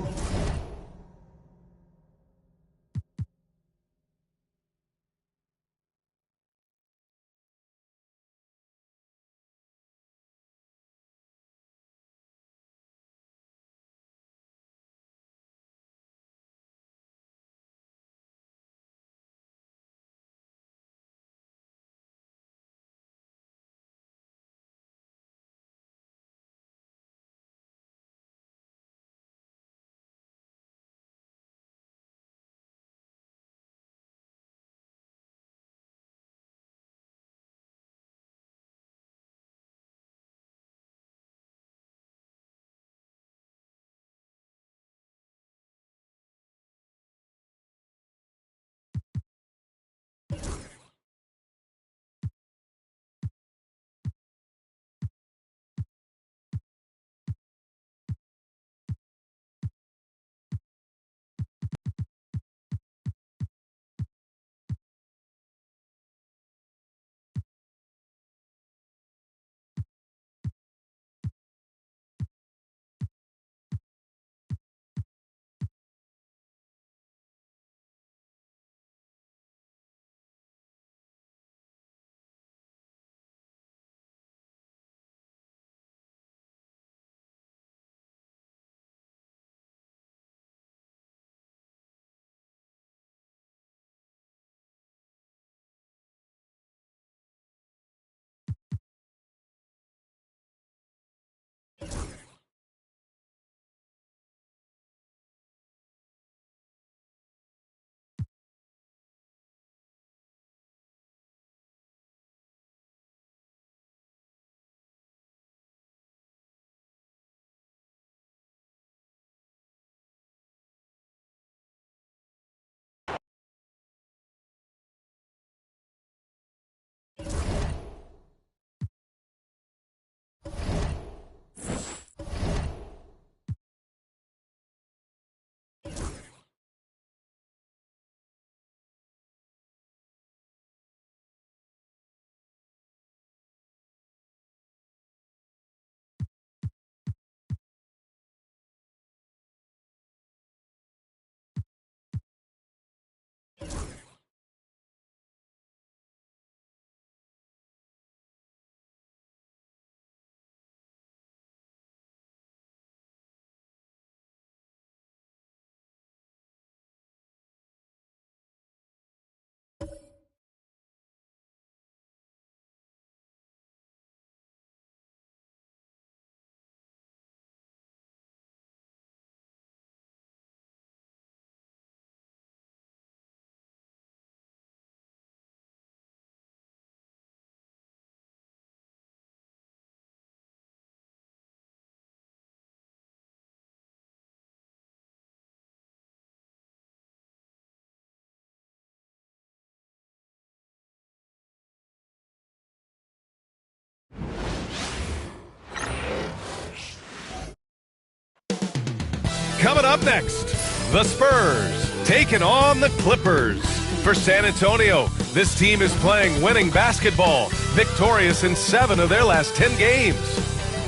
Coming up next, the Spurs taking on the Clippers. For San Antonio, this team is playing winning basketball, victorious in 7 of their last 10 games.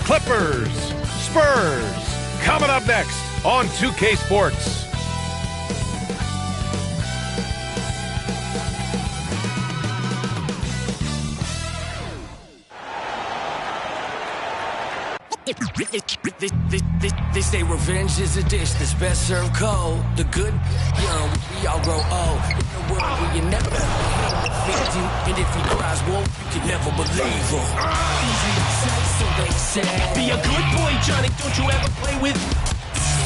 Clippers, Spurs, coming up next on 2K Sports. They say revenge is a dish that's best served cold. The good, young, we all grow old. In a world where you never defeat you, and if he cries wolf, you can never believe him. Easy to say, so they say. Be a good boy, Johnny. Don't you ever play with?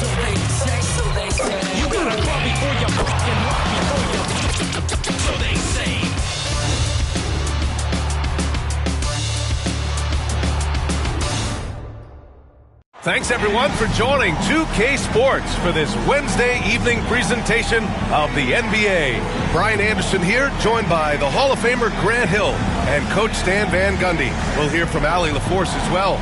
So they say, so they say. You gotta crawl before you walk and walk before you. So they say. Thanks, everyone, for joining 2K Sports for this Wednesday evening presentation of the NBA. Brian Anderson here, joined by the Hall of Famer Grant Hill and Coach Stan Van Gundy. We'll hear from Allie LaForce as well.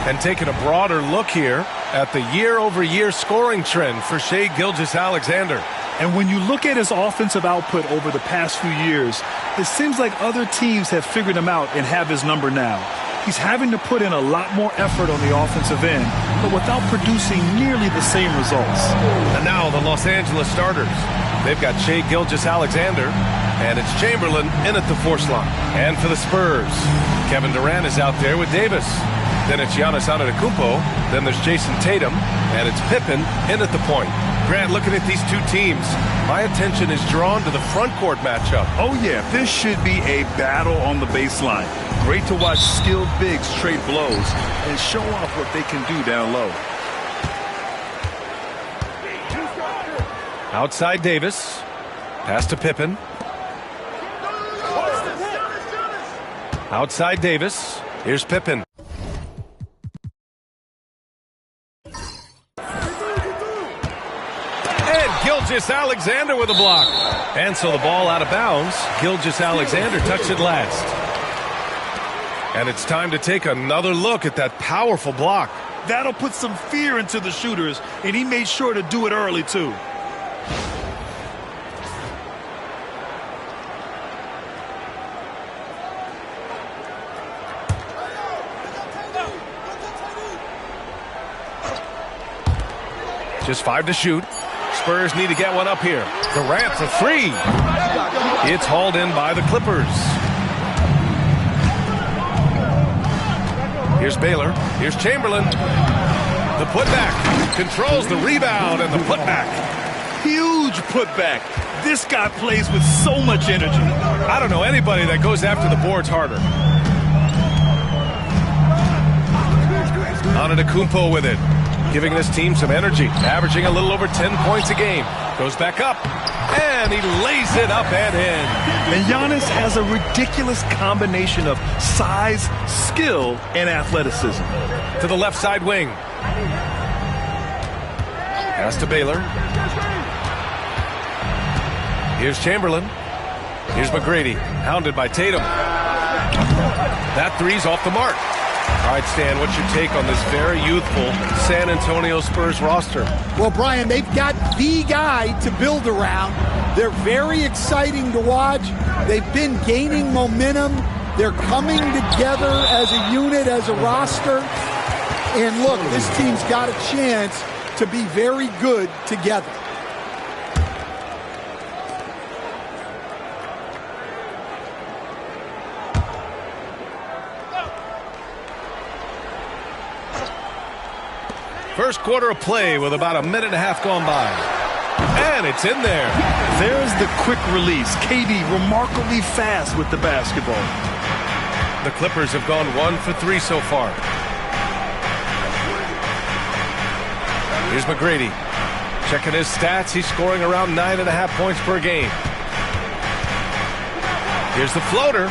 And taking a broader look here at the year-over-year scoring trend for Shai Gilgeous-Alexander. And when you look at his offensive output over the past few years, it seems like other teams have figured him out and have his number now. He's having to put in a lot more effort on the offensive end, but without producing nearly the same results. And now the Los Angeles starters. They've got Shai Gilgeous-Alexander, and it's Chamberlain in at the force line. And for the Spurs, Kevin Durant is out there with Davis. Then it's Giannis Antetokounmpo. Then there's Jason Tatum, and it's Pippen in at the point. Grant, looking at these two teams, my attention is drawn to the front court matchup. Oh, yeah, this should be a battle on the baseline. Great to watch skilled bigs trade blows and show off what they can do down low. Outside Davis. Pass to Pippen. Outside Davis. Here's Pippen. Gilgeous-Alexander with a block. And so the ball out of bounds. Gilgeous-Alexander touched it last. And it's time to take another look at that powerful block. That'll put some fear into the shooters, and he made sure to do it early, too. Just 5 to shoot. Spurs need to get one up here. Durant for 3. It's hauled in by the Clippers. Here's Baylor. Here's Chamberlain. The putback. Controls the rebound and the putback. Huge putback. This guy plays with so much energy. I don't know anybody that goes after the boards harder. Antetokounmpo with it. Giving this team some energy, averaging a little over 10 points a game. Goes back up, and he lays it up and in. And Giannis has a ridiculous combination of size, skill, and athleticism. To the left side wing. Pass to Baylor. Here's Chamberlain. Here's McGrady, hounded by Tatum. That three's off the mark. All right, Stan, what's your take on this very youthful San Antonio Spurs roster? Well, Brian, they've got the guy to build around. They're very exciting to watch. They've been gaining momentum. They're coming together as a unit, as a roster. And look, this team's got a chance to be very good together. First quarter of play with about a minute and a half gone by. And it's in there. There's the quick release. KD remarkably fast with the basketball. The Clippers have gone 1 for 3 so far. Here's McGrady. Checking his stats. He's scoring around 9.5 points per game. Here's the floater.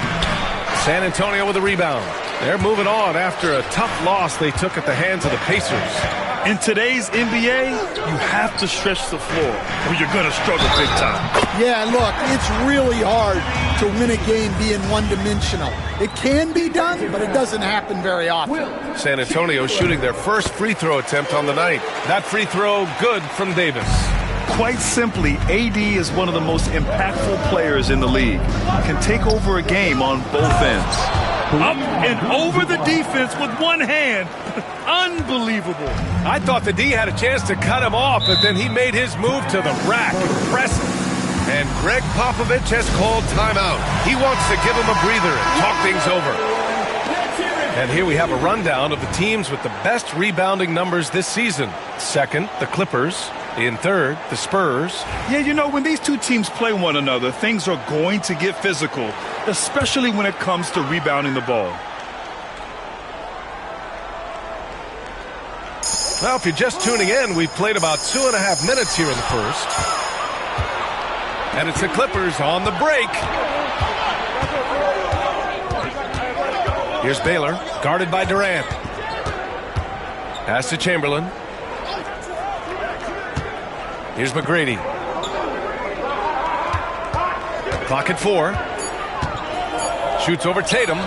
San Antonio with a rebound. They're moving on after a tough loss they took at the hands of the Pacers. In today's NBA, you have to stretch the floor or you're going to struggle big time. Yeah, look, it's really hard to win a game being one-dimensional. It can be done, but it doesn't happen very often. San Antonio shooting their first free throw attempt on the night. That free throw good from Davis. Quite simply, AD is one of the most impactful players in the league. Can take over a game on both ends. Up and over the defense with one hand. Unbelievable. I thought the D had a chance to cut him off, but then he made his move to the rack. Impressive. And Greg Popovich has called timeout. He wants to give him a breather and talk things over. And here we have a rundown of the teams with the best rebounding numbers this season. Second, the Clippers. In third, the Spurs. Yeah, you know, when these two teams play one another, things are going to get physical, especially when it comes to rebounding the ball. Well, if you're just tuning in, we've played about 2.5 minutes here in the first. And it's the Clippers on the break. Here's Baylor, guarded by Durant. Pass to Chamberlain. Here's McGrady. Clock at 4. Shoots over Tatum.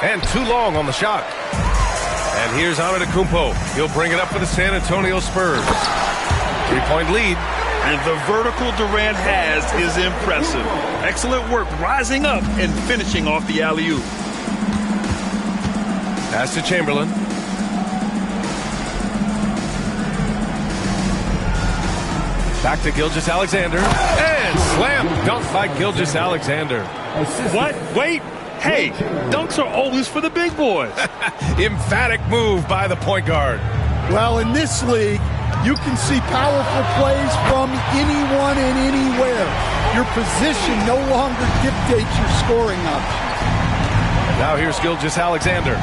And too long on the shot. And here's Antetokounmpo. He'll bring it up for the San Antonio Spurs. 3-point lead. And the vertical Durant has is impressive. Excellent work rising up and finishing off the alley-oop. Pass to Chamberlain. Back to Gilgeous-Alexander. And slam dunk by Gilgeous-Alexander. What? Wait. Hey, dunks are always for the big boys. Emphatic move by the point guard. Well, in this league, you can see powerful plays from anyone and anywhere. Your position no longer dictates your scoring options. Now here's Gilgeous-Alexander.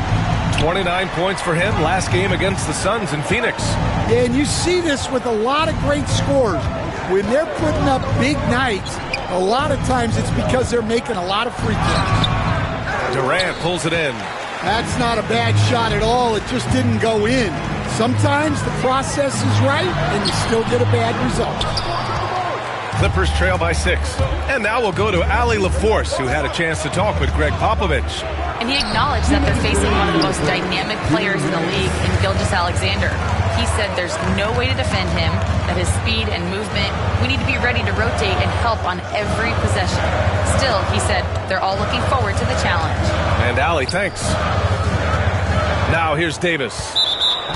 29 points for him last game against the Suns in Phoenix. Yeah, and you see this with a lot of great scores. When they're putting up big nights, a lot of times it's because they're making a lot of free throws. Durant pulls it in. That's not a bad shot at all. It just didn't go in. Sometimes the process is right, and you still get a bad result. Clippers trail by 6. And now we'll go to Allie LaForce, who had a chance to talk with Greg Popovich. And he acknowledged that they're facing one of the most dynamic players in the league in Gilgeous-Alexander. He said there's no way to defend him, that his speed and movement, we need to be ready to rotate and help on every possession. Still, he said, they're all looking forward to the challenge. And Allie, thanks. Now here's Davis.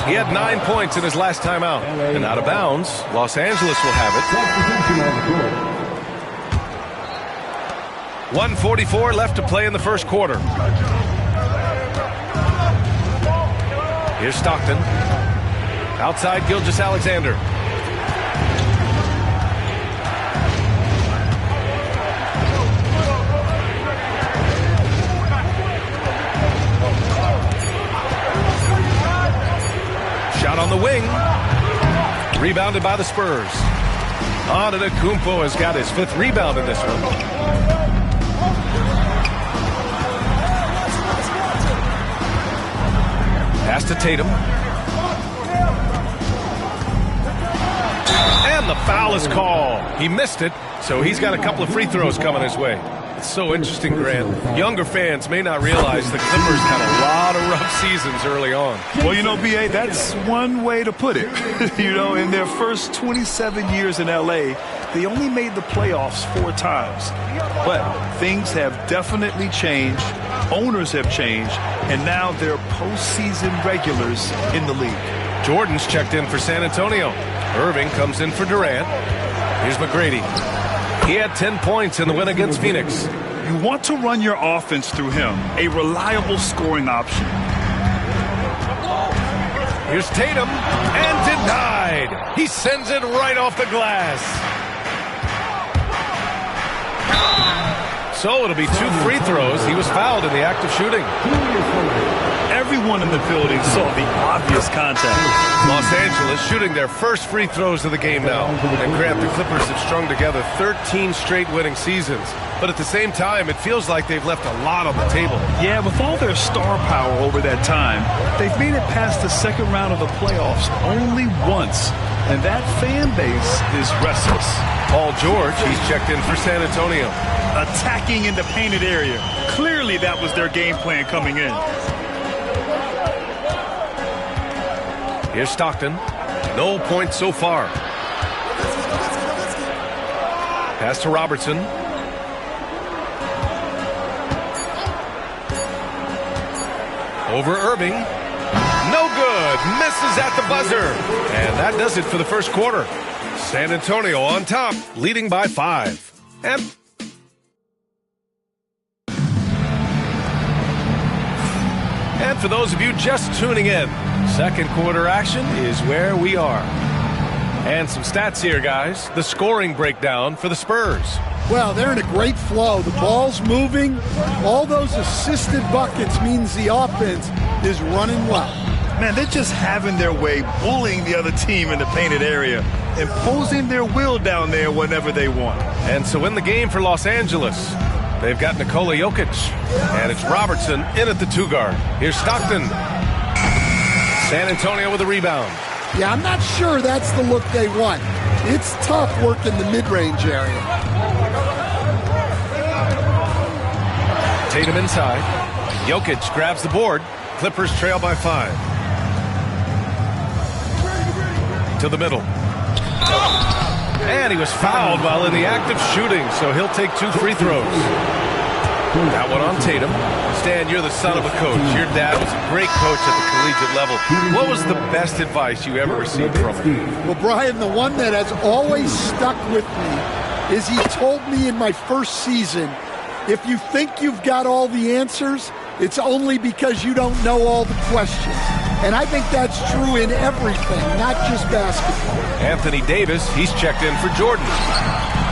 He had 9 points in his last time out. And out of bounds, Los Angeles will have it. 1:44 left to play in the first quarter. Here's Stockton. Outside Gilgeous-Alexander. Shot on the wing. Rebounded by the Spurs. Antetokounmpo has got his 5th rebound in this one. Pass to Tatum. And the foul is called. He missed it, so he's got a couple of free throws coming his way. It's so interesting, Grant. Younger fans may not realize the Clippers had a lot of rough seasons early on. Well, you know, B.A., that's one way to put it. You know, in their first 27 years in L.A., they only made the playoffs 4 times. But things have definitely changed. Owners have changed. And now they're postseason regulars in the league. Jordan's checked in for San Antonio. Irving comes in for Durant. Here's McGrady. He had 10 points in the win against Phoenix. You want to run your offense through him, a reliable scoring option. Here's Tatum, and denied. He sends it right off the glass. So it'll be 2 free throws. He was fouled in the act of shooting. Everyone in the building saw the obvious contact. Los Angeles shooting their first free throws of the game now. And Grant, the Clippers have strung together 13 straight winning seasons. But at the same time, it feels like they've left a lot on the table. Yeah, with all their star power over that time, they've made it past the second round of the playoffs only once. And that fan base is restless. Paul George, he's checked in for San Antonio. Attacking in the painted area. Clearly that was their game plan coming in. Here's Stockton. No points so far. Pass to Robertson. Over Irving. No good. Misses at the buzzer. And that does it for the first quarter. San Antonio on top, leading by 5. And for those of you just tuning in, second quarter action is where we are. And some stats here, guys. The scoring breakdown for the Spurs. Well, they're in a great flow. The ball's moving. All those assisted buckets means the offense is running well. Man, they're just having their way, bullying the other team in the painted area, imposing their will down there whenever they want. And so in the game for Los Angeles, they've got Nikola Jokic, and it's Robertson in at the 2 guard. Here's Stockton. San Antonio with a rebound. Yeah, I'm not sure that's the look they want. It's tough working the mid-range area. Tatum inside. Jokic grabs the board. Clippers trail by 5. To the middle. And he was fouled while in the act of shooting, so he'll take 2 free throws. That one on Tatum. Stan, you're the son of a coach. Your dad was a great coach at the collegiate level. What was the best advice you ever received from him? Well, Brian, the one that has always stuck with me is he told me in my first season, if you think you've got all the answers, it's only because you don't know all the questions. And I think that's true in everything, not just basketball. Anthony Davis, he's checked in for Jordan.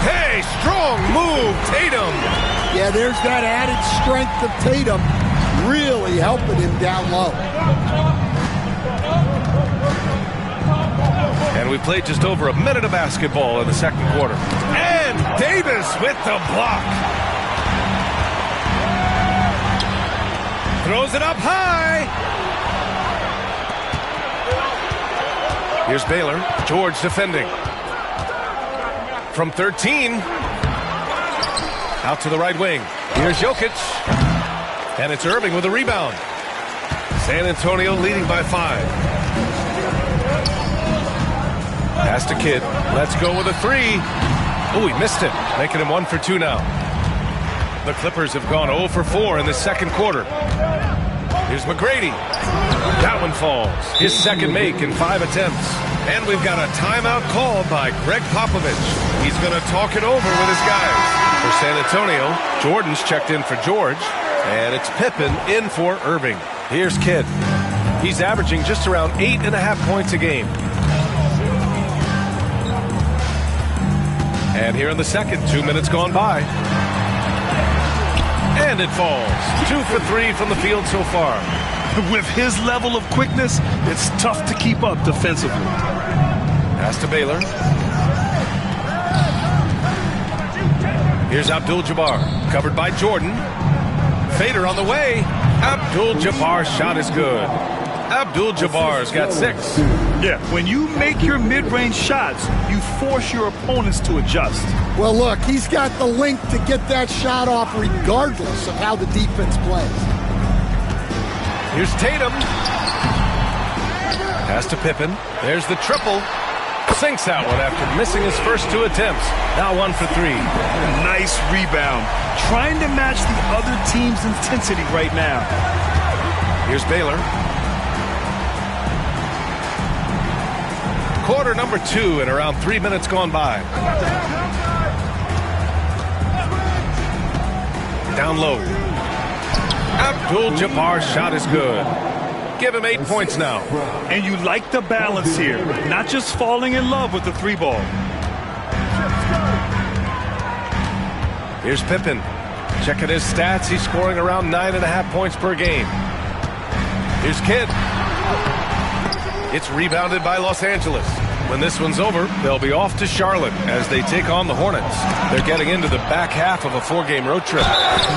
Hey, strong move, Tatum. Yeah, there's that added strength of Tatum really helping him down low. And we played just over a minute of basketball in the second quarter. And Davis with the block. Throws it up high. Here's Baylor. George defending. From 13. Out to the right wing. Here's Jokic. And it's Irving with a rebound. San Antonio leading by 5. Pass to Kidd. Let's go with a 3. Oh, he missed it. Making him 1 for 2 now. The Clippers have gone 0 for 4 in the second quarter. Here's McGrady. That one falls. His second make in 5 attempts. And we've got a timeout called by Greg Popovich. He's going to talk it over with his guys. For San Antonio, Jordan's checked in for George. And it's Pippen in for Irving. Here's Kidd. He's averaging just around 8.5 points a game. And here in the second, 2 minutes gone by. And it falls. 2 for 3 from the field so far. With his level of quickness, it's tough to keep up defensively. Pass to Baylor. Here's Abdul-Jabbar, covered by Jordan. Fader on the way. Abdul-Jabbar's shot is good. Abdul-Jabbar's got 6. Yeah, when you make your mid-range shots, you force your opponents to adjust. Well, look, he's got the length to get that shot off regardless of how the defense plays. Here's Tatum. Pass to Pippen. There's the triple. Sinks that one after missing his first 2 attempts. Now 1 for 3. Nice rebound. Trying to match the other team's intensity right now. Here's Baylor. Quarter number 2 and around 3 minutes gone by. Down low. Abdul-Jabbar's shot is good. Give him 8 points now. And you like the balance here. Not just falling in love with the 3 ball. Here's Pippen. Checking his stats. He's scoring around 9.5 points per game. Here's Kidd. It's rebounded by Los Angeles. When this one's over, they'll be off to Charlotte as they take on the Hornets. They're getting into the back half of a 4-game road trip.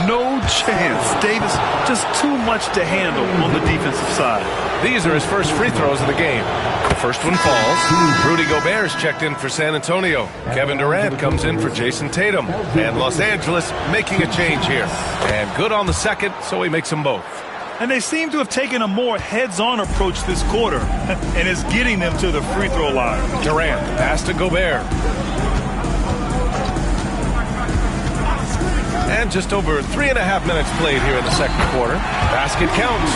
No chance. Davis, just too much to handle on the defensive side. These are his first free throws of the game. The first one falls. Rudy Gobert's checked in for San Antonio. Kevin Durant comes in for Jason Tatum. And Los Angeles making a change here. And good on the second, so he makes them both. And they seem to have taken a more heads-on approach this quarter, and it's getting them to the free throw line. Durant, pass to Gobert. And just over 3.5 minutes played here in the second quarter. Basket counts.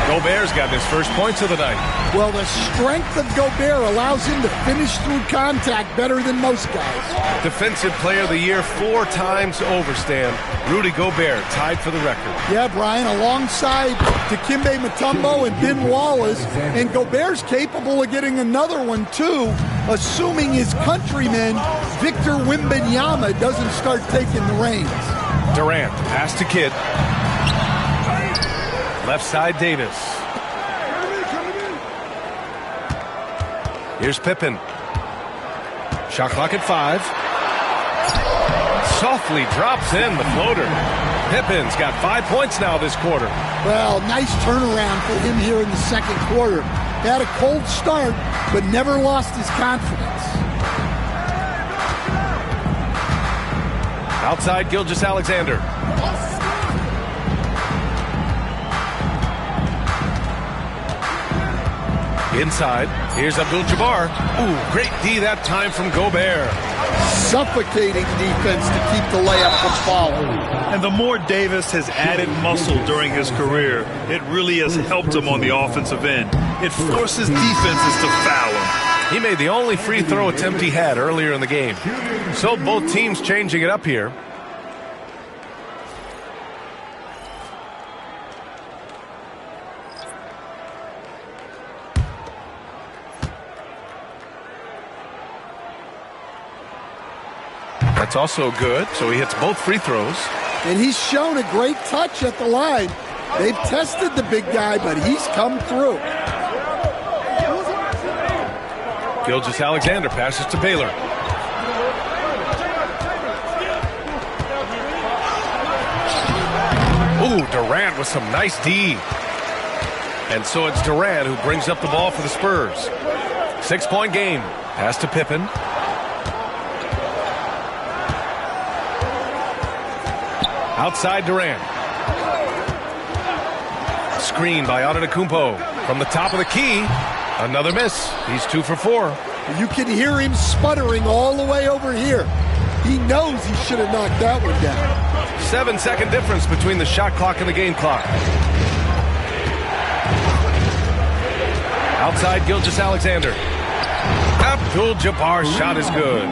Gobert's got his first points of the night. Well, the strength of Gobert allows him to finish through contact better than most guys. Defensive Player of the Year 4 times over, Stan. Rudy Gobert tied for the record. Yeah, Brian, alongside Dikembe Mutombo and Ben Wallace, and Gobert's capable of getting another one, too, assuming his countryman, Victor Wembanyama, doesn't start taking the reins. Durant, pass to Kidd. Left side, Davis. Here's Pippen. Shot clock at 5. Softly drops in the floater. Pippen's got 5 points now this quarter. Well, nice turnaround for him here in the second quarter. Had a cold start, but never lost his confidence. Outside, Gilgeous-Alexander. Inside, here's Abdul-Jabbar. Ooh, great D that time from Gobert. Suffocating defense to keep the layup from falling. And the more Davis has added muscle during his career, it really has helped him on the offensive end. It forces defenses to foul him. He made the only free throw attempt he had earlier in the game. So both teams changing it up here. That's also good, so he hits both free throws. And he's shown a great touch at the line. They've tested the big guy, but he's come through. Gilgeous-Alexander passes to Baylor. Ooh, Durant with some nice D. And so it's Durant who brings up the ball for the Spurs. 6-point game. Pass to Pippen. Outside Durant. Screen by Antetokounmpo. From the top of the key. Another miss. He's 2 for 4. You can hear him sputtering all the way over here. He knows he should have knocked that one down. 7-second difference between the shot clock and the game clock. Outside Gilgeous-Alexander. Abdul-Jabbar's shot is good.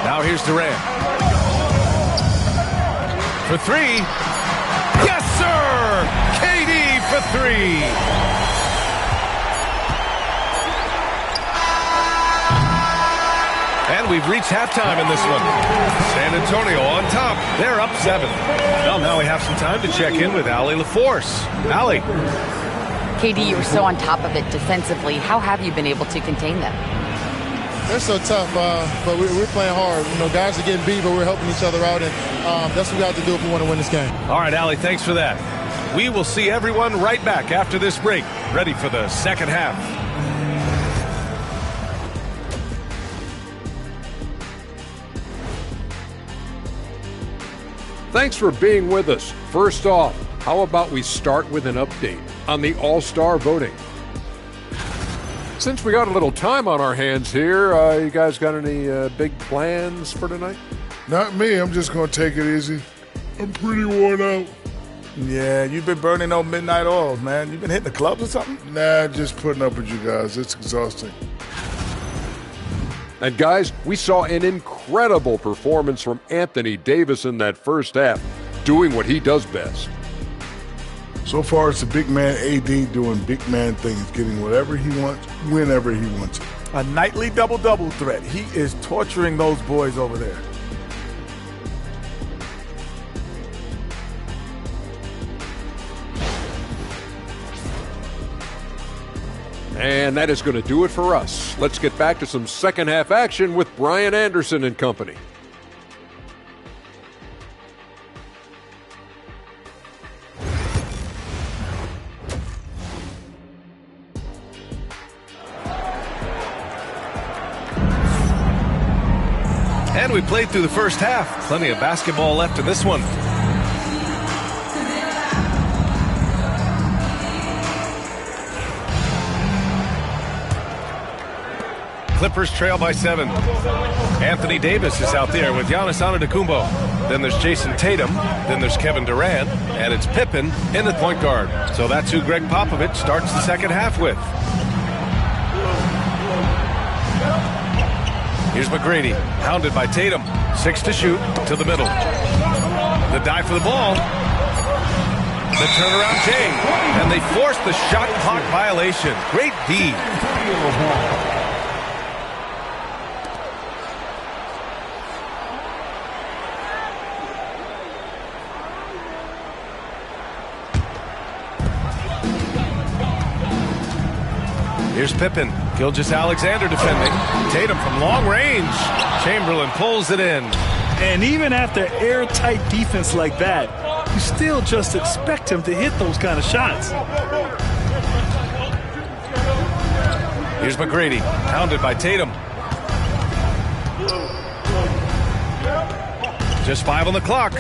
Now here's Durant. For 3. Yes, sir! KD for 3. And we've reached halftime in this one. San Antonio on top. They're up 7. Well, now we have some time to check in with Allie LaForce. Allie. KD, you were so on top of it defensively. How have you been able to contain them? They're so tough, but we're playing hard. You know, guys are getting beat, but we're helping each other out, and that's what we have to do if we want to win this game. All right, Allie, thanks for that. We will see everyone right back after this break, ready for the second half. Thanks for being with us. First off, how about we start with an update on the All-Star voting? Since we got a little time on our hands here, you guys got any big plans for tonight? Not me. I'm just going to take it easy. I'm pretty worn out. Yeah, you've been burning those midnight oils, man. You've been hitting the clubs or something? Nah, just putting up with you guys. It's exhausting. And guys, we saw an incredible performance from Anthony Davis in that first half, doing what he does best. So far, it's the big man AD doing big man things, getting whatever he wants, whenever he wants it. A nightly double-double threat. He is torturing those boys over there. And that is going to do it for us. Let's get back to some second half action with Brian Anderson and company. And we played through the first half. Plenty of basketball left in this one. Clippers trail by 7. Anthony Davis is out there with Giannis Antetokounmpo. Then there's Jason Tatum. Then there's Kevin Durant. And it's Pippen in the point guard. So that's who Greg Popovich starts the second half with. Here's McGrady, hounded by Tatum. 6 to shoot, to the middle. The dive for the ball. The turnaround Jay. And they force the shot clock violation. Great D. Here's Pippen. Gilgeous-Alexander defending. Tatum from long range. Chamberlain pulls it in. And even after airtight defense like that, you still just expect him to hit those kind of shots. Here's McGrady, hounded by Tatum. Just 5 on the clock.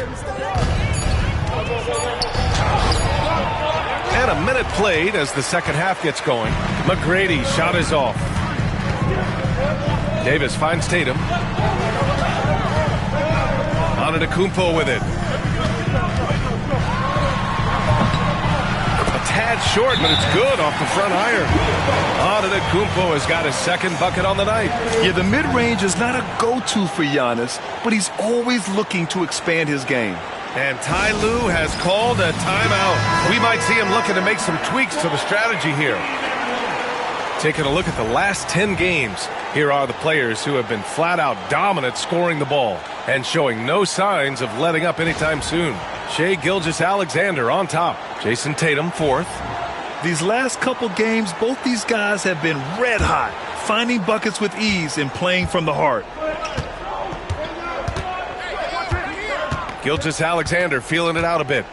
And a minute played as the second half gets going. McGrady shot is off. Davis finds Tatum. Antetokounmpo with it. A tad short, but it's good off the front iron. Antetokounmpo has got his second bucket on the night. Yeah, the mid-range is not a go-to for Giannis, but he's always looking to expand his game. And Ty Lue has called a timeout. We might see him looking to make some tweaks to the strategy here. Taking a look at the last 10 games, here are the players who have been flat-out dominant scoring the ball and showing no signs of letting up anytime soon. Shai Gilgeous-Alexander on top. Jason Tatum fourth. These last couple games, both these guys have been red hot, finding buckets with ease and playing from the heart. Gilgeous-Alexander feeling it out a bit.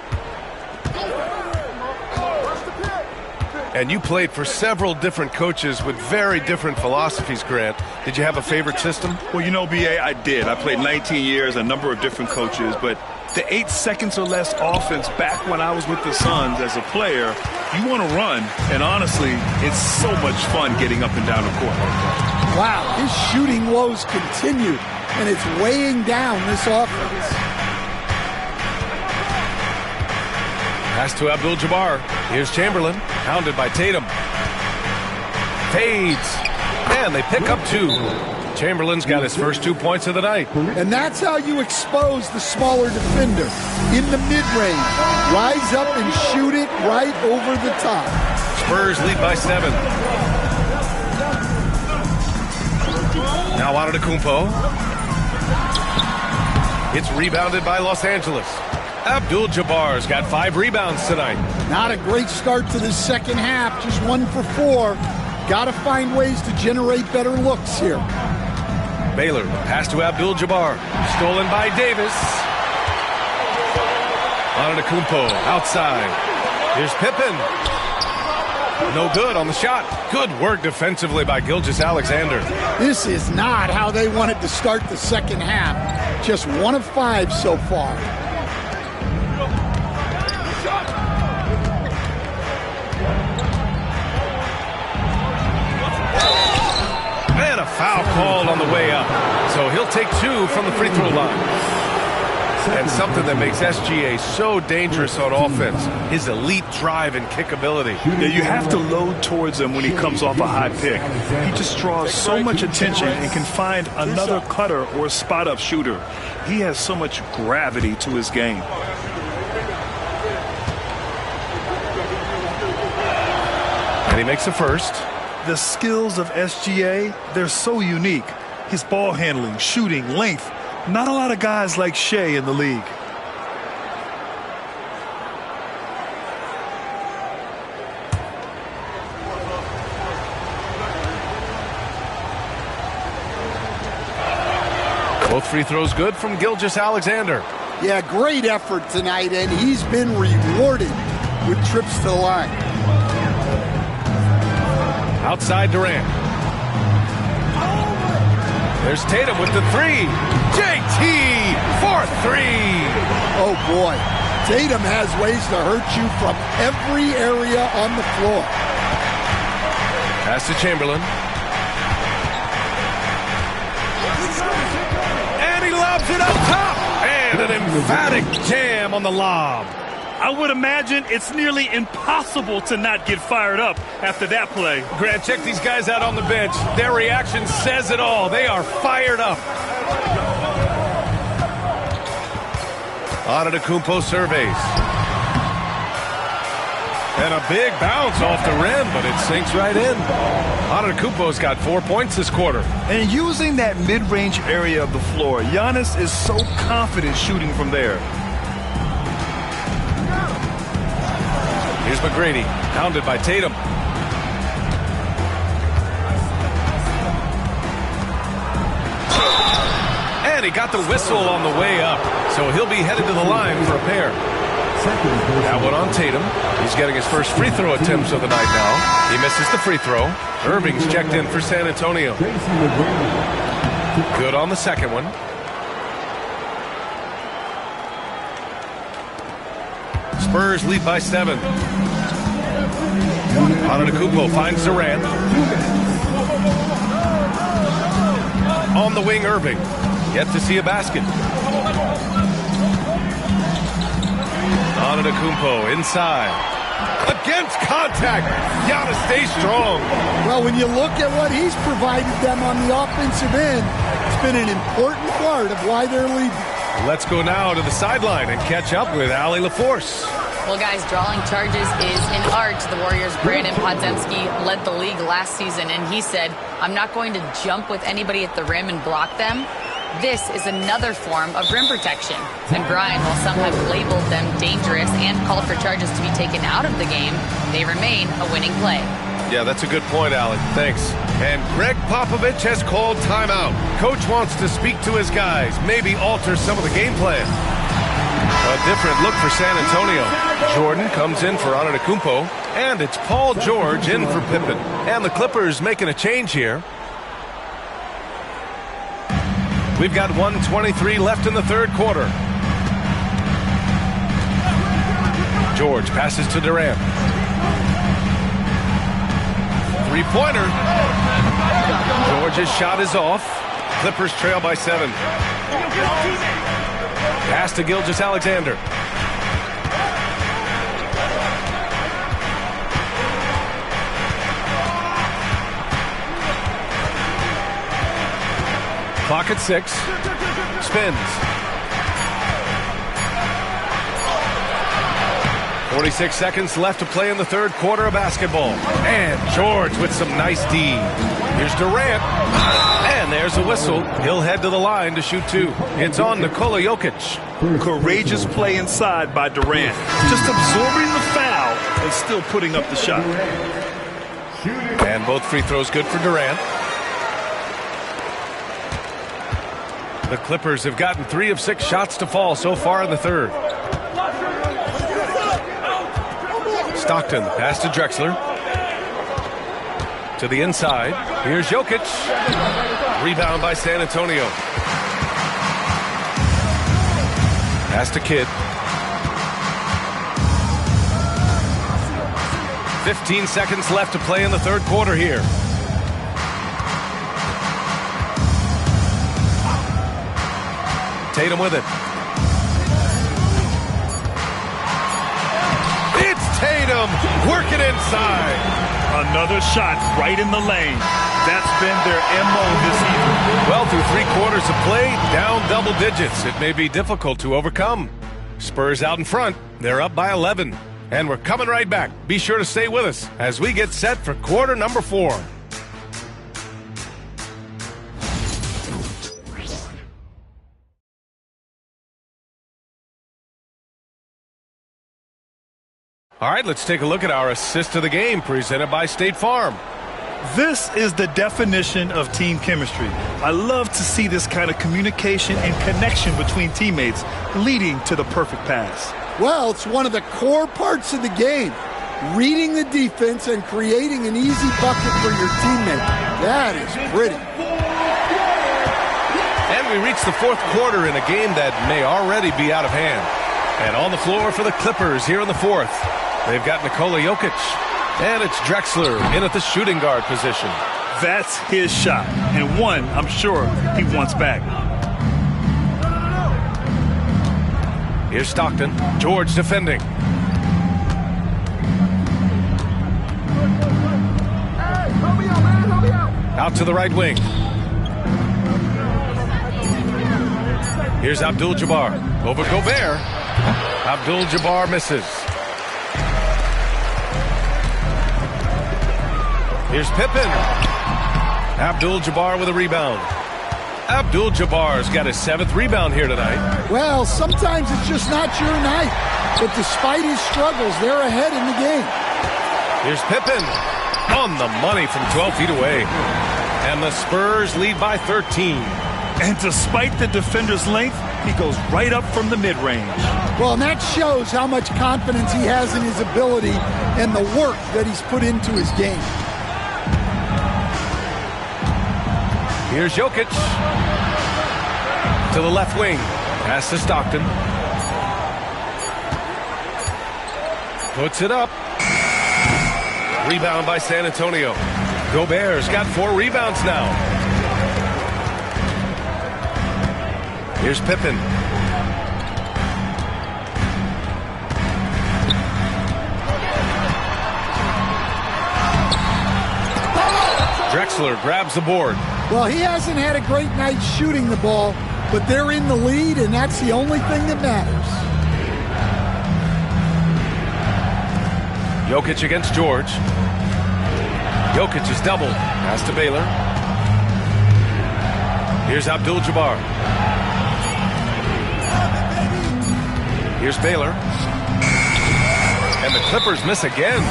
And you played for several different coaches with very different philosophies, Grant. Did you have a favorite system? Well, you know, B.A., I did. I played 19 years, a number of different coaches, but the 8 seconds or less offense back when I was with the Suns as a player, you want to run, and honestly, it's so much fun getting up and down the court. Wow, his shooting woes continue, and it's weighing down this offense. Pass to Abdul-Jabbar. Here's Chamberlain, hounded by Tatum. Fades. And they pick up 2. Chamberlain's got his first 2 points of the night. And that's how you expose the smaller defender. In the mid-range. Rise up and shoot it right over the top. Spurs lead by 7. Now Antetokounmpo. It's rebounded by Los Angeles. Abdul-Jabbar's got 5 rebounds tonight. Not a great start to the second half, just 1 for 4. Got to find ways to generate better looks here. Baylor, pass to Abdul-Jabbar. Stolen by Davis. Antetokounmpo outside. Here's Pippen. No good on the shot. Good work defensively by Gilgeous-Alexander. This is not how they wanted to start the second half. Just 1 of 5 so far. And a foul called on the way up. So he'll take 2 from the free throw line. And something that makes SGA so dangerous on offense, his elite drive and kick ability. Yeah, you have to load towards him when he comes off a high pick. He just draws so much attention and can find another cutter or spot-up shooter. He has so much gravity to his game. And he makes the first. The skills of SGA, they're so unique. His ball handling, shooting, length. Not a lot of guys like Shai in the league. Both free throws good from Gilgeous-Alexander. Yeah, great effort tonight, and he's been rewarded with trips to the line. Outside Durant. There's Tatum with the three. JT for three. Oh, boy. Tatum has ways to hurt you from every area on the floor. Pass to Chamberlain. And he lobs it up top. And an emphatic jam on the lob. I would imagine it's nearly impossible to not get fired up after that play. Grant, check these guys out on the bench. Their reaction says it all. They are fired up. Antetokounmpo surveys. And a big bounce off the rim, but it sinks right in. Antetokounmpo's got 4 points this quarter. And using that mid-range area of the floor, Giannis is so confident shooting from there. Here's McGrady, pounded by Tatum. And he got the whistle on the way up, so he'll be headed to the line for a pair. That one on Tatum. He's getting his first free throw attempts of the night now. He misses the free throw. Irving's checked in for San Antonio. Good on the second one. Spurs lead by 7. Antetokounmpo finds Durant. On the wing, Irving. Yet to see a basket. Antetokounmpo inside. Against contact. Giannis stays strong. Well, when you look at what he's provided them on the offensive end, it's been an important part of why they're leading. Let's go now to the sideline and catch up with Allie LaForce. Well, guys, drawing charges is an art. The Warriors' Brandon Podziemski led the league last season, and he said, I'm not going to jump with anybody at the rim and block them. This is another form of rim protection. And Brian, while some have labeled them dangerous and called for charges to be taken out of the game, they remain a winning play. Yeah, that's a good point, Alec. Thanks. And Greg Popovich has called timeout. Coach wants to speak to his guys, maybe alter some of the game plan. A different look for San Antonio. Jordan comes in for Antetokounmpo, and it's Paul George in for Pippen. And the Clippers making a change here. We've got 1:23 left in the third quarter. George passes to Durant. Three-pointer. George's shot is off. Clippers trail by 7. Pass to Gilgeous-Alexander. Clock at 6. Spins. 46 seconds left to play in the third quarter of basketball. And George with some nice D. Here's Durant. And there's a whistle. He'll head to the line to shoot 2. It's on Nikola Jokic. Courageous play inside by Durant. Just absorbing the foul and still putting up the shot. And both free throws good for Durant. The Clippers have gotten 3 of 6 shots to fall so far in the third. Stockton, pass to Drexler. To the inside. Here's Jokic. Rebound by San Antonio. Pass to Kidd. 15 seconds left to play in the third quarter here. Tatum with it. It's Tatum working inside. Another shot right in the lane. That's been their MO this season. Well, through 3 quarters of play, down double digits. It may be difficult to overcome. Spurs out in front. They're up by 11. And we're coming right back. Be sure to stay with us as we get set for quarter number 4. All right, let's take a look at our assist of the game presented by State Farm. This is the definition of team chemistry. I love to see this kind of communication and connection between teammates leading to the perfect pass. Well, it's one of the core parts of the game. Reading the defense and creating an easy bucket for your teammate. That is pretty. And we reach the fourth quarter in a game that may already be out of hand. And on the floor for the Clippers here in the fourth, they've got Nikola Jokic. And it's Drexler in at the shooting guard position. That's his shot, and one I'm sure he wants back. Here's Stockton. George defending. Out to the right wing. Here's Abdul-Jabbar. Over Gobert. Abdul-Jabbar misses. Here's Pippen. Abdul-Jabbar with a rebound. Abdul-Jabbar's got his 7th rebound here tonight. Well, sometimes it's just not your night. But despite his struggles, they're ahead in the game. Here's Pippen. On the money from 12 feet away. And the Spurs lead by 13. And despite the defender's length, he goes right up from the mid-range. Well, and that shows how much confidence he has in his ability and the work that he's put into his game. Here's Jokic. To the left wing. Pass to Stockton. Puts it up. Rebound by San Antonio. Gobert's got 4 rebounds now. Here's Pippen. Drexler grabs the board. Well, he hasn't had a great night shooting the ball, but they're in the lead, and that's the only thing that matters. Jokic against George. Jokic is doubled. Pass to Baylor. Here's Abdul-Jabbar. Here's Baylor. And the Clippers miss again.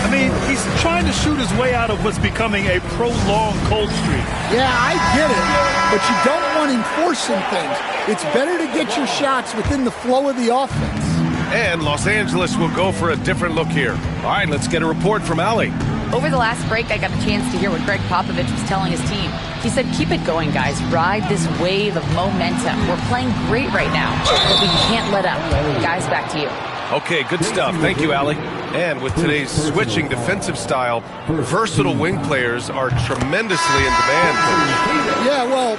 I mean, he's trying to shoot his way out of what's becoming a prolonged cold streak. Yeah, I get it, but you don't want him forcing things. It's better to get your shots within the flow of the offense. And Los Angeles will go for a different look here. All right, let's get a report from Allie. Over the last break, I got a chance to hear what Greg Popovich was telling his team. He said, keep it going, guys. Ride this wave of momentum. We're playing great right now, but we can't let up. Guys, back to you. Okay, good stuff. Thank you, Allie. And with today's switching defensive style, versatile wing players are tremendously in demand. Yeah, well,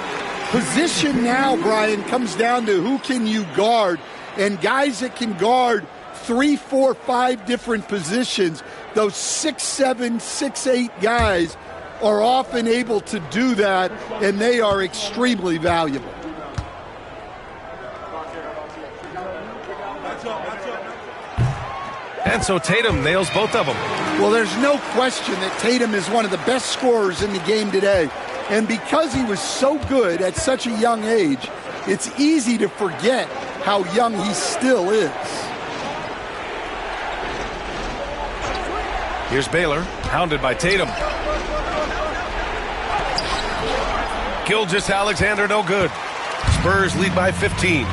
position now, Brian, comes down to who can you guard. And guys that can guard 3, 4, 5 different positions, those 6'7", 6'8" guys are often able to do that, and they are extremely valuable. And so Tatum nails both of them. Well, there's no question that Tatum is one of the best scorers in the game today. And because he was so good at such a young age, it's easy to forget how young he still is. Here's Baylor, hounded by Tatum. Gilgeous-Alexander, no good. Spurs lead by 15.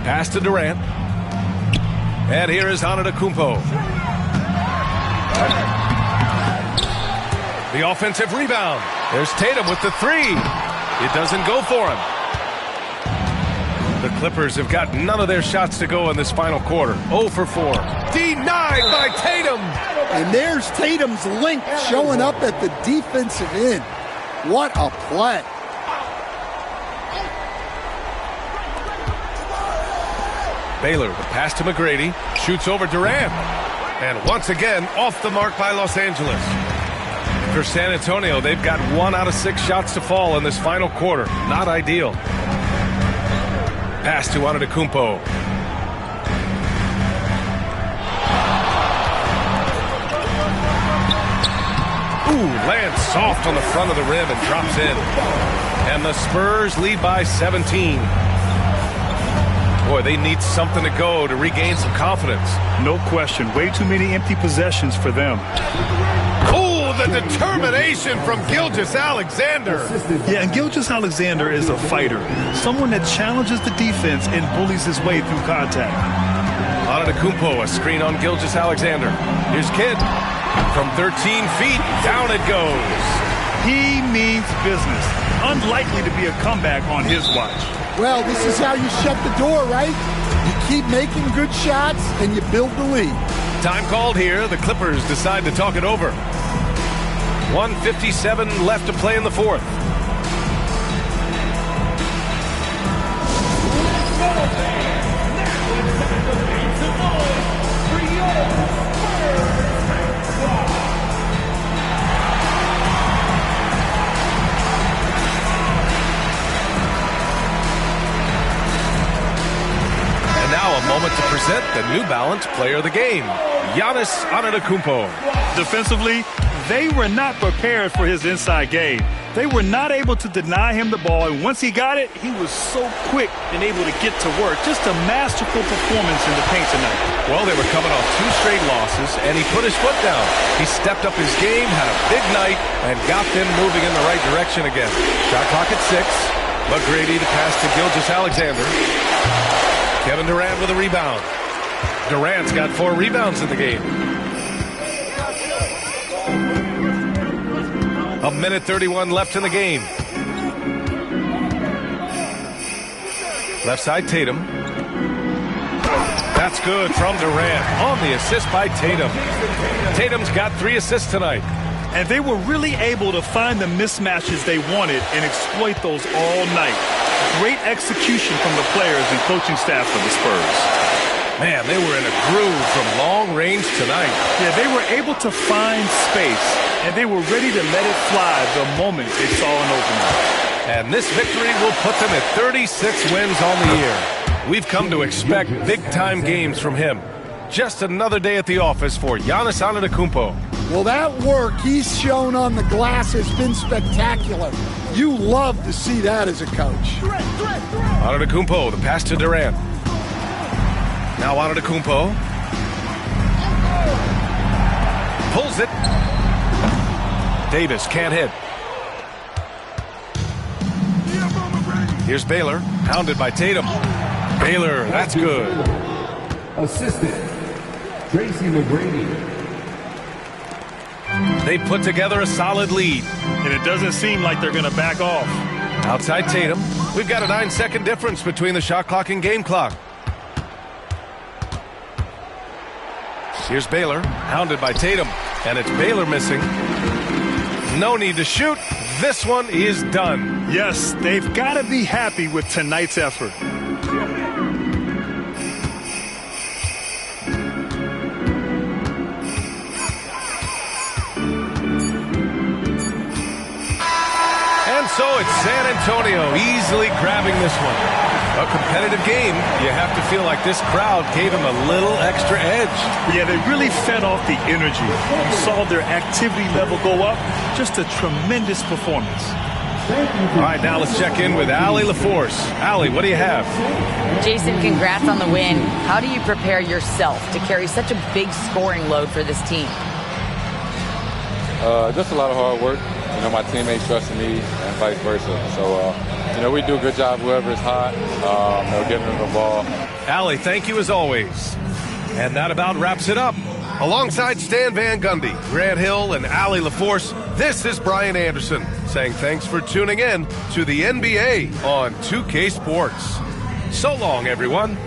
Pass to Durant. And here is Antetokounmpo. The offensive rebound. There's Tatum with the 3. It doesn't go for him. The Clippers have got none of their shots to go in this final quarter. 0 for 4. Denied by Tatum. And there's Tatum's length showing up at the defensive end. What a play. Baylor, the pass to McGrady, shoots over Durant. And once again, off the mark by Los Angeles. For San Antonio, they've got 1 out of 6 shots to fall in this final quarter. Not ideal. Pass to Antetokounmpo. Ooh, lands soft on the front of the rim and drops in. And the Spurs lead by 17. Boy, they need something to go to regain some confidence. No question. Way too many empty possessions for them. Oh, the determination from Gilgeous-Alexander. Yeah, and Gilgeous-Alexander is a fighter. Someone that challenges the defense and bullies his way through contact. Antetokounmpo, a screen on Gilgeous-Alexander. Here's Kidd. From 13 feet, down it goes. He means business. Unlikely to be a comeback on his watch. Well, this is how you shut the door, right? You keep making good shots and you build the lead. Time called here. The Clippers decide to talk it over. 1:57 left to play in the fourth. Moment to present the New Balance Player of the Game, Giannis Antetokounmpo. Defensively, they were not prepared for his inside game. They were not able to deny him the ball, and once he got it, he was so quick and able to get to work. Just a masterful performance in the paint tonight. Well, they were coming off 2 straight losses, and he put his foot down. He stepped up his game, had a big night, and got them moving in the right direction again. Shot clock at 6. McGrady to pass to Gilgeous-Alexander. Kevin Durant with a rebound. Durant's got 4 rebounds in the game. 1:31 left in the game. Left side, Tatum. That's good from Durant on the assist by Tatum. Tatum's got 3 assists tonight. And they were really able to find the mismatches they wanted and exploit those all night. Great execution from the players and coaching staff of the Spurs. Man, they were in a groove from long range tonight. Yeah, they were able to find space, and they were ready to let it fly the moment they saw an opening. And this victory will put them at 36 wins on the year. We've come to expect big-time games from him. Just another day at the office for Giannis Antetokounmpo. Well, that work he's shown on the glass has been spectacular. You love to see that as a coach. Antetokounmpo, the pass to Durant. Now Antetokounmpo. Pulls it. Davis can't hit. Here's Baylor, hounded by Tatum. Baylor, that's good. Assistant, Tracy McGrady. They put together a solid lead. And it doesn't seem like they're going to back off. Outside Tatum. We've got a 9-second difference between the shot clock and game clock. Here's Baylor, hounded by Tatum. And it's Baylor missing. No need to shoot. This one is done. Yes, they've got to be happy with tonight's effort. So it's San Antonio easily grabbing this one. A competitive game. You have to feel like this crowd gave them a little extra edge. Yeah, they really fed off the energy. You saw their activity level go up. Just a tremendous performance. All right, now let's check in with Allie LaForce. Allie, what do you have? Jason, congrats on the win. How do you prepare yourself to carry such a big scoring load for this team? Just a lot of hard work. You know, my teammates trusting me and vice versa. So, you know, we do a good job whoever is hot, getting them the ball. Allie, thank you as always. And that about wraps it up. Alongside Stan Van Gundy, Grant Hill, and Allie LaForce, this is Brian Anderson saying thanks for tuning in to the NBA on 2K Sports. So long, everyone.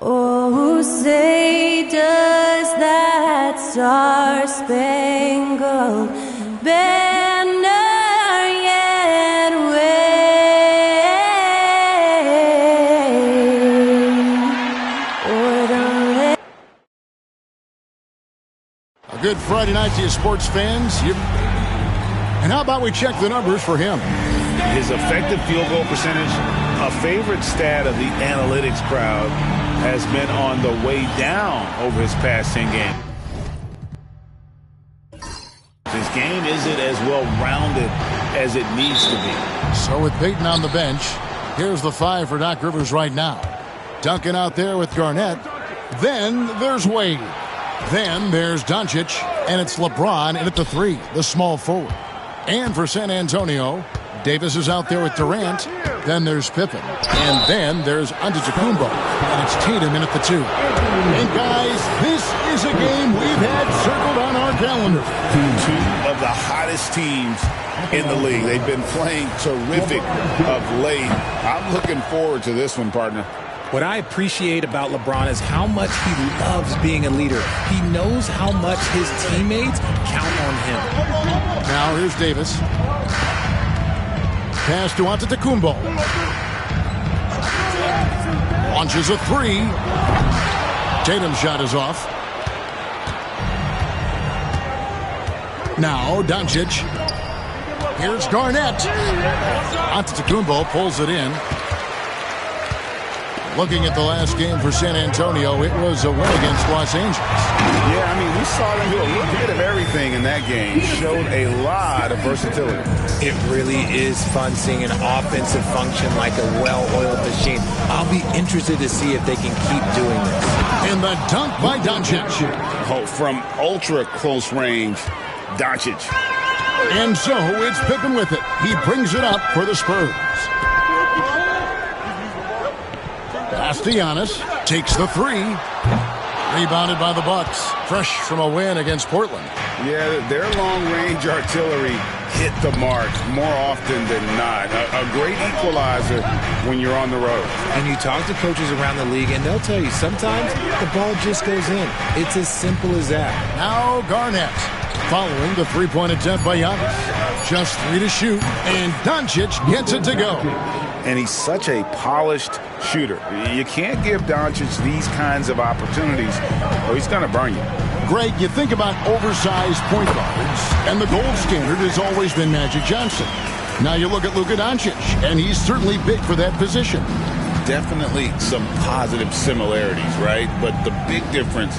Oh, say does that star-spangled banner yet wave? A good Friday night to you, sports fans. And how about we check the numbers for him? His effective field goal percentage, a favorite stat of the analytics crowd, has been on the way down over his past 10 games. His game isn't as well-rounded as it needs to be. So with Peyton on the bench, here's the 5 for Doc Rivers right now. Duncan out there with Garnett. Then there's Wade. Then there's Doncic, and it's LeBron in at the 3, the small forward. And for San Antonio, Davis is out there with Durant. Then there's Pippen. And then there's Antetokounmpo. And it's Tatum in at the 2. And guys, this is a game we've had circled on our calendar. Two of the hottest teams in the league. They've been playing terrific of late. I'm looking forward to this one, partner. What I appreciate about LeBron is how much he loves being a leader. He knows how much his teammates count on him. Now here's Davis. Pass to Antetokounmpo. Launches a 3. Tatum's shot is off. Now Doncic. Here's Garnett. Antetokounmpo pulls it in. Looking at the last game for San Antonio, it was a win against Los Angeles. Yeah, I mean, we saw them do a little bit of everything in that game. Showed a lot of versatility. It really is fun seeing an offensive function like a well-oiled machine. I'll be interested to see if they can keep doing this. And the dunk by Doncic. Oh, from ultra close range, Doncic. And so it's Pippen with it. He brings it up for the Spurs. Pass to Giannis. Takes the 3. Rebounded by the Bucks. Fresh from a win against Portland. Yeah, their long-range artillery hit the mark more often than not. A great equalizer when you're on the road. And you talk to coaches around the league, and they'll tell you sometimes the ball just goes in. It's as simple as that. Now Garnett. Following the 3-point attempt by Giannis. Just 3 to shoot, and Doncic gets it to go. And he's such a polished shooter. You can't give Doncic these kinds of opportunities, or he's going to burn you. Greg, you think about oversized point guards, and the gold standard has always been Magic Johnson. Now you look at Luka Doncic, and he's certainly big for that position. Definitely some positive similarities, right? But the big difference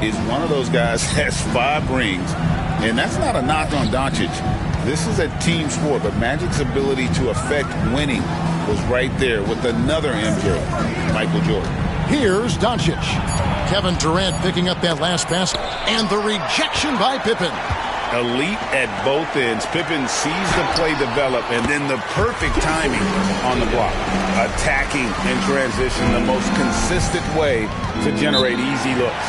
is one of those guys has 5 rings, and that's not a knock on Doncic. This is a team sport, but Magic's ability to affect winning was right there with another MJ, Michael Jordan. Here's Doncic. Kevin Durant picking up that last basket, and the rejection by Pippen. Elite at both ends. Pippen sees the play develop, and then the perfect timing on the block. Attacking in transition, the most consistent way to generate easy looks.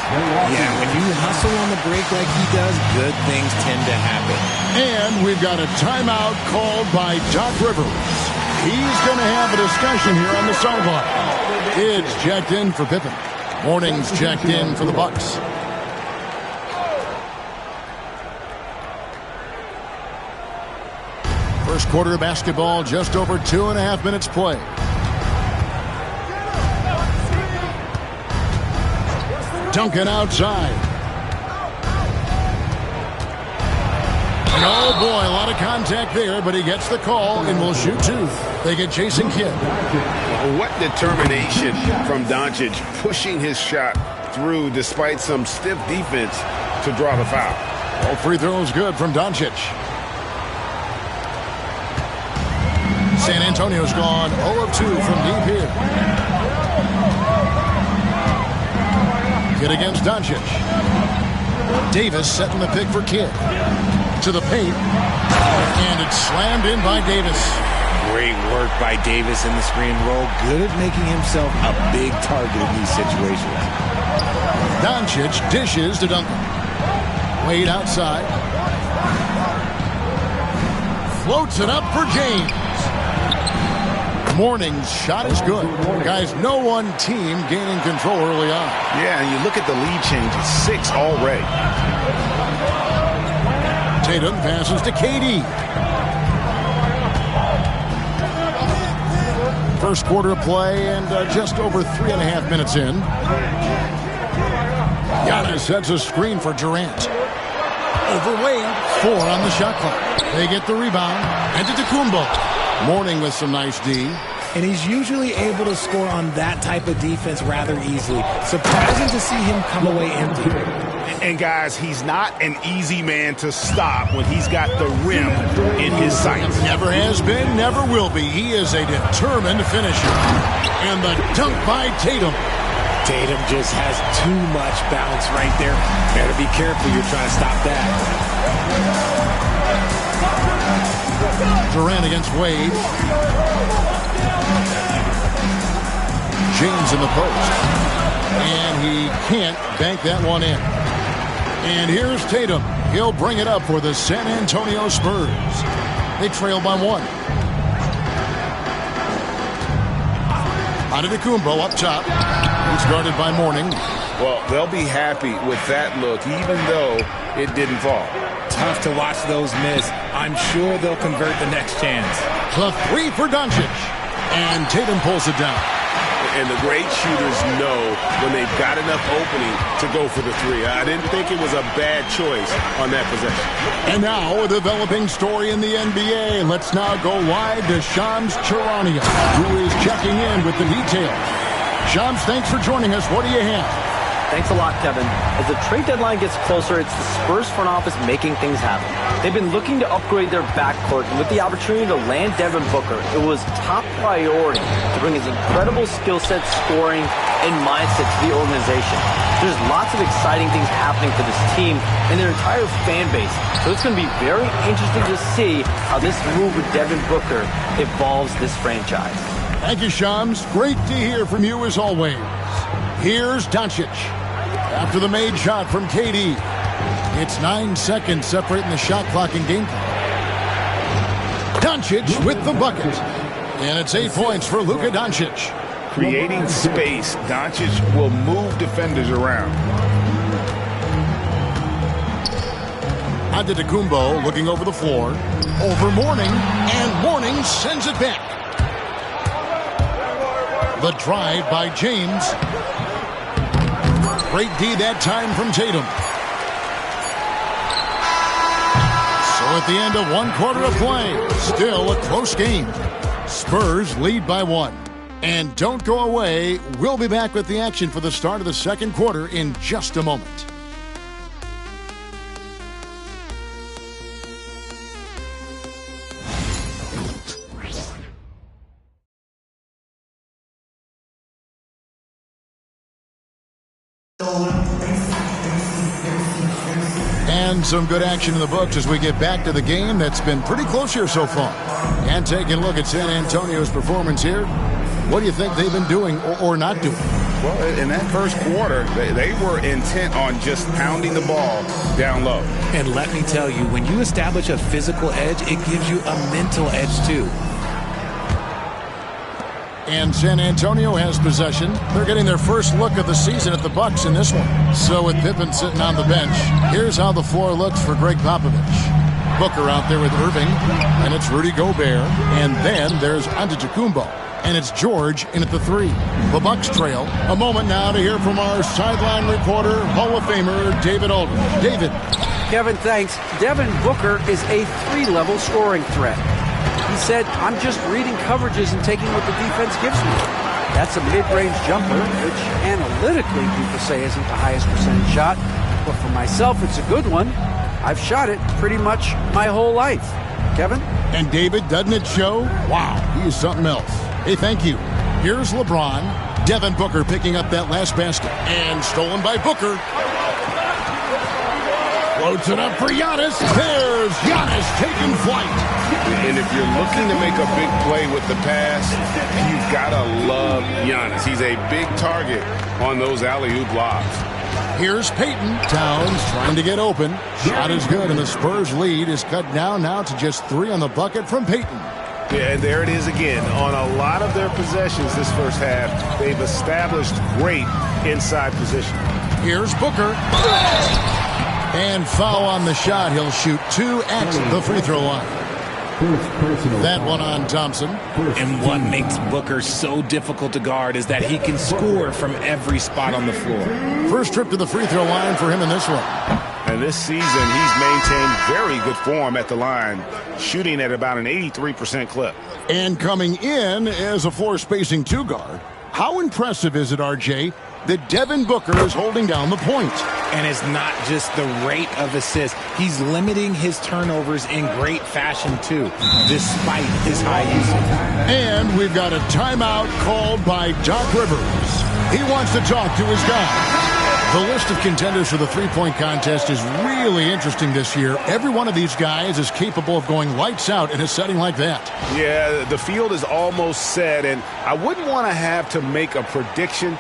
Yeah, when you hustle on the break like he does, good things tend to happen. And we've got a timeout called by Doc Rivers. He's going to have a discussion here on the sideline. Kids checked in for Pippen. Mornings checked in for the Bucks. First quarter of basketball, just over 2.5 minutes play. Duncan outside. Oh boy, a lot of contact there, but he gets the call and will shoot two. They get Jason Kidd. What determination from Doncic, pushing his shot through despite some stiff defense to draw the foul. All free throws good from Doncic. San Antonio's gone 0 of 2 from deep here. Kidd against Doncic. Davis setting the pick for Kidd. To the paint, and it's slammed in by Davis. Great work by Davis in the screen roll. Good at making himself a big target in these situations. Doncic dishes to Duncan. Wade outside. Floats it up for James. Mourning's shot is good. Guys, no one team gaining control early on. Yeah, and you look at the lead changes, 6 already. Tatum passes to KD. First quarter of play and just over 3.5 minutes in. Giannis sets a screen for Durant. Over Wade. 4 on the shot clock. They get the rebound. Antetokounmpo. Mourning with some nice D. And he's usually able to score on that type of defense rather easily. Surprising to see him come away empty. And guys, he's not an easy man to stop when he's got the rim in his sights. Never has been, never will be. He is a determined finisher. And the dunk by Tatum. Tatum just has too much bounce right there. Better be careful, you're trying to stop that. Durant against Wade. James in the post. And he can't bank that one in. And here's Tatum. He'll bring it up for the San Antonio Spurs. They trail by 1. Antetokounmpo up top. He's guarded by Mourning. Well, they'll be happy with that look, even though it didn't fall. Tough to watch those miss. I'm sure they'll convert the next chance. The 3 for Doncic. And Tatum pulls it down. And the great shooters know when they've got enough opening to go for the 3. I didn't think it was a bad choice on that possession. And now a developing story in the NBA. Let's now go wide to Shams Charania, who is checking in with the details. Shams, thanks for joining us. What do you have? Thanks a lot, Kevin. As the trade deadline gets closer, it's the Spurs front office making things happen. They've been looking to upgrade their backcourt, and with the opportunity to land Devin Booker, it was top priority to bring his incredible skill set, scoring, and mindset to the organization. There's lots of exciting things happening for this team and their entire fan base, so it's going to be very interesting to see how this move with Devin Booker evolves this franchise. Thank you, Shams. Great to hear from you as always. Here's Doncic. After the made shot from KD. It's 9 seconds separating the shot clock and game clock. Doncic with the bucket. And it's 8 points for Luka Doncic. Creating space, Doncic will move defenders around. Antetokounmpo looking over the floor. Over Mourning. And Mourning sends it back. The drive by James. Great D that time from Tatum. So at the end of 1 quarter of play, still a close game. Spurs lead by 1. And don't go away. We'll be back with the action for the start of the second quarter in just a moment. And some good action in the books as we get back to the game that's been pretty close here so far. And taking a look at San Antonio's performance here. What do you think they've been doing or not doing? Well, in that first quarter, they were intent on just pounding the ball down low. And let me tell you, when you establish a physical edge, it gives you a mental edge too. And San Antonio has possession. They're getting their first look of the season at the Bucks in this one. So with Pippen sitting on the bench, here's how the floor looks for Greg Popovich. Booker out there with Irving, and it's Rudy Gobert. And then there's Antetokounmpo. And it's George in at the 3. The Bucks trail. A moment now to hear from our sideline reporter, Hall of Famer David Aldridge. David. Kevin, thanks. Devin Booker is a 3-level scoring threat. He said, I'm just reading coverages and taking what the defense gives me. That's a mid-range jumper, which analytically people say isn't the highest percentage shot. But for myself, it's a good one. I've shot it pretty much my whole life. Kevin? And David, doesn't it show? Wow, he is something else. Hey, thank you. Here's LeBron. Devin Booker picking up that last basket. And stolen by Booker. Floats it up for Giannis. There's Giannis taking flight. And if you're looking to make a big play with the pass, you've got to love Giannis. He's a big target on those alley-oop lobs. Here's Peyton. Towns trying to get open. Shot is good, and the Spurs lead is cut down now to just 3 on the bucket from Peyton. Yeah, and there it is again. On a lot of their possessions this first half, they've established great inside position. Here's Booker. And foul on the shot. He'll shoot 2 at the free throw line. That one on Thompson. And what makes Booker so difficult to guard is that he can score from every spot on the floor. First trip to the free throw line for him in this one. And this season, he's maintained very good form at the line, shooting at about an 83% clip. And coming in as a floor spacing 2 guard. How impressive is it, RJ, that Devin Booker is holding down the point? And it's not just the rate of assists. He's limiting his turnovers in great fashion, too, despite his high usage. And we've got a timeout called by Doc Rivers. He wants to talk to his guy. The list of contenders for the three-point contest is really interesting this year. Every one of these guys is capable of going lights out in a setting like that. Yeah, the field is almost set, and I wouldn't want to have to make a prediction.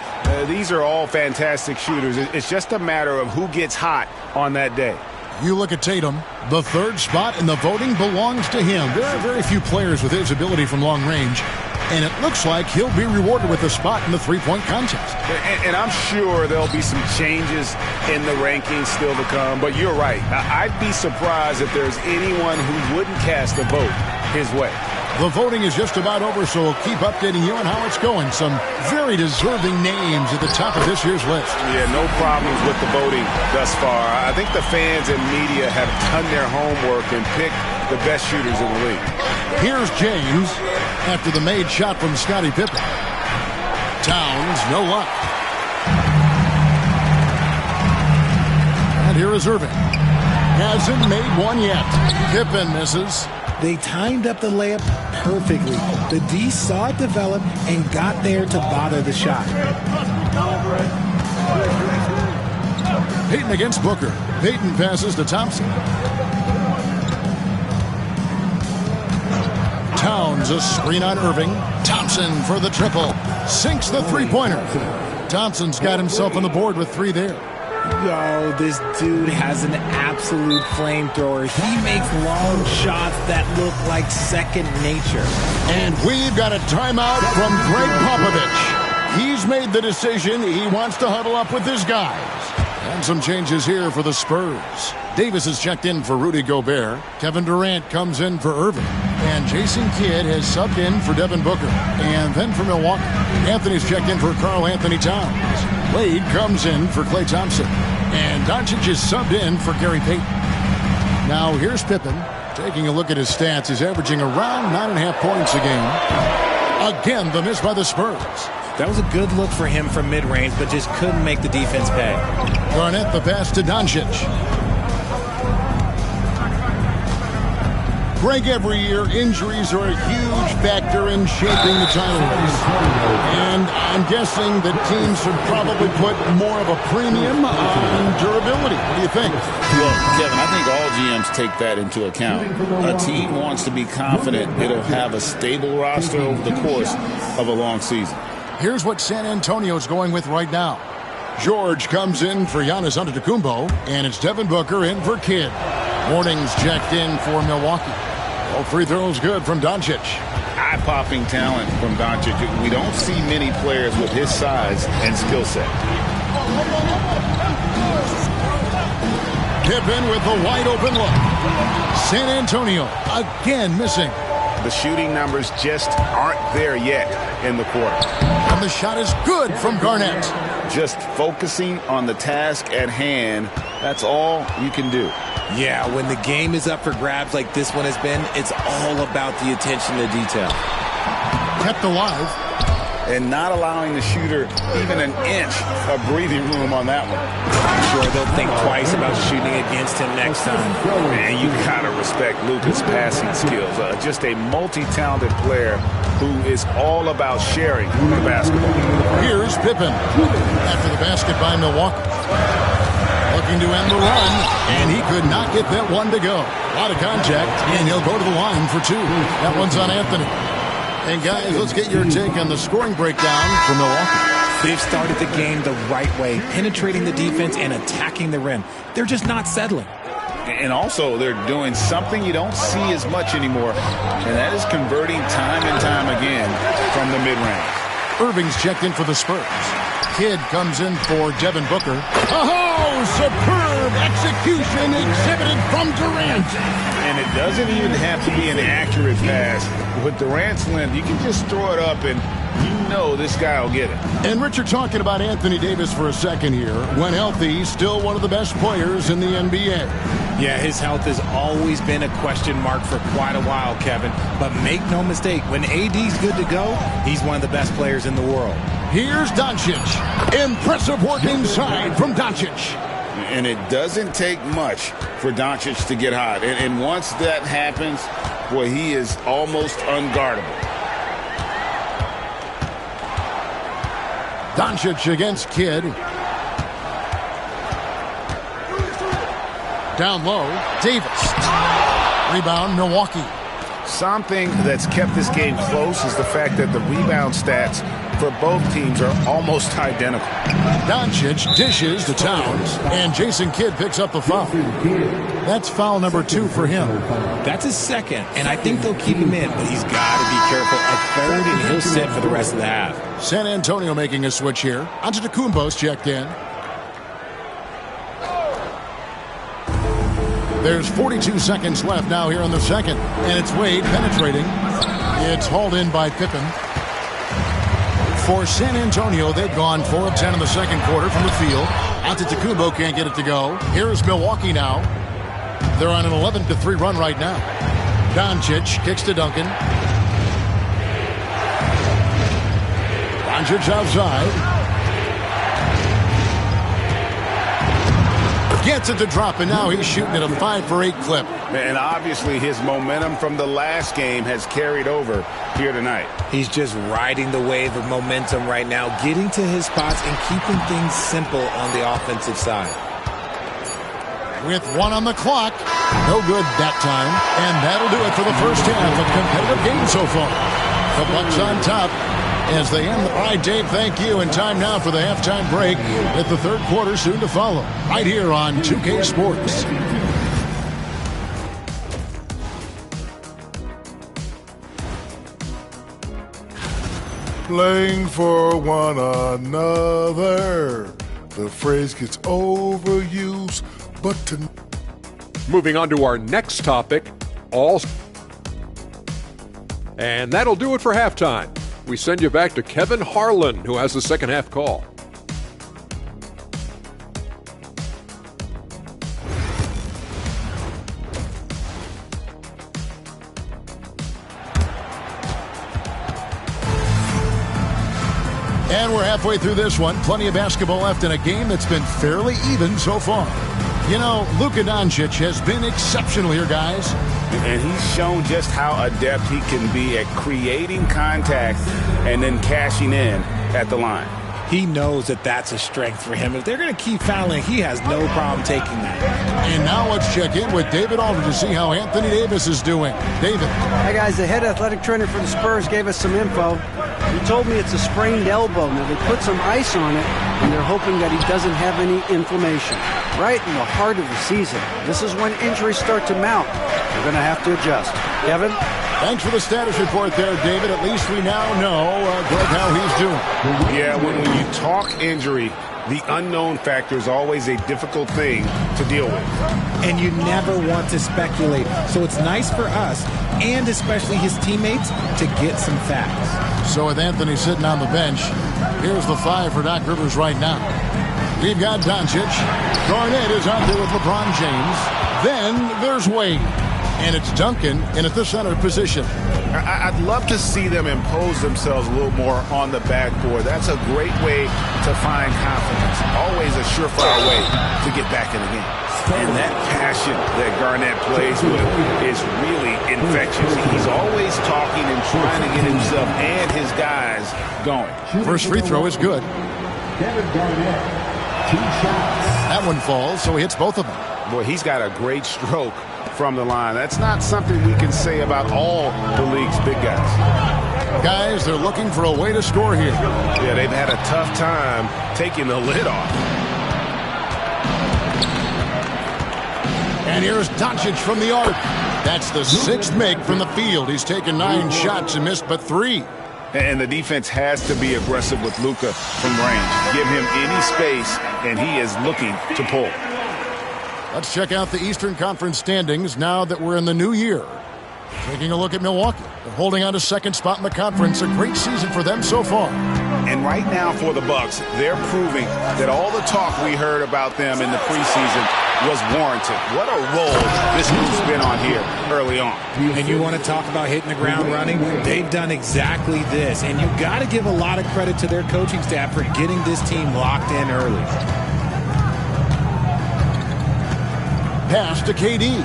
These are all fantastic shooters. It's just a matter of who gets hot on that day. You look at Tatum, the 3rd spot in the voting belongs to him. There are very few players with his ability from long range, and it looks like he'll be rewarded with a spot in the three-point contest. And I'm sure there'll be some changes in the rankings still to come, but you're right. I'd be surprised if there's anyone who wouldn't cast a vote his way. The voting is just about over, so we'll keep updating you on how it's going. Some very deserving names at the top of this year's list. Yeah, no problems with the voting thus far. I think the fans and media have done their homework and picked the best shooters in the league. Here's James after the made shot from Scottie Pippen. Towns, no luck. And here is Irving. Hasn't made one yet. Pippen misses. They timed up the layup perfectly. The D saw it develop and got there to bother the shot. Peyton against Booker. Peyton passes to Thompson. Towns, a screen on Irving. Thompson for the triple. Sinks the three-pointer. Thompson's got himself on the board with 3 there. Yo, this dude has an absolute flamethrower. He makes long shots that look like second nature. And we've got a timeout from Greg Popovich. He's made the decision. He wants to huddle up with his guys. And some changes here for the Spurs. Davis has checked in for Rudy Gobert. Kevin Durant comes in for Irving. And Jason Kidd has subbed in for Devin Booker. And then for Milwaukee, Anthony's checked in for Karl Anthony Towns. Wade comes in for Klay Thompson. And Doncic is subbed in for Gary Payton. Now here's Pippen. Taking a look at his stats, he's averaging around 9.5 points a game. Again, the miss by the Spurs. That was a good look for him from mid-range, but just couldn't make the defense pay. Garnett the pass to Doncic. Greg, every year, injuries are a huge factor in shaping the title race. And I'm guessing that teams should probably put more of a premium on durability. What do you think? Well, Kevin, I think all GMs take that into account. A team wants to be confident it'll have a stable roster over the course of a long season. Here's what San Antonio's going with right now. George comes in for Giannis Antetokounmpo, and it's Devin Booker in for Kidd. Morning's checked in for Milwaukee. All free throws good from Doncic. Eye-popping talent from Doncic. We don't see many players with his size and skill set. Pippen with the wide open look. San Antonio again missing. The shooting numbers just aren't there yet in the quarter. And the shot is good from Garnett. Just focusing on the task at hand, that's all you can do. Yeah, when the game is up for grabs like this one has been, it's all about the attention to detail. Kept alive. And not allowing the shooter even an inch of breathing room on that one. I'm sure they'll think twice about shooting against him next time. Man, you gotta respect Luka's passing skills. Just a multi-talented player who is all about sharing the basketball. Here's Pippen after the basket by Milwaukee. Looking to end the run, and he could not get that one to go. A lot of contact, and he'll go to the line for two. That one's on Anthony. And guys, let's get your take on the scoring breakdown for Milwaukee. They've started the game the right way, penetrating the defense and attacking the rim. They're just not settling. And also, they're doing something you don't see as much anymore, and that is converting time and time again from the mid-range. Irving's checked in for the Spurs. Kidd comes in for Devin Booker. Oh, superb execution exhibited from Durant. And it doesn't even have to be an accurate pass. With Durant's length, you can just throw it up and you know this guy will get it. And Richard, talking about Anthony Davis for a second here. When healthy, still one of the best players in the NBA. Yeah, his health has always been a question mark for quite a while, Kevin. But make no mistake, when AD's good to go, he's one of the best players in the world. Here's Doncic. Impressive work inside from Doncic. And it doesn't take much for Doncic to get hot. And once that happens, boy, he is almost unguardable. Doncic against Kidd. Down low, Davis. Rebound, Milwaukee. Something that's kept this game close is the fact that the rebound stats for both teams are almost identical. Doncic dishes to Towns, and Jason Kidd picks up the foul. That's foul number 2 for him. That's his second, and I think they'll keep him in, but he's got to be careful. A third, and he'll sit for the rest of the half. San Antonio making a switch here. Antetokounmpo's checked in. There's 42 seconds left now here in the second, and it's Wade penetrating. It's hauled in by Pippen. For San Antonio, they've gone 4 of 10 in the second quarter from the field. Antetokounmpo can't get it to go. Here's Milwaukee now. They're on an 11-3 run right now. Doncic kicks to Duncan. Doncic outside. Gets it to drop, and now he's shooting at a 5-for-8 clip. And obviously his momentum from the last game has carried over here tonight. He's just riding the wave of momentum right now, getting to his spots and keeping things simple on the offensive side. With 1 on the clock, no good that time, and that'll do it for the first half. A competitive game so far. The Bucks on top as they end. All right, Dave, thank you. And time now for the halftime break with the third quarter soon to follow. Right here on 2K Sports. Playing for one another. The phrase gets overused, but to... Moving on to our next topic, and that'll do it for halftime. We send you back to Kevin Harlan, who has the second half call. And we're halfway through this one. Plenty of basketball left in a game that's been fairly even so far. You know, Luka Doncic has been exceptional here, guys. And he's shown just how adept he can be at creating contact and then cashing in at the line. He knows that that's a strength for him. If they're going to keep fouling, he has no problem taking that. And now let's check in with David Aldridge to see how Anthony Davis is doing. David. Hi, guys. The head athletic trainer for the Spurs gave us some info. He told me it's a sprained elbow. Now, they put some ice on it, and they're hoping that he doesn't have any inflammation. Right in the heart of the season. This is when injuries start to mount. They're going to have to adjust. Kevin? Thanks for the status report there, David. At least we now know, Greg, how he's doing. Yeah, when you talk injury, The unknown factor is always a difficult thing to deal with. And you never want to speculate. So it's nice for us, and especially his teammates, to get some facts. So with Anthony sitting on the bench, here's the 5 for Doc Rivers right now. We've got Doncic. Garnett is out there with LeBron James. Then there's Wade. And it's Duncan in at the center position. I'd love to see them impose themselves a little more on the backboard. That's a great way to find confidence. Always a surefire way to get back in the game. And that passion that Garnett plays with is really infectious. He's always talking and trying to get himself and his guys going. First free throw is good. Kevin Garnett, 2 shots. That one falls, so he hits both of them. Boy, he's got a great stroke from the line. That's not something we can say about all the league's big guys. Guys, they're looking for a way to score here. Yeah, they've had a tough time taking the lid off. And here's Doncic from the arc. That's the 6th make from the field. He's taken 9 shots and missed but 3. And the defense has to be aggressive with Luka from range. Give him any space, and he is looking to pull. Let's check out the Eastern Conference standings now that we're in the new year. Taking a look at Milwaukee. They're holding on to 2nd spot in the conference. A great season for them so far. And right now for the Bucks, they're proving that all the talk we heard about them in the preseason was warranted. What a role this group's been on here early on. And you want to talk about hitting the ground running? They've done exactly this. And you got to give a lot of credit to their coaching staff for getting this team locked in early. Pass to KD.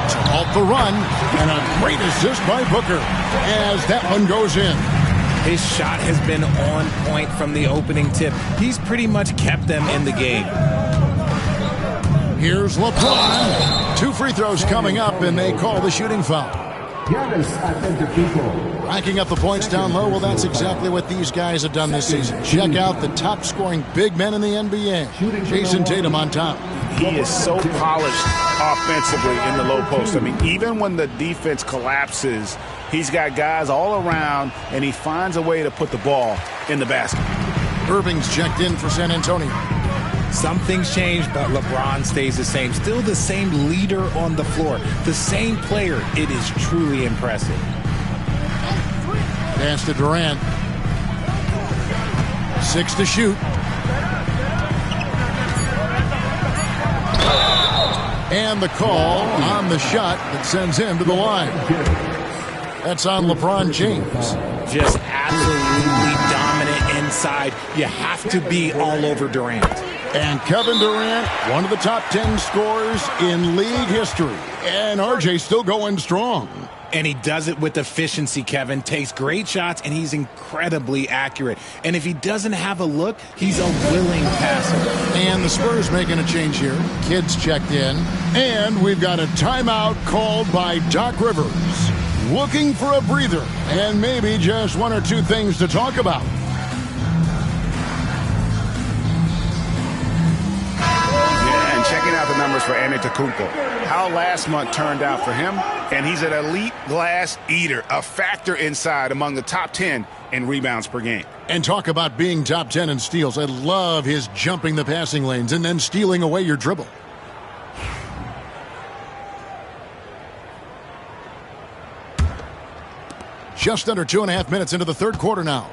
To halt the run, and a great assist by Booker as that one goes in. His shot has been on point from the opening tip. He's pretty much kept them in the game. Here's LeBron. 2 free throws coming up, and they call the shooting foul. Racking up the points down low. Well, that's exactly what these guys have done this season. Check out the top-scoring big men in the NBA. Jason Tatum on top. He is so polished offensively in the low post. I mean, even when the defense collapses, he's got guys all around, and he finds a way to put the ball in the basket. Irving's checked in for San Antonio. Some things change, but LeBron stays the same. Still the same leader on the floor. The same player. It is truly impressive. Pass to Durant. 6 to shoot. And the call on the shot that sends him to the line. That's on LeBron James. Just absolutely dominant inside. You have to be all over Durant. And Kevin Durant, one of the top 10 scorers in league history. And RJ still going strong. And he does it with efficiency, Kevin. Takes great shots, and he's incredibly accurate. And if he doesn't have a look, he's a willing passer. And the Spurs making a change here. Kids checked in. And we've got a timeout called by Doc Rivers. Looking for a breather. And maybe just 1 or 2 things to talk about. Yeah, and checking out the numbers for Antetokounmpo. How last month turned out for him. And he's an elite glass eater, a factor inside among the top 10 in rebounds per game. And talk about being top 10 in steals. I love his jumping the passing lanes and then stealing away your dribble. Just under 2.5 minutes into the 3rd quarter now.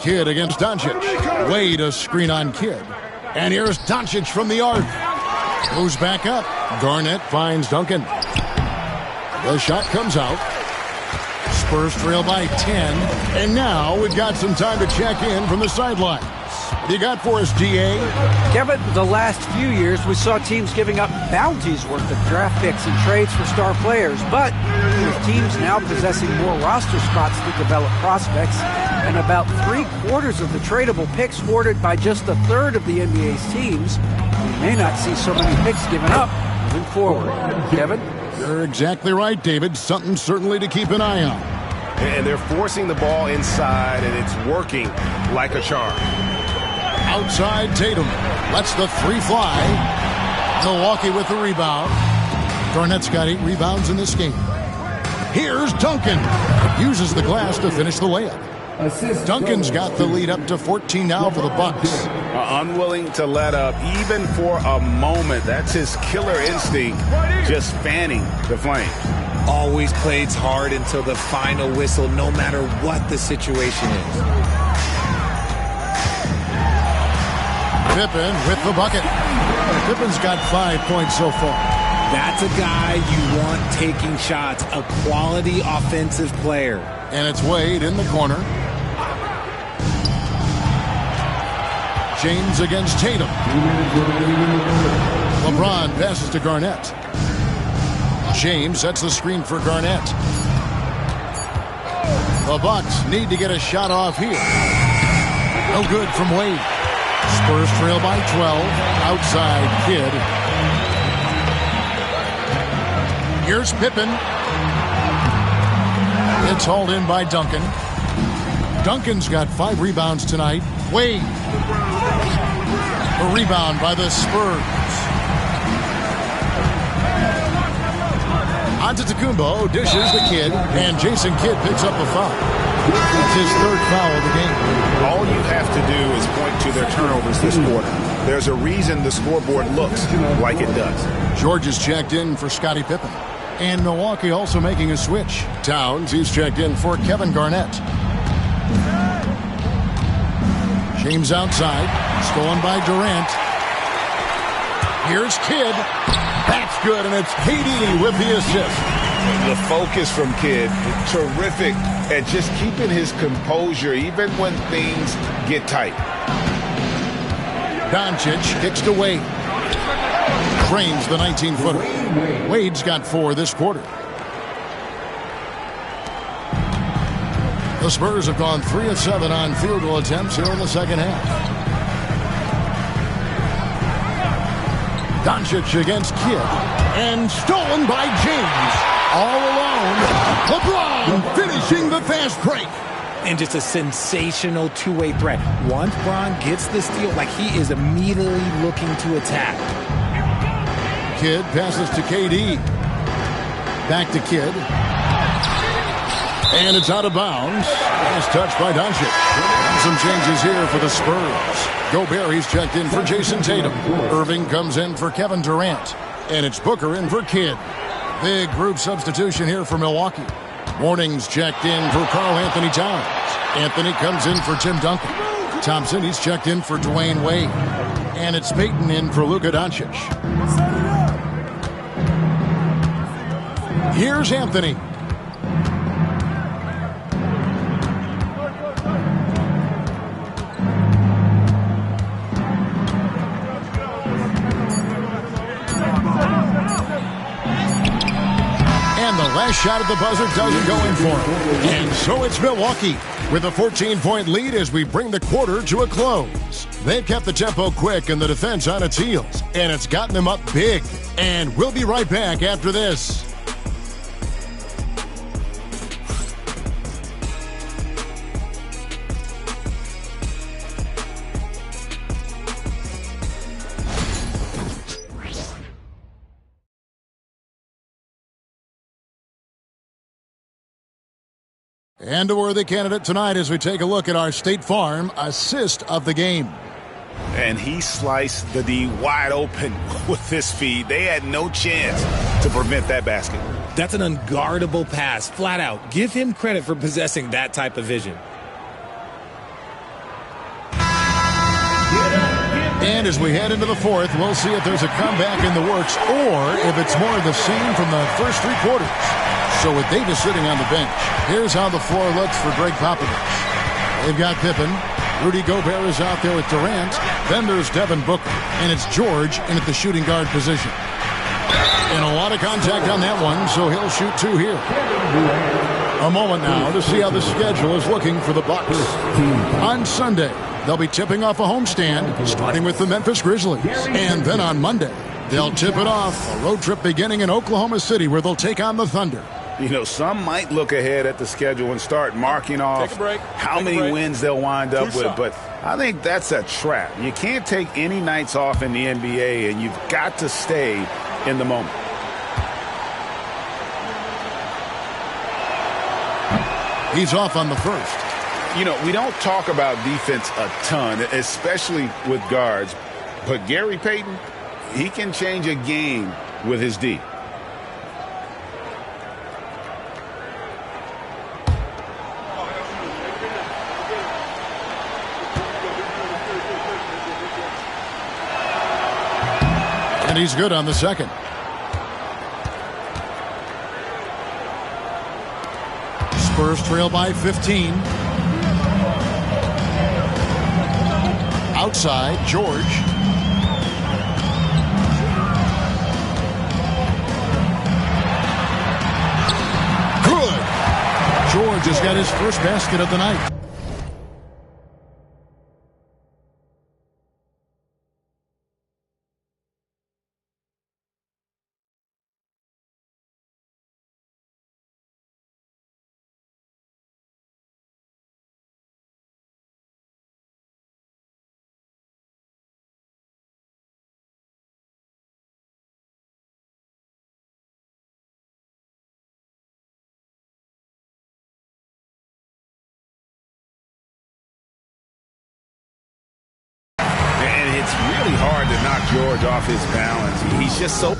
Kidd against Doncic. Wade a screen on Kidd. And here's Doncic from the arc. Goes back up. Garnett finds Duncan. The shot comes out. Spurs trail by 10. And now we've got some time to check in from the sidelines. What do you got for us, DA? Kevin, the last few years we saw teams giving up bounties worth of draft picks and trades for star players. But with teams now possessing more roster spots to develop prospects, and about 3/4 of the tradable picks hoarded by just a third of the NBA's teams, we may not see so many picks given up moving forward. Kevin? You're exactly right, David. Something certainly to keep an eye on. And they're forcing the ball inside, and it's working like a charm. Outside Tatum. Lets the 3 fly. Milwaukee with the rebound. Garnett's got 8 rebounds in this game. Here's Duncan. Uses the glass to finish the layup. Duncan's got the lead up to 14 now for the Bucks. Unwilling to let up even for a moment. That's his killer instinct, just fanning the flame. Always plays hard until the final whistle, no matter what the situation is. Pippen with the bucket. Pippen's got 5 points so far. That's a guy you want taking shots, a quality offensive player. And it's Wade in the corner. James against Tatum. LeBron passes to Garnett. James sets the screen for Garnett. The Bucks need to get a shot off here. No good from Wade. Spurs trail by 12. Outside Kidd. Here's Pippen. It's hauled in by Duncan. Duncan's got 5 rebounds tonight. Wade. A rebound by the Spurs. Antetokounmpo dishes the Kidd, and Jason Kidd picks up the foul. That's his 3rd foul of the game. All you have to do is point to their turnovers this quarter. There's a reason the scoreboard looks like it does. George is checked in for Scottie Pippen. And Milwaukee also making a switch. Towns, he's checked in for Kevin Garnett. James outside. Stolen by Durant. Here's Kidd. That's good, and it's KD with the assist. The focus from Kidd, terrific at just keeping his composure even when things get tight. Doncic kicks to Wade. Frames the 19-footer. Wade's got 4 this quarter. The Spurs have gone 3 of 7 on field goal attempts here in the second half. Doncic against Kidd. And stolen by James. All alone. LeBron finishing the fast break. And just a sensational two-way threat. Once Bron gets the steal, like he is immediately looking to attack. Kidd passes to KD. Back to Kidd. And it's out of bounds. Last touch by Doncic. Some changes here for the Spurs. Gobert, he's checked in for Jason Tatum. Irving comes in for Kevin Durant. And it's Booker in for Kidd. Big group substitution here for Milwaukee. Morning's checked in for Karl Anthony Towns. Anthony comes in for Tim Duncan. Thompson, he's checked in for Dwayne Wade. And it's Payton in for Luka Doncic. Here's Anthony. And the last shot at the buzzer doesn't go in for him. And so it's Milwaukee with a 14-point lead as we bring the quarter to a close. They've kept the tempo quick and the defense on its heels, and it's gotten them up big. And we'll be right back after this. And a worthy candidate tonight as we take a look at our State Farm assist of the game. And he sliced the D wide open with his feed. They had no chance to prevent that basket. That's an unguardable pass, flat out. Give him credit for possessing that type of vision. And as we head into the fourth, we'll see if there's a comeback in the works or if it's more of the same from the first 3 quarters. So with Davis sitting on the bench, here's how the floor looks for Greg Popovich. They've got Pippen. Rudy Gobert is out there with Durant. Then there's Devin Booker. And it's George in at the shooting guard position. And a lot of contact on that one, so he'll shoot 2 here. A moment now to see how the schedule is looking for the Bucks. On Sunday, they'll be tipping off a homestand, starting with the Memphis Grizzlies. And then on Monday, they'll tip it off, a road trip beginning in Oklahoma City where they'll take on the Thunder. You know, some might look ahead at the schedule and start marking off how many wins they'll wind up with, but I think that's a trap. You can't take any nights off in the NBA, and you've got to stay in the moment. He's off on the first. You know, we don't talk about defense a ton, especially with guards. But Gary Payton, he can change a game with his D. And he's good on the second. Spurs trail by 15. Outside, George. Good. George has got his first basket of the night. It's really hard to knock George off his balance. He's just so...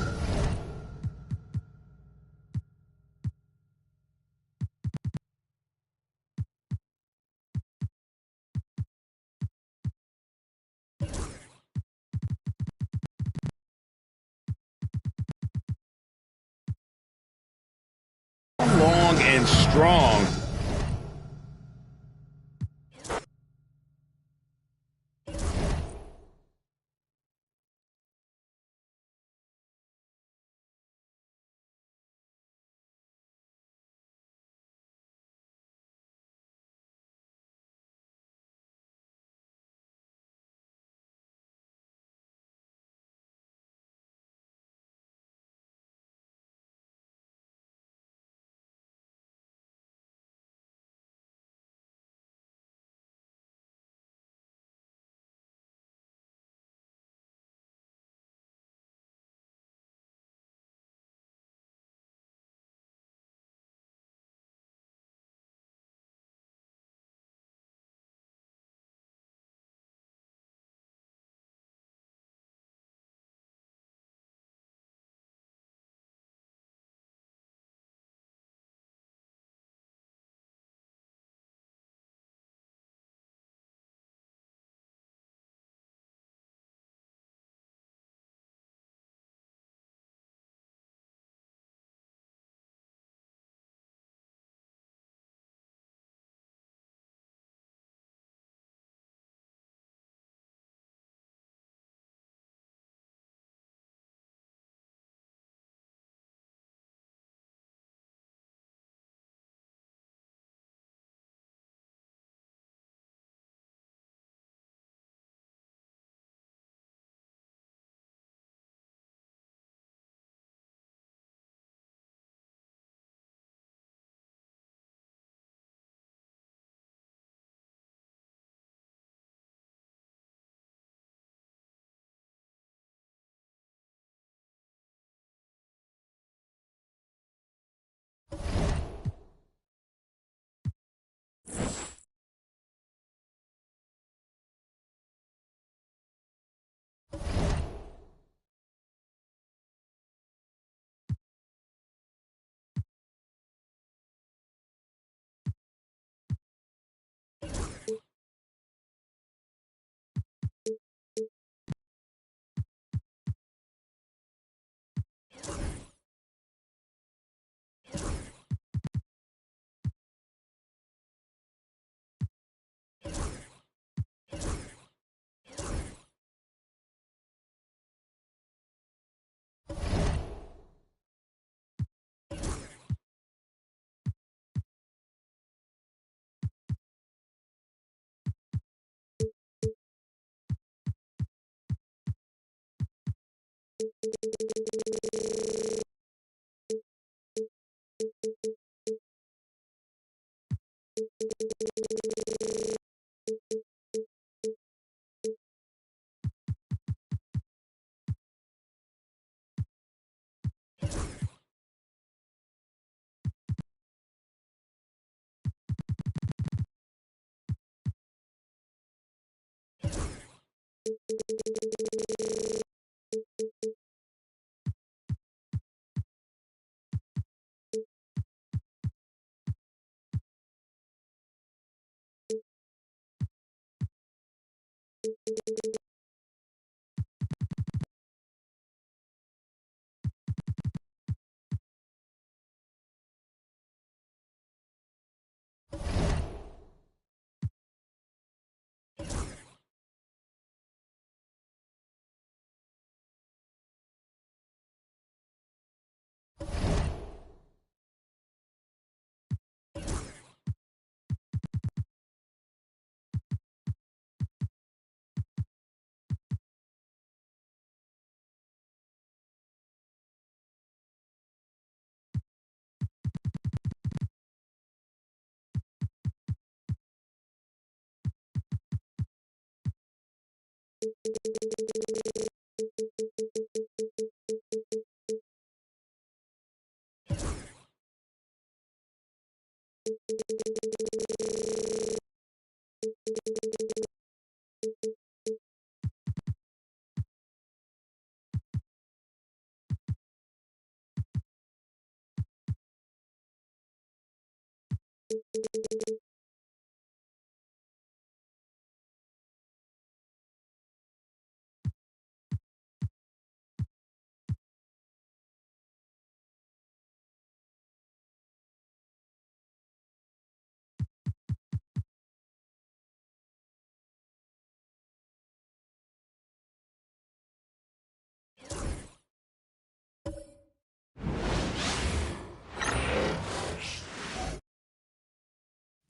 long and strong.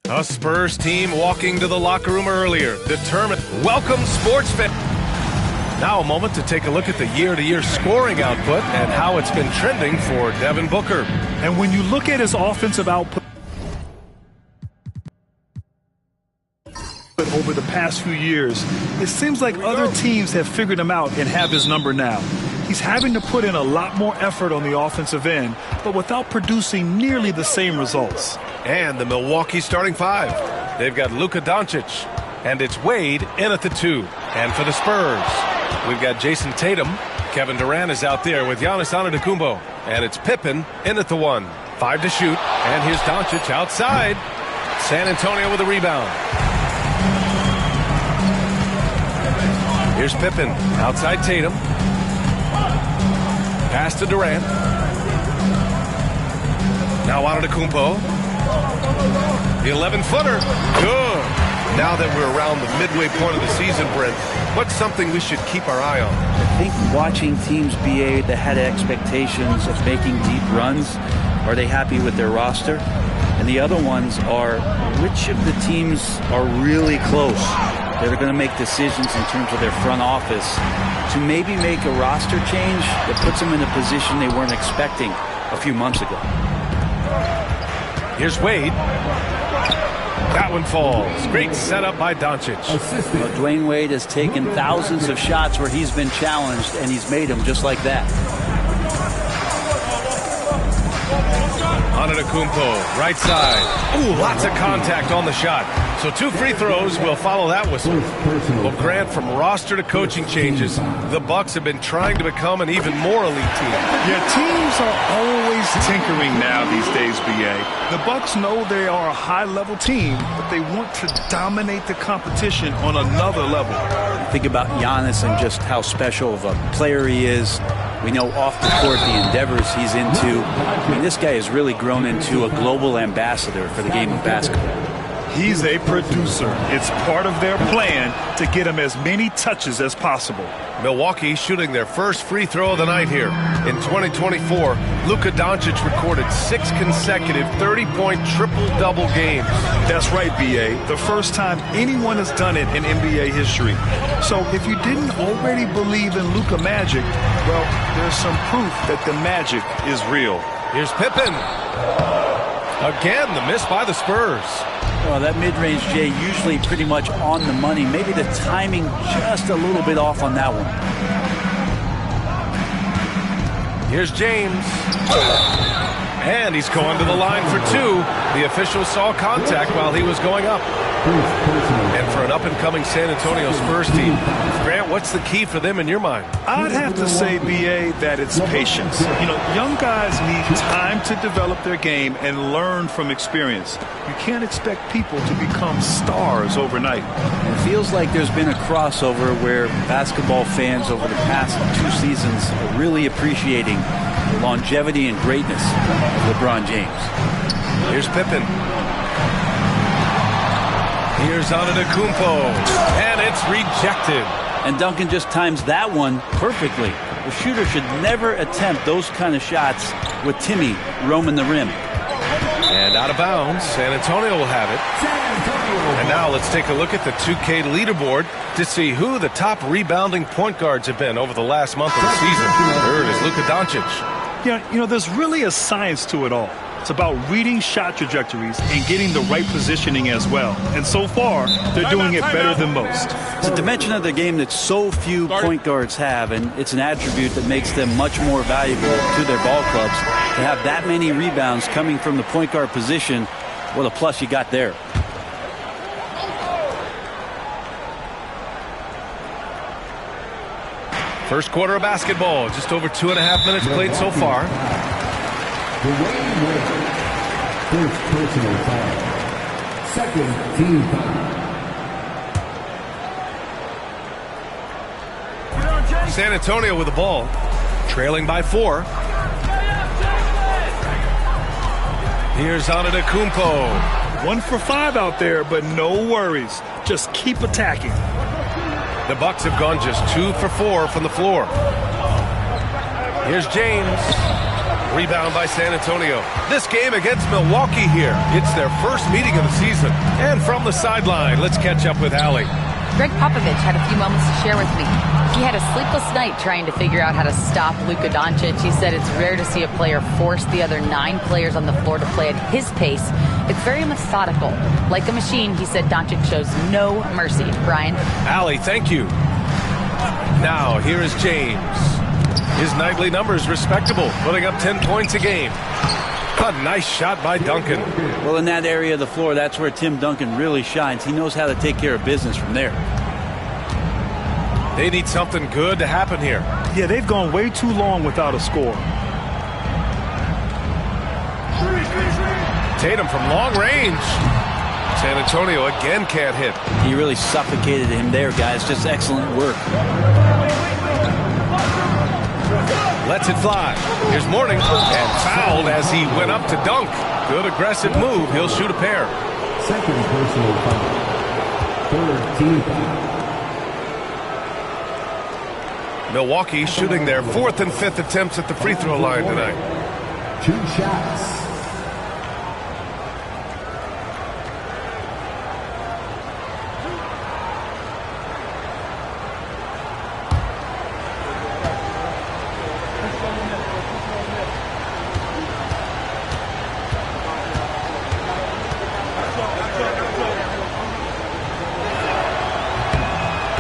A Spurs team walking to the locker room earlier, determined. Welcome, sports fan. Now a moment to take a look at the year-to-year scoring output and how it's been trending for Devin Booker. And when you look at his offensive output over the past few years, it seems like other teams have figured him out and have his number now. He's having to put in a lot more effort on the offensive end, but without producing nearly the same results. And the Milwaukee starting five. They've got Luka Doncic, and it's Wade in at the 2. And for the Spurs, we've got Jason Tatum. Kevin Durant is out there with Giannis Antetokounmpo. And it's Pippen in at the 1. 5 to shoot, and here's Doncic outside. San Antonio with a rebound. Here's Pippen outside Tatum. Pass to Durant. Now Antetokounmpo. The 11-footer. Good. Now that we're around the midway point of the season, Brent, what's something we should keep our eye on? I think watching teams BA that had expectations of making deep runs, are they happy with their roster? And the other ones are, which of the teams are really close that are going to make decisions in terms of their front office to maybe make a roster change that puts them in a position they weren't expecting a few months ago. Here's Wade. That one falls. Great setup by Doncic. Well, Dwayne Wade has taken thousands of shots where he's been challenged, and he's made them just like that. Antetokounmpo, right side. Ooh, lots of contact on the shot. So 2 free throws will follow that whistle. Well, Grant, from roster to coaching changes, the Bucks have been trying to become an even more elite team. Yeah, teams are always tinkering now these days, BA. The Bucks know they are a high-level team, but they want to dominate the competition on another level. Think about Giannis and just how special of a player he is. We know off the court the endeavors he's into. I mean, this guy has really grown into a global ambassador for the game of basketball. He's a producer. It's part of their plan to get him as many touches as possible. Milwaukee shooting their first free throw of the night here. In 2024, Luka Doncic recorded 6 consecutive 30-point triple-double games. That's right, B.A. The first time anyone has done it in NBA history. So if you didn't already believe in Luka magic, well, there's some proof that the magic is real. Here's Pippen. Again, the miss by the Spurs. Well, that mid-range, Jay, usually pretty much on the money. Maybe the timing just a little bit off on that one. Here's James. And he's going to the line for 2. The official saw contact while he was going up. And for an up-and-coming San Antonio Spurs team, Grant, what's the key for them in your mind? I'd have to say, B.A., that it's patience. You know, young guys need time to develop their game and learn from experience. You can't expect people to become stars overnight. It feels like there's been a crossover where basketball fans over the past 2 seasons are really appreciating the longevity and greatness of LeBron James. Here's Pippen. Here's Antetokounmpo, and it's rejected. And Duncan just times that one perfectly. The shooter should never attempt those kind of shots with Timmy roaming the rim. And out of bounds, San Antonio will have it. And now let's take a look at the 2K leaderboard to see who the top rebounding point guards have been over the last month of the season. Third is Luka Doncic. Yeah, you know, there's really a science to it all. It's about reading shot trajectories and getting the right positioning as well. And so far, they're doing it better than most. It's a dimension of the game that so few point guards have, and it's an attribute that makes them much more valuable to their ball clubs. To have that many rebounds coming from the point guard position, what a plus you got there. First quarter of basketball, just over 2.5 minutes played so far. Second team foul. San Antonio with the ball, trailing by 4. Here's Antetokounmpo. 1 for 5 out there, but no worries. Just keep attacking. The Bucks have gone just 2 for 4 from the floor. Here's James. Rebound by San Antonio. This game against Milwaukee here. It's their first meeting of the season. And from the sideline, let's catch up with Allie. Greg Popovich had a few moments to share with me. He had a sleepless night trying to figure out how to stop Luka Doncic. He said it's rare to see a player force the other 9 players on the floor to play at his pace. It's very methodical. Like a machine, he said Doncic shows no mercy. Brian? Allie, thank you. Now, here is James. His nightly numbers respectable, putting up 10 points a game. A nice shot by Duncan. Well, in that area of the floor, that's where Tim Duncan really shines. He knows how to take care of business from there. They need something good to happen here. Yeah, they've gone way too long without a score. Tatum from long range. San Antonio again can't hit. He really suffocated him there, guys. Just excellent work. Lets it fly. Here's Mourning, and fouled as he went up to dunk. Good aggressive move. He'll shoot a pair. Second personal foul. Third team foul. Milwaukee shooting their 4th and 5th attempts at the free throw line tonight. 2 shots.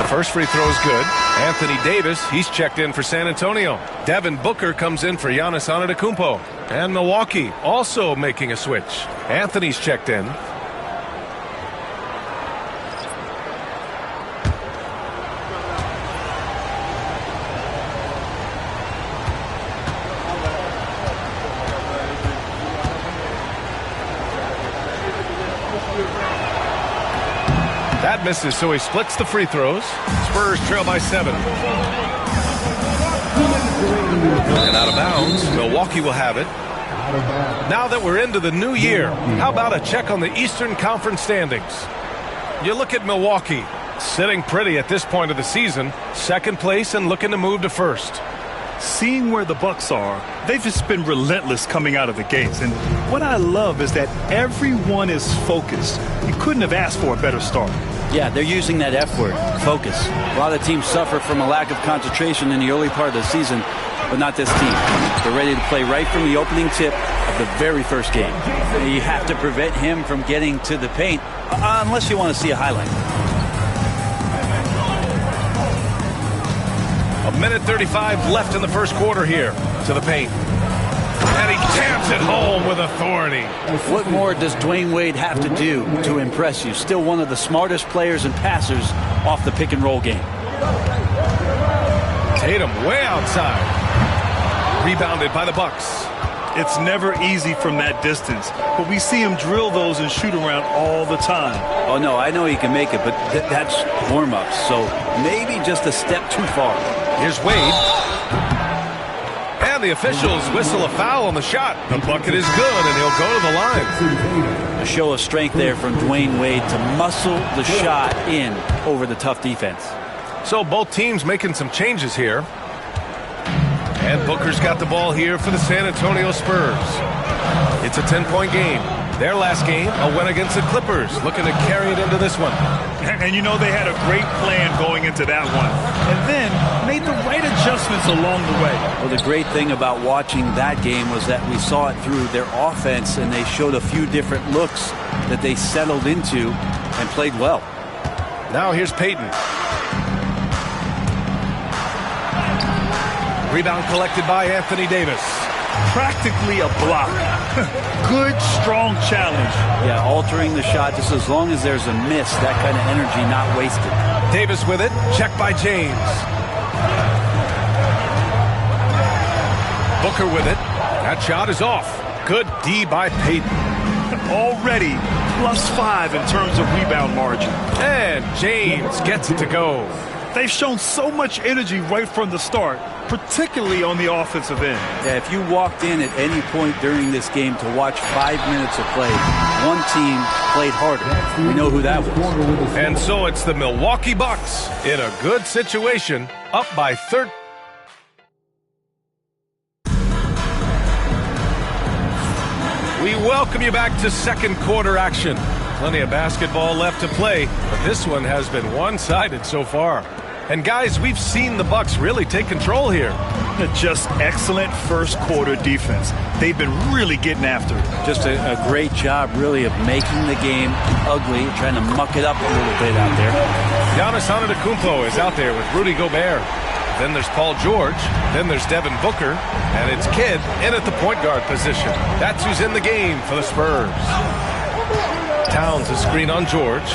First free throw is good. Anthony Davis, he's checked in for San Antonio. Devin Booker comes in for Giannis Antetokounmpo. And Milwaukee also making a switch. Anthony's checked in. That misses, so he splits the free throws. Spurs trail by 7. And out of bounds, Milwaukee will have it. Now that we're into the new year, how about a check on the Eastern Conference standings? You look at Milwaukee, sitting pretty at this point of the season, 2nd place and looking to move to 1st. Seeing where the Bucks are, they've just been relentless coming out of the gates. And what I love is that everyone is focused. You couldn't have asked for a better start. Yeah, they're using that F word, focus. A lot of teams suffer from a lack of concentration in the early part of the season, but not this team. They're ready to play right from the opening tip of the very first game. You have to prevent him from getting to the paint, unless you want to see a highlight. A minute 35 left in the first quarter here. To the paint. And he taps it home with authority. What more does Dwayne Wade have to do to impress you? Still one of the smartest players and passers off the pick and roll game. Tatum way outside. Rebounded by the Bucks. It's never easy from that distance, but we see him drill those and shoot around all the time. Oh, no, I know he can make it, but that's warm-ups, so maybe just a step too far. Here's Wade. And the officials whistle a foul on the shot. The bucket is good, and he'll go to the line. A show of strength there from Dwayne Wade to muscle the shot in over the tough defense. So both teams making some changes here. And Booker's got the ball here for the San Antonio Spurs. It's a 10-point game. Their last game, a win against the Clippers, looking to carry it into this one. And you know they had a great plan going into that one. And then made the right adjustments along the way. Well, the great thing about watching that game was that we saw it through their offense, and they showed a few different looks that they settled into and played well. Now here's Payton. Rebound collected by Anthony Davis. Practically a block. Good, strong challenge. Yeah, altering the shot just as long as there's a miss. That kind of energy not wasted. Davis with it. Checked by James. Booker with it. That shot is off. Good D by Payton. Already +5 in terms of rebound margin. And James gets it to go. They've shown so much energy right from the start, particularly on the offensive end. Yeah, if you walked in at any point during this game to watch 5 minutes of play, one team played harder. We know who that was. And so it's the Milwaukee Bucks in a good situation, up by 13. We welcome you back to second quarter action. Plenty of basketball left to play, but this one has been one-sided so far. And guys, we've seen the Bucks really take control here. Just excellent first quarter defense. They've been really getting after it. Just a great job, really, of making the game ugly, trying to muck it up a little bit out there. Giannis Antetokounmpo is out there with Rudy Gobert. Then there's Paul George. Then there's Devin Booker. And it's Kidd in at the point guard position. That's who's in the game for the Spurs. Towns a screen on George.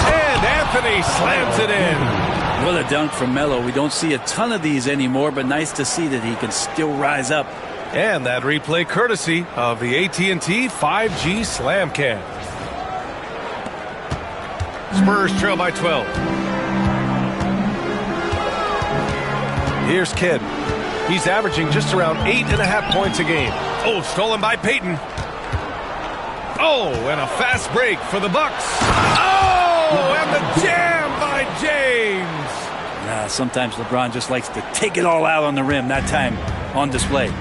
And Anthony slams it in. What a dunk from Melo. We don't see a ton of these anymore, but nice to see that he can still rise up. And that replay courtesy of the AT&T 5G Slam Cam. Spurs trail by 12. Here's Kidd. He's averaging just around 8.5 points a game. Oh, stolen by Payton. Oh, and a fast break for the Bucks. Oh, and the jam by James. Sometimes LeBron just likes to take it all out on the rim. That time on display.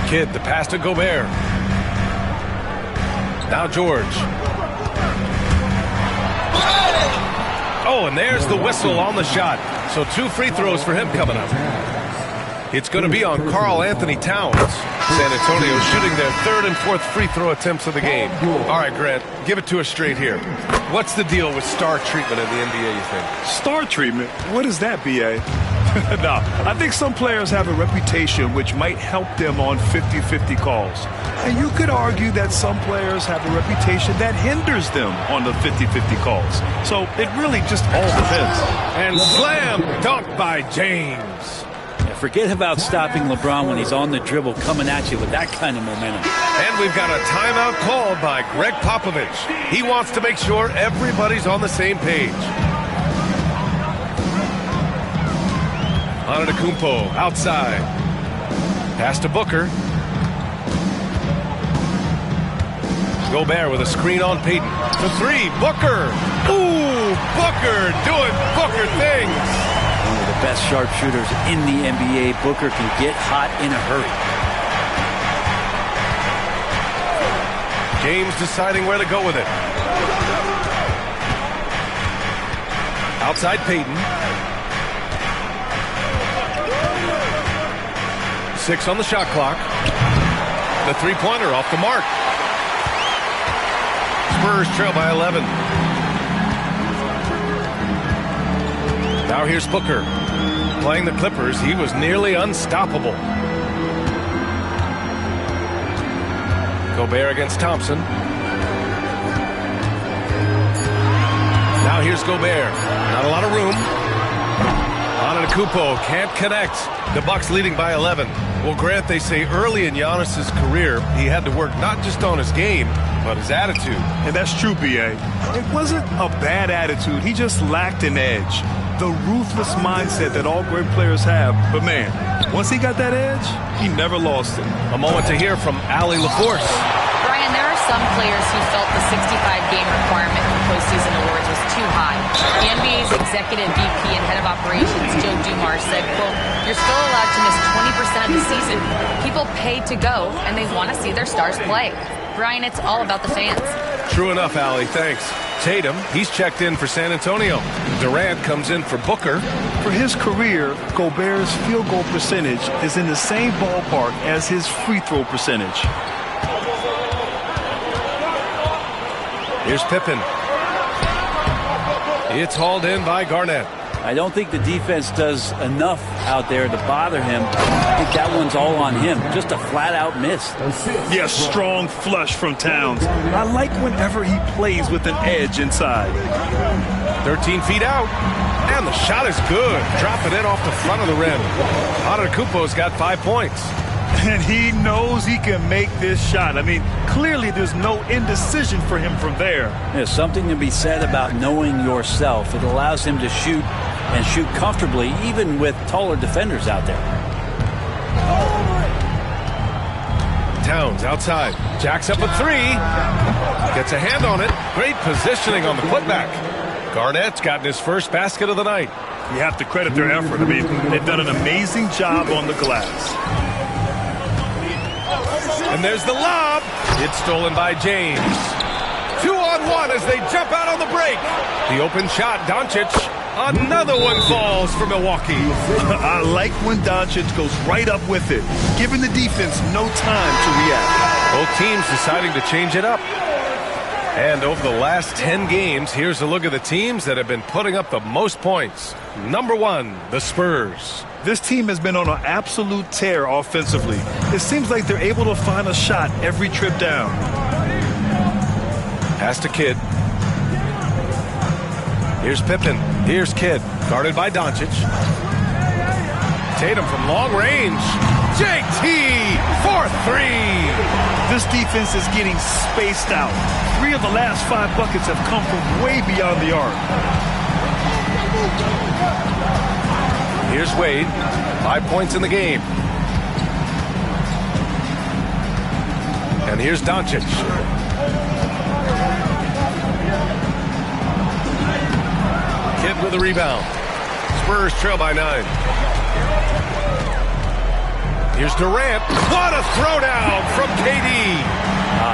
Kidd, the pass to Gobert. Now George. Oh, and there's the whistle on the shot. So 2 free throws for him coming up. It's going to be on Karl Anthony Towns. San Antonio shooting their 3rd and 4th free throw attempts of the game. All right, Grant, give it to us straight here. What's the deal with star treatment in the NBA, you think? Star treatment? What is that, B.A.? No, I think some players have a reputation which might help them on 50-50 calls. And you could argue that some players have a reputation that hinders them on the 50-50 calls. So it really just all depends. And slam dunk by James. Forget about stopping LeBron when he's on the dribble coming at you with that kind of momentum. And we've got a timeout called by Greg Popovich. He wants to make sure everybody's on the same page. Antetokounmpo outside. Pass to Booker. Gobert with a screen on Payton. For 3, Booker. Ooh, Booker doing Booker things. One of the best sharpshooters in the NBA. Booker can get hot in a hurry. James deciding where to go with it. Outside Payton. 6 on the shot clock. The three-pointer off the mark. Spurs trail by 11. Now here's Booker. Playing the Clippers, he was nearly unstoppable. Gobert against Thompson. Now here's Gobert. Not a lot of room. Antetokounmpo can't connect. The Bucks leading by 11. Well, Grant, they say early in Giannis's career, he had to work not just on his game, but his attitude. And that's true, B.A. It wasn't a bad attitude. He just lacked an edge. The ruthless mindset that all great players have. But, man, once he got that edge, he never lost it. A moment to hear from Allie LaForce. Brian, there are some players who felt the 65-game requirement for postseason awards was too high. The NBA's executive VP and head of operations, Joe Dumars, said, quote, "You're still allowed to miss 20% of the season. People pay to go, and they want to see their stars play." Brian, it's all about the fans. True enough, Allie. Thanks. Tatum, he's checked in for San Antonio. Durant comes in for Booker. For his career, Gobert's field goal percentage is in the same ballpark as his free throw percentage. Here's Pippen. It's hauled in by Garnett. I don't think the defense does enough out there to bother him. I think that one's all on him. Just a flat-out miss. Yeah, strong flush from Towns. I like whenever he plays with an edge inside. 13 feet out. And the shot is good. Dropping it off the front of the rim. Antetokounmpo's got 5 points. And he knows he can make this shot. I mean, clearly there's no indecision for him from there. There's something to be said about knowing yourself. It allows him to shoot and shoot comfortably, even with taller defenders out there. Towns outside. Jacks up a three. Gets a hand on it. Great positioning on the putback. Garnett's gotten his first basket of the night. You have to credit their effort. I mean, they've done an amazing job on the glass. And there's the lob. It's stolen by James. 2-on-1 as they jump out on the break. The open shot, Doncic. Another one falls for Milwaukee. I like when Doncic goes right up with it, giving the defense no time to react. Both teams deciding to change it up. And over the last 10 games, here's a look at the teams that have been putting up the most points. Number 1, the Spurs. This team has been on an absolute tear offensively. It seems like they're able to find a shot every trip down. Pass to Kidd. Here's Pippen. Here's Kidd. Guarded by Doncic. Tatum from long range. JT for 3. This defense is getting spaced out. 3 of the last 5 buckets have come from way beyond the arc. Here's Wade. 5 points in the game. And here's Doncic. Kidd with a rebound. Spurs trail by 9. Here's Durant. What a throwdown from KD.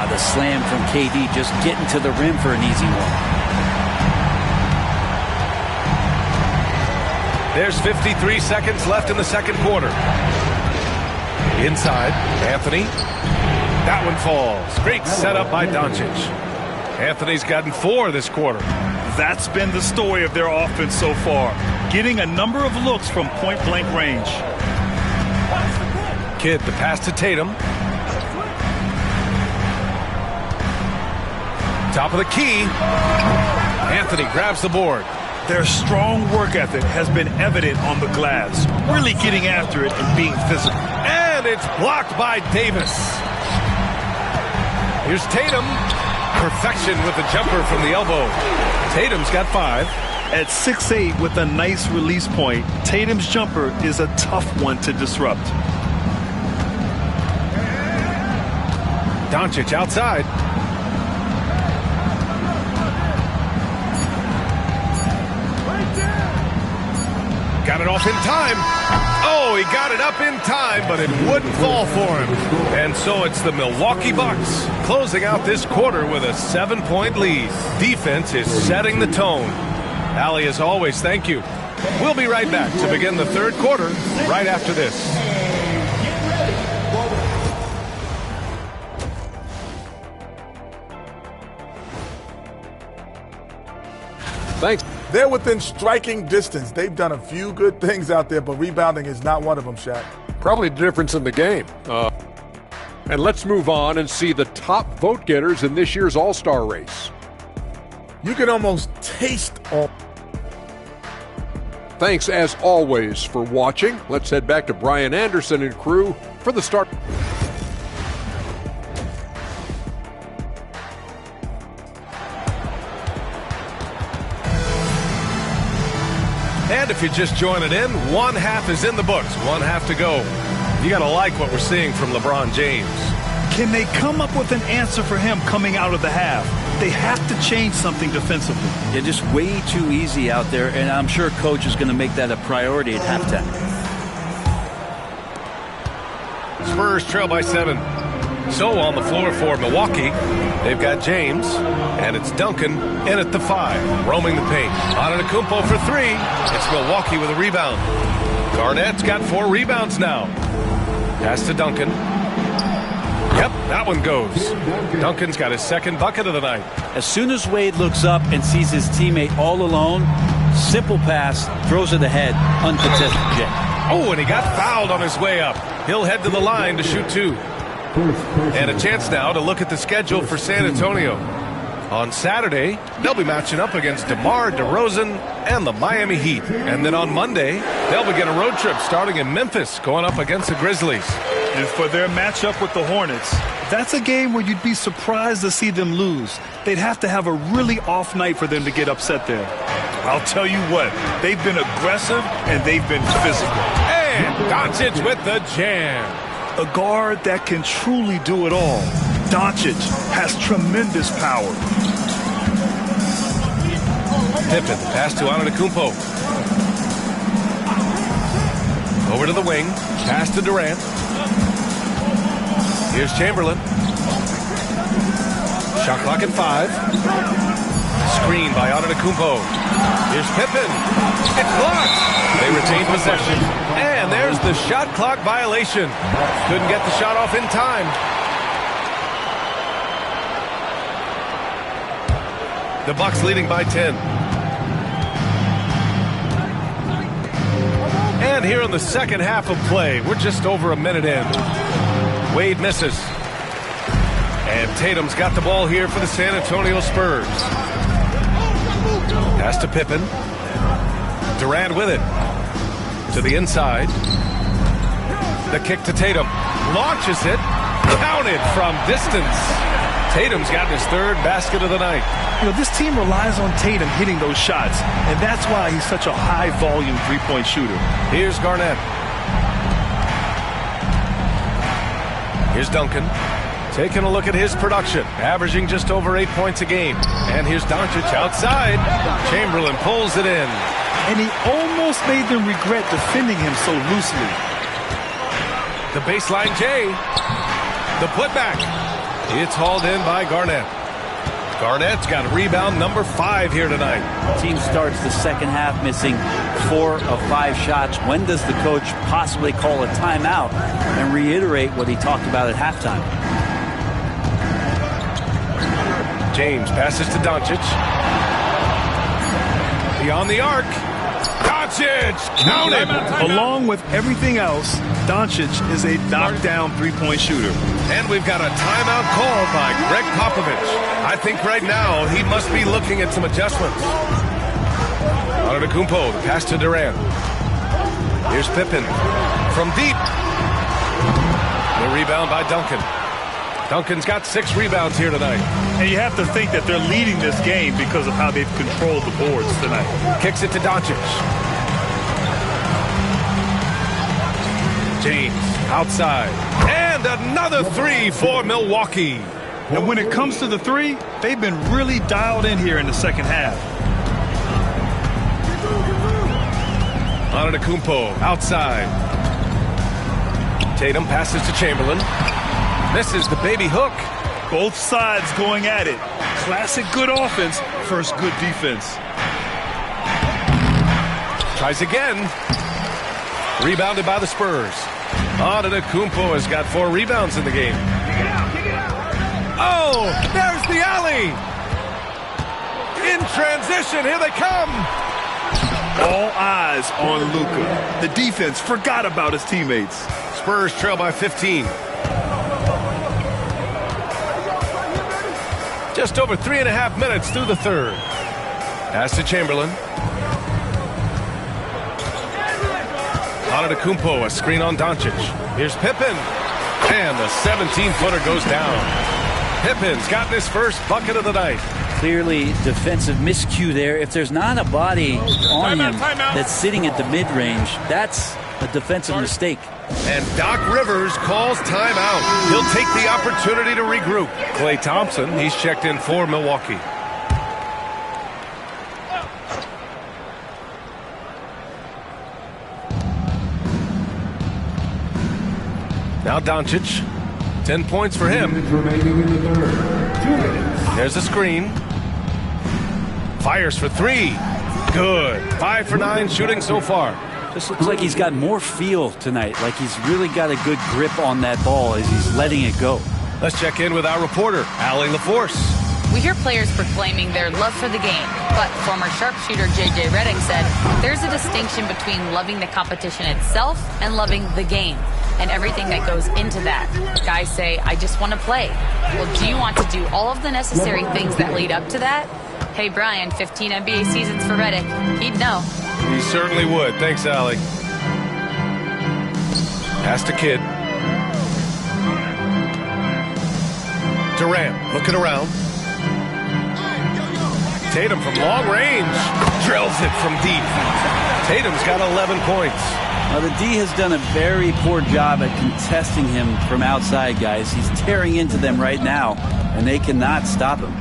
The slam from KD, just getting to the rim for an easy one. There's 53 seconds left in the second quarter. Inside, Anthony. That one falls. Great setup by Doncic. Anthony's gotten 4 this quarter. That's been the story of their offense so far, getting a number of looks from point-blank range. Kidd, the pass to Tatum. Top of the key. Anthony grabs the board. Their strong work ethic has been evident on the glass, really getting after it and being physical. And it's blocked by Davis. Here's Tatum. Perfection with the jumper from the elbow. Tatum's got 5. At 6'8" with a nice release point, Tatum's jumper is a tough one to disrupt. Doncic outside. Got it off in time. Oh, he got it up in time, but it wouldn't fall for him. And so it's the Milwaukee Bucks closing out this quarter with a 7-point lead. Defense is setting the tone. Allie, as always, thank you. We'll be right back to begin the third quarter right after this. Thanks. They're within striking distance. They've done a few good things out there, but rebounding is not one of them, Shaq. Probably the difference in the game. And let's move on and see the top vote getters in this year's All-Star race. You can almost taste all. Thanks, as always, for watching. Let's head back to Brian Anderson and crew for the start. And if you're just joining in, 1 half is in the books, 1 half to go. You got to like what we're seeing from LeBron James. Can they come up with an answer for him coming out of the half? They have to change something defensively. They're just way too easy out there, and I'm sure Coach is going to make that a priority at halftime. Spurs trail by 7. So on the floor for Milwaukee, they've got James, and it's Duncan in at the 5, roaming the paint. Antetokounmpo for 3. It's Milwaukee with a rebound. Garnett's got 4 rebounds now. Pass to Duncan. Yep, that one goes. Duncan's got his second bucket of the night. As soon as Wade looks up and sees his teammate all alone, Simple pass, throws it ahead, uncontested jet. Oh, and he got fouled on his way up. He'll head to the line to shoot 2. And a chance now to look at the schedule for San Antonio. On Saturday, they'll be matching up against DeMar DeRozan and the Miami Heat. And then on Monday, they'll begin a road trip starting in Memphis, going up against the Grizzlies. And for their matchup with the Hornets, that's a game where you'd be surprised to see them lose. They'd have to have a really off night for them to get upset there. I'll tell you what, they've been aggressive and they've been physical. And Doncic with the jam. A guard that can truly do it all. Doncic has tremendous power. Pippen, pass to Antetokounmpo. Over to the wing, pass to Durant. Here's Chamberlain. Shot clock at 5. Screen by Antetokounmpo. Here's Pippen. It's blocked. They retain possession. And there's the shot clock violation. Couldn't get the shot off in time. The Bucks leading by 10. And here in the second half of play, we're just over a minute in. Wade misses. And Tatum's got the ball here for the San Antonio Spurs. Pass to Pippen. Durant with it. To the inside. The kick to Tatum. Launches it. Counted from distance. Tatum's got his 3rd basket of the night. You know, this team relies on Tatum hitting those shots, and that's why he's such a high-volume three-point shooter. Here's Garnett. Here's Duncan. Taking a look at his production, averaging just over 8 points a game. And here's Doncic outside. Chamberlain pulls it in. And he almost made them regret defending him so loosely. The baseline J. The putback. It's hauled in by Garnett. Garnett's got rebound number 5 here tonight. Team starts the second half missing 4 of 5 shots. When does the coach possibly call a timeout and reiterate what he talked about at halftime? James passes to Doncic. Beyond the arc. Doncic counted. Along with everything else, Doncic is a knockdown three-point shooter. And we've got a timeout called by Greg Popovich. I think right now he must be looking at some adjustments. Antetokounmpo, the pass to Durant. Here's Pippen from deep. The rebound by Duncan. Duncan's got 6 rebounds here tonight. And you have to think that they're leading this game because of how they've controlled the boards tonight. Kicks it to Doncic. James outside. And another 3 for Milwaukee. And when it comes to the 3, they've been really dialed in here in the second half. Antetokounmpo outside. Tatum passes to Chamberlain. Misses the baby hook. Both sides going at it. Classic good offense versus good defense. Tries again. Rebounded by the Spurs. Antetokounmpo has got 4 rebounds in the game. Oh, there's the alley. In transition, here they come. All eyes on Luka. The defense forgot about his teammates. Spurs trail by 15. Just over 3.5 minutes through the third. Pass to Chamberlain. Antetokounmpo, a screen on Doncic. Here's Pippen. And the 17-footer goes down. Pippen's got his first bucket of the night. Clearly defensive miscue there. If there's not a body on him that's sitting at the mid-range, that's a defensive mistake. And Doc Rivers calls timeout. He'll take the opportunity to regroup. Klay Thompson, he's checked in for Milwaukee. Now Doncic. 10 points for him. There's a screen. Fires for 3. Good. 5 for 9 shooting so far. Just looks like he's got more feel tonight, like he's really got a good grip on that ball as he's letting it go. Let's check in with our reporter, Allie LaForce. We hear players proclaiming their love for the game, but former sharpshooter J.J. Redick said there's a distinction between loving the competition itself and loving the game and everything that goes into that. Guys say, I just want to play. Well, do you want to do all of the necessary things that lead up to that? Hey, Brian, 15 NBA seasons for Redick. He'd know. He certainly would. Thanks, Allie. Pass to Kidd. Durant looking around. Tatum from long range drills it from deep. Tatum's got 11 points. Now, the D has done a very poor job at contesting him from outside, guys. He's tearing into them right now, and they cannot stop him.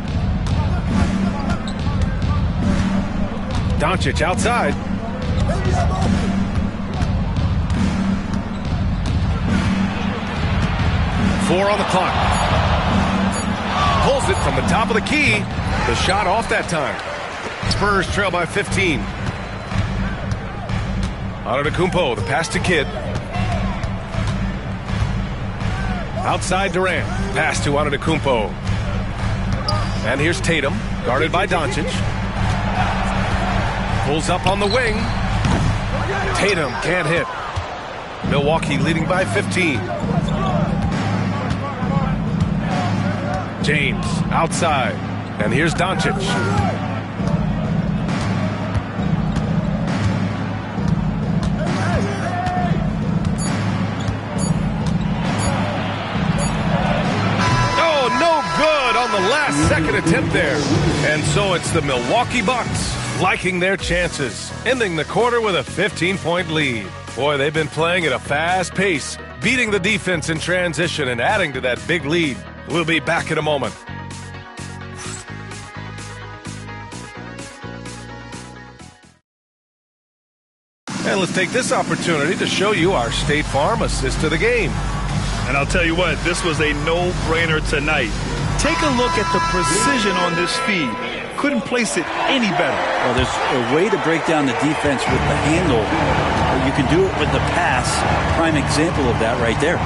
Doncic outside. Four on the clock. Pulls it from the top of the key. The shot off that time. Spurs trail by 15. Antetokounmpo, the pass to Kidd. Outside Durant. Pass to Antetokounmpo. And here's Tatum, guarded by Doncic. Pulls up on the wing. Tatum can't hit. Milwaukee leading by 15. James outside. And here's Doncic. Oh, no good on the last second attempt there. And so it's the Milwaukee Bucks liking their chances, ending the quarter with a 15-point lead. Boy, they've been playing at a fast pace, beating the defense in transition and adding to that big lead. We'll be back in a moment. And let's take this opportunity to show you our State Farm assist to the game. And I'll tell you what, this was a no-brainer tonight. Take a look at the precision on this feed. Couldn't place it any better. Well, there's a way to break down the defense with the handle. You can do it with the pass. Prime example of that right there.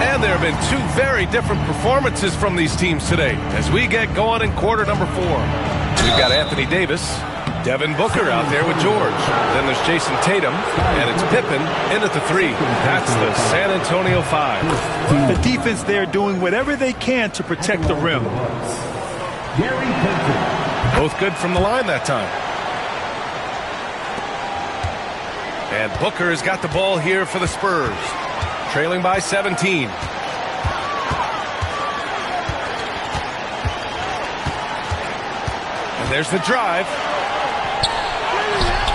And there have been two very different performances from these teams today as we get going in quarter number 4. We've got Anthony Davis, Devin Booker out there with George. Then there's Jason Tatum, and it's Pippen in at the 3. That's the San Antonio 5. The defense there doing whatever they can to protect the rim. Both good from the line that time. And Booker has got the ball here for the Spurs. Trailing by 17. And there's the drive.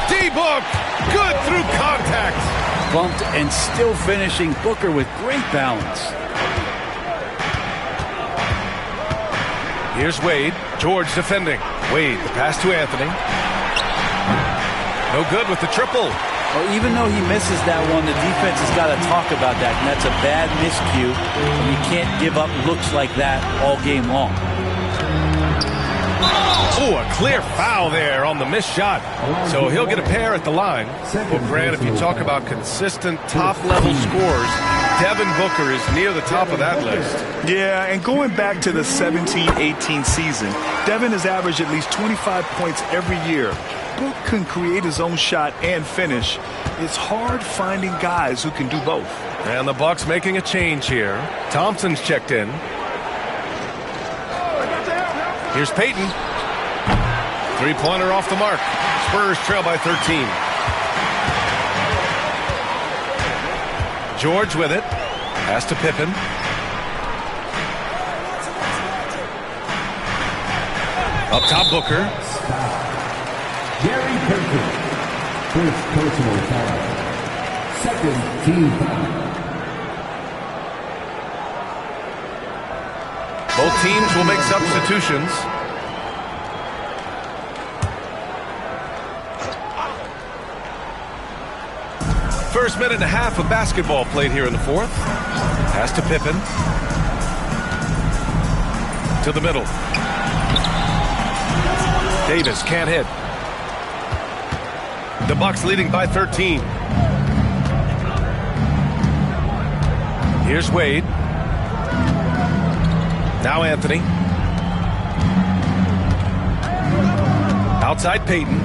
D-Book, good through contact. Bumped and still finishing. Booker with great balance. Here's Wade. George defending. Wade, the pass to Anthony. No good with the triple. Well, even though he misses that one, the defense has got to talk about that, and that's a bad miscue. You can't give up looks like that all game long. Oh, a clear foul there on the missed shot. So he'll get a pair at the line. Well, Grant, if you talk about consistent top-level scores, Devin Booker is near the top of that list. Yeah, and going back to the 17-18 season, Devin has averaged at least 25 points every year. Book can create his own shot and finish. It's hard finding guys who can do both. And the Bucks making a change here. Thompson's checked in. Here's Payton. Three-pointer off the mark. Spurs trail by 13. George with it. Pass to Pippen. Up top, Booker. Gary Payton. First personal foul. Second team foul. Both teams will make substitutions. First minute and a half of basketball played here in the fourth. Pass to Pippen. To the middle. Davis can't hit. The Bucks leading by 13. Here's Wade. Now Anthony. Outside Peyton.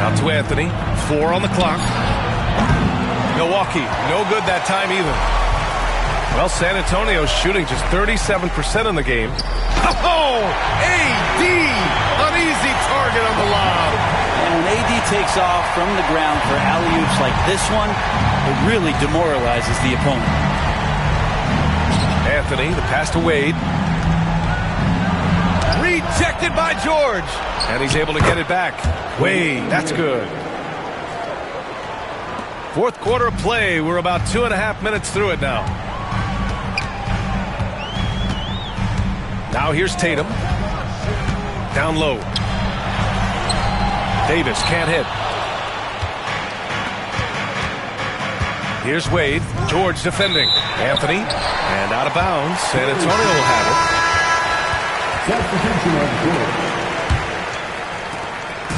Out to Anthony. 4 on the clock. Milwaukee, no good that time either. Well, San Antonio's shooting just 37% in the game. Oh, AD! An easy target on the lob. And when AD takes off from the ground for alley-oops like this one, it really demoralizes the opponent. Anthony, the pass to Wade. Rejected by George. And he's able to get it back. Wade, that's good. Fourth quarter of play. We're about 2.5 minutes through it now. Now here's Tatum. Down low. Davis can't hit. Here's Wade. George defending. Anthony. And out of bounds. San Antonio will have it.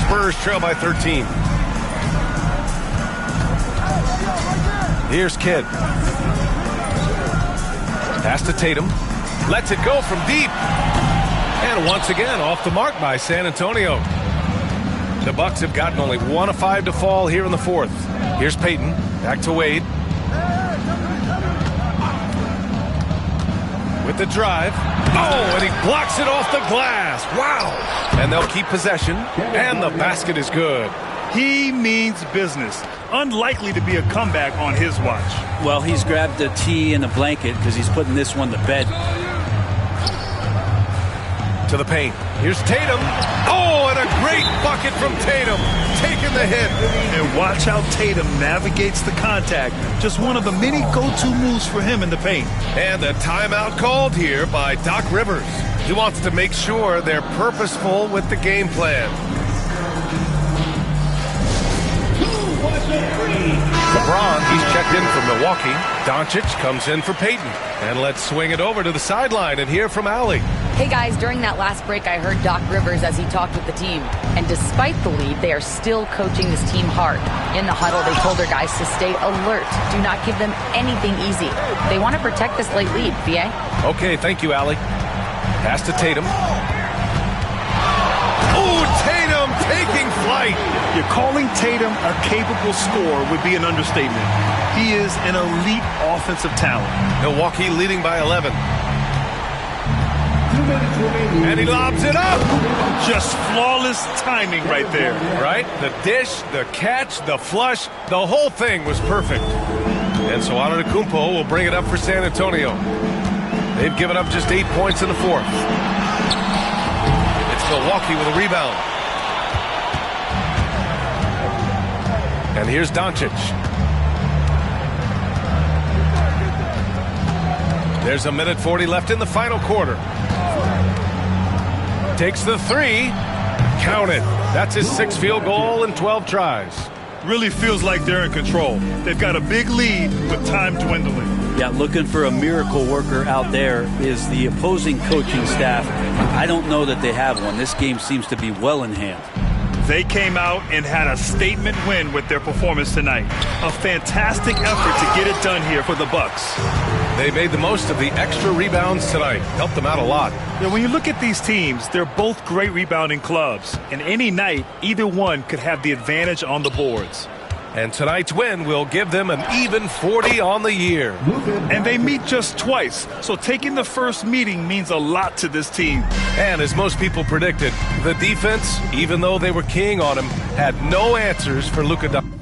Spurs trail by 13. Here's Kidd. Pass to Tatum. Lets it go from deep. And once again, off the mark by San Antonio. The Bucks have gotten only 1 of 5 to fall here in the fourth. Here's Peyton. Back to Wade. With the drive. Oh, and he blocks it off the glass. Wow. And they'll keep possession. And the basket is good. He means business. Unlikely to be a comeback on his watch. Well, he's grabbed a tee and a blanket because he's putting this one to bed. To the paint. Here's Tatum. Oh, and a great bucket from Tatum. Taking the hit. And watch how Tatum navigates the contact. Just one of the many go-to moves for him in the paint. And a timeout called here by Doc Rivers. He wants to make sure they're purposeful with the game plan. LeBron, he's checked in for Milwaukee. Doncic comes in for Peyton. And let's swing it over to the sideline and hear from Allie. Hey guys, during that last break, I heard Doc Rivers as he talked with the team. And despite the lead, they are still coaching this team hard. In the huddle, they told their guys to stay alert. Do not give them anything easy. They want to protect this late lead, BA. Okay, thank you, Allie. Pass to Tatum. Oh, Tatum taking flight. You're calling Tatum a capable scorer would be an understatement. He is an elite offensive talent. Milwaukee leading by 11. And he lobs it up. Just flawless timing right there. Right? The dish, the catch, the flush, the whole thing was perfect. And so Antetokounmpo will bring it up for San Antonio. They've given up just 8 points in the fourth. It's Milwaukee with a rebound. And here's Doncic. There's 1:40 left in the final quarter. Takes the three. Count it. That's his 6th field goal in 12 tries. Really feels like they're in control. They've got a big lead with time dwindling. Yeah, looking for a miracle worker out there is the opposing coaching staff. I don't know that they have one. This game seems to be well in hand. They came out and had a statement win with their performance tonight. A fantastic effort to get it done here for the Bucks. They made the most of the extra rebounds tonight. Helped them out a lot. Yeah, when you look at these teams, they're both great rebounding clubs. And any night, either one could have the advantage on the boards. And tonight's win will give them an even 40 on the year. And they meet just twice, so taking the first meeting means a lot to this team. And as most people predicted, the defense, even though they were keying on him, had no answers for Luka Doncic.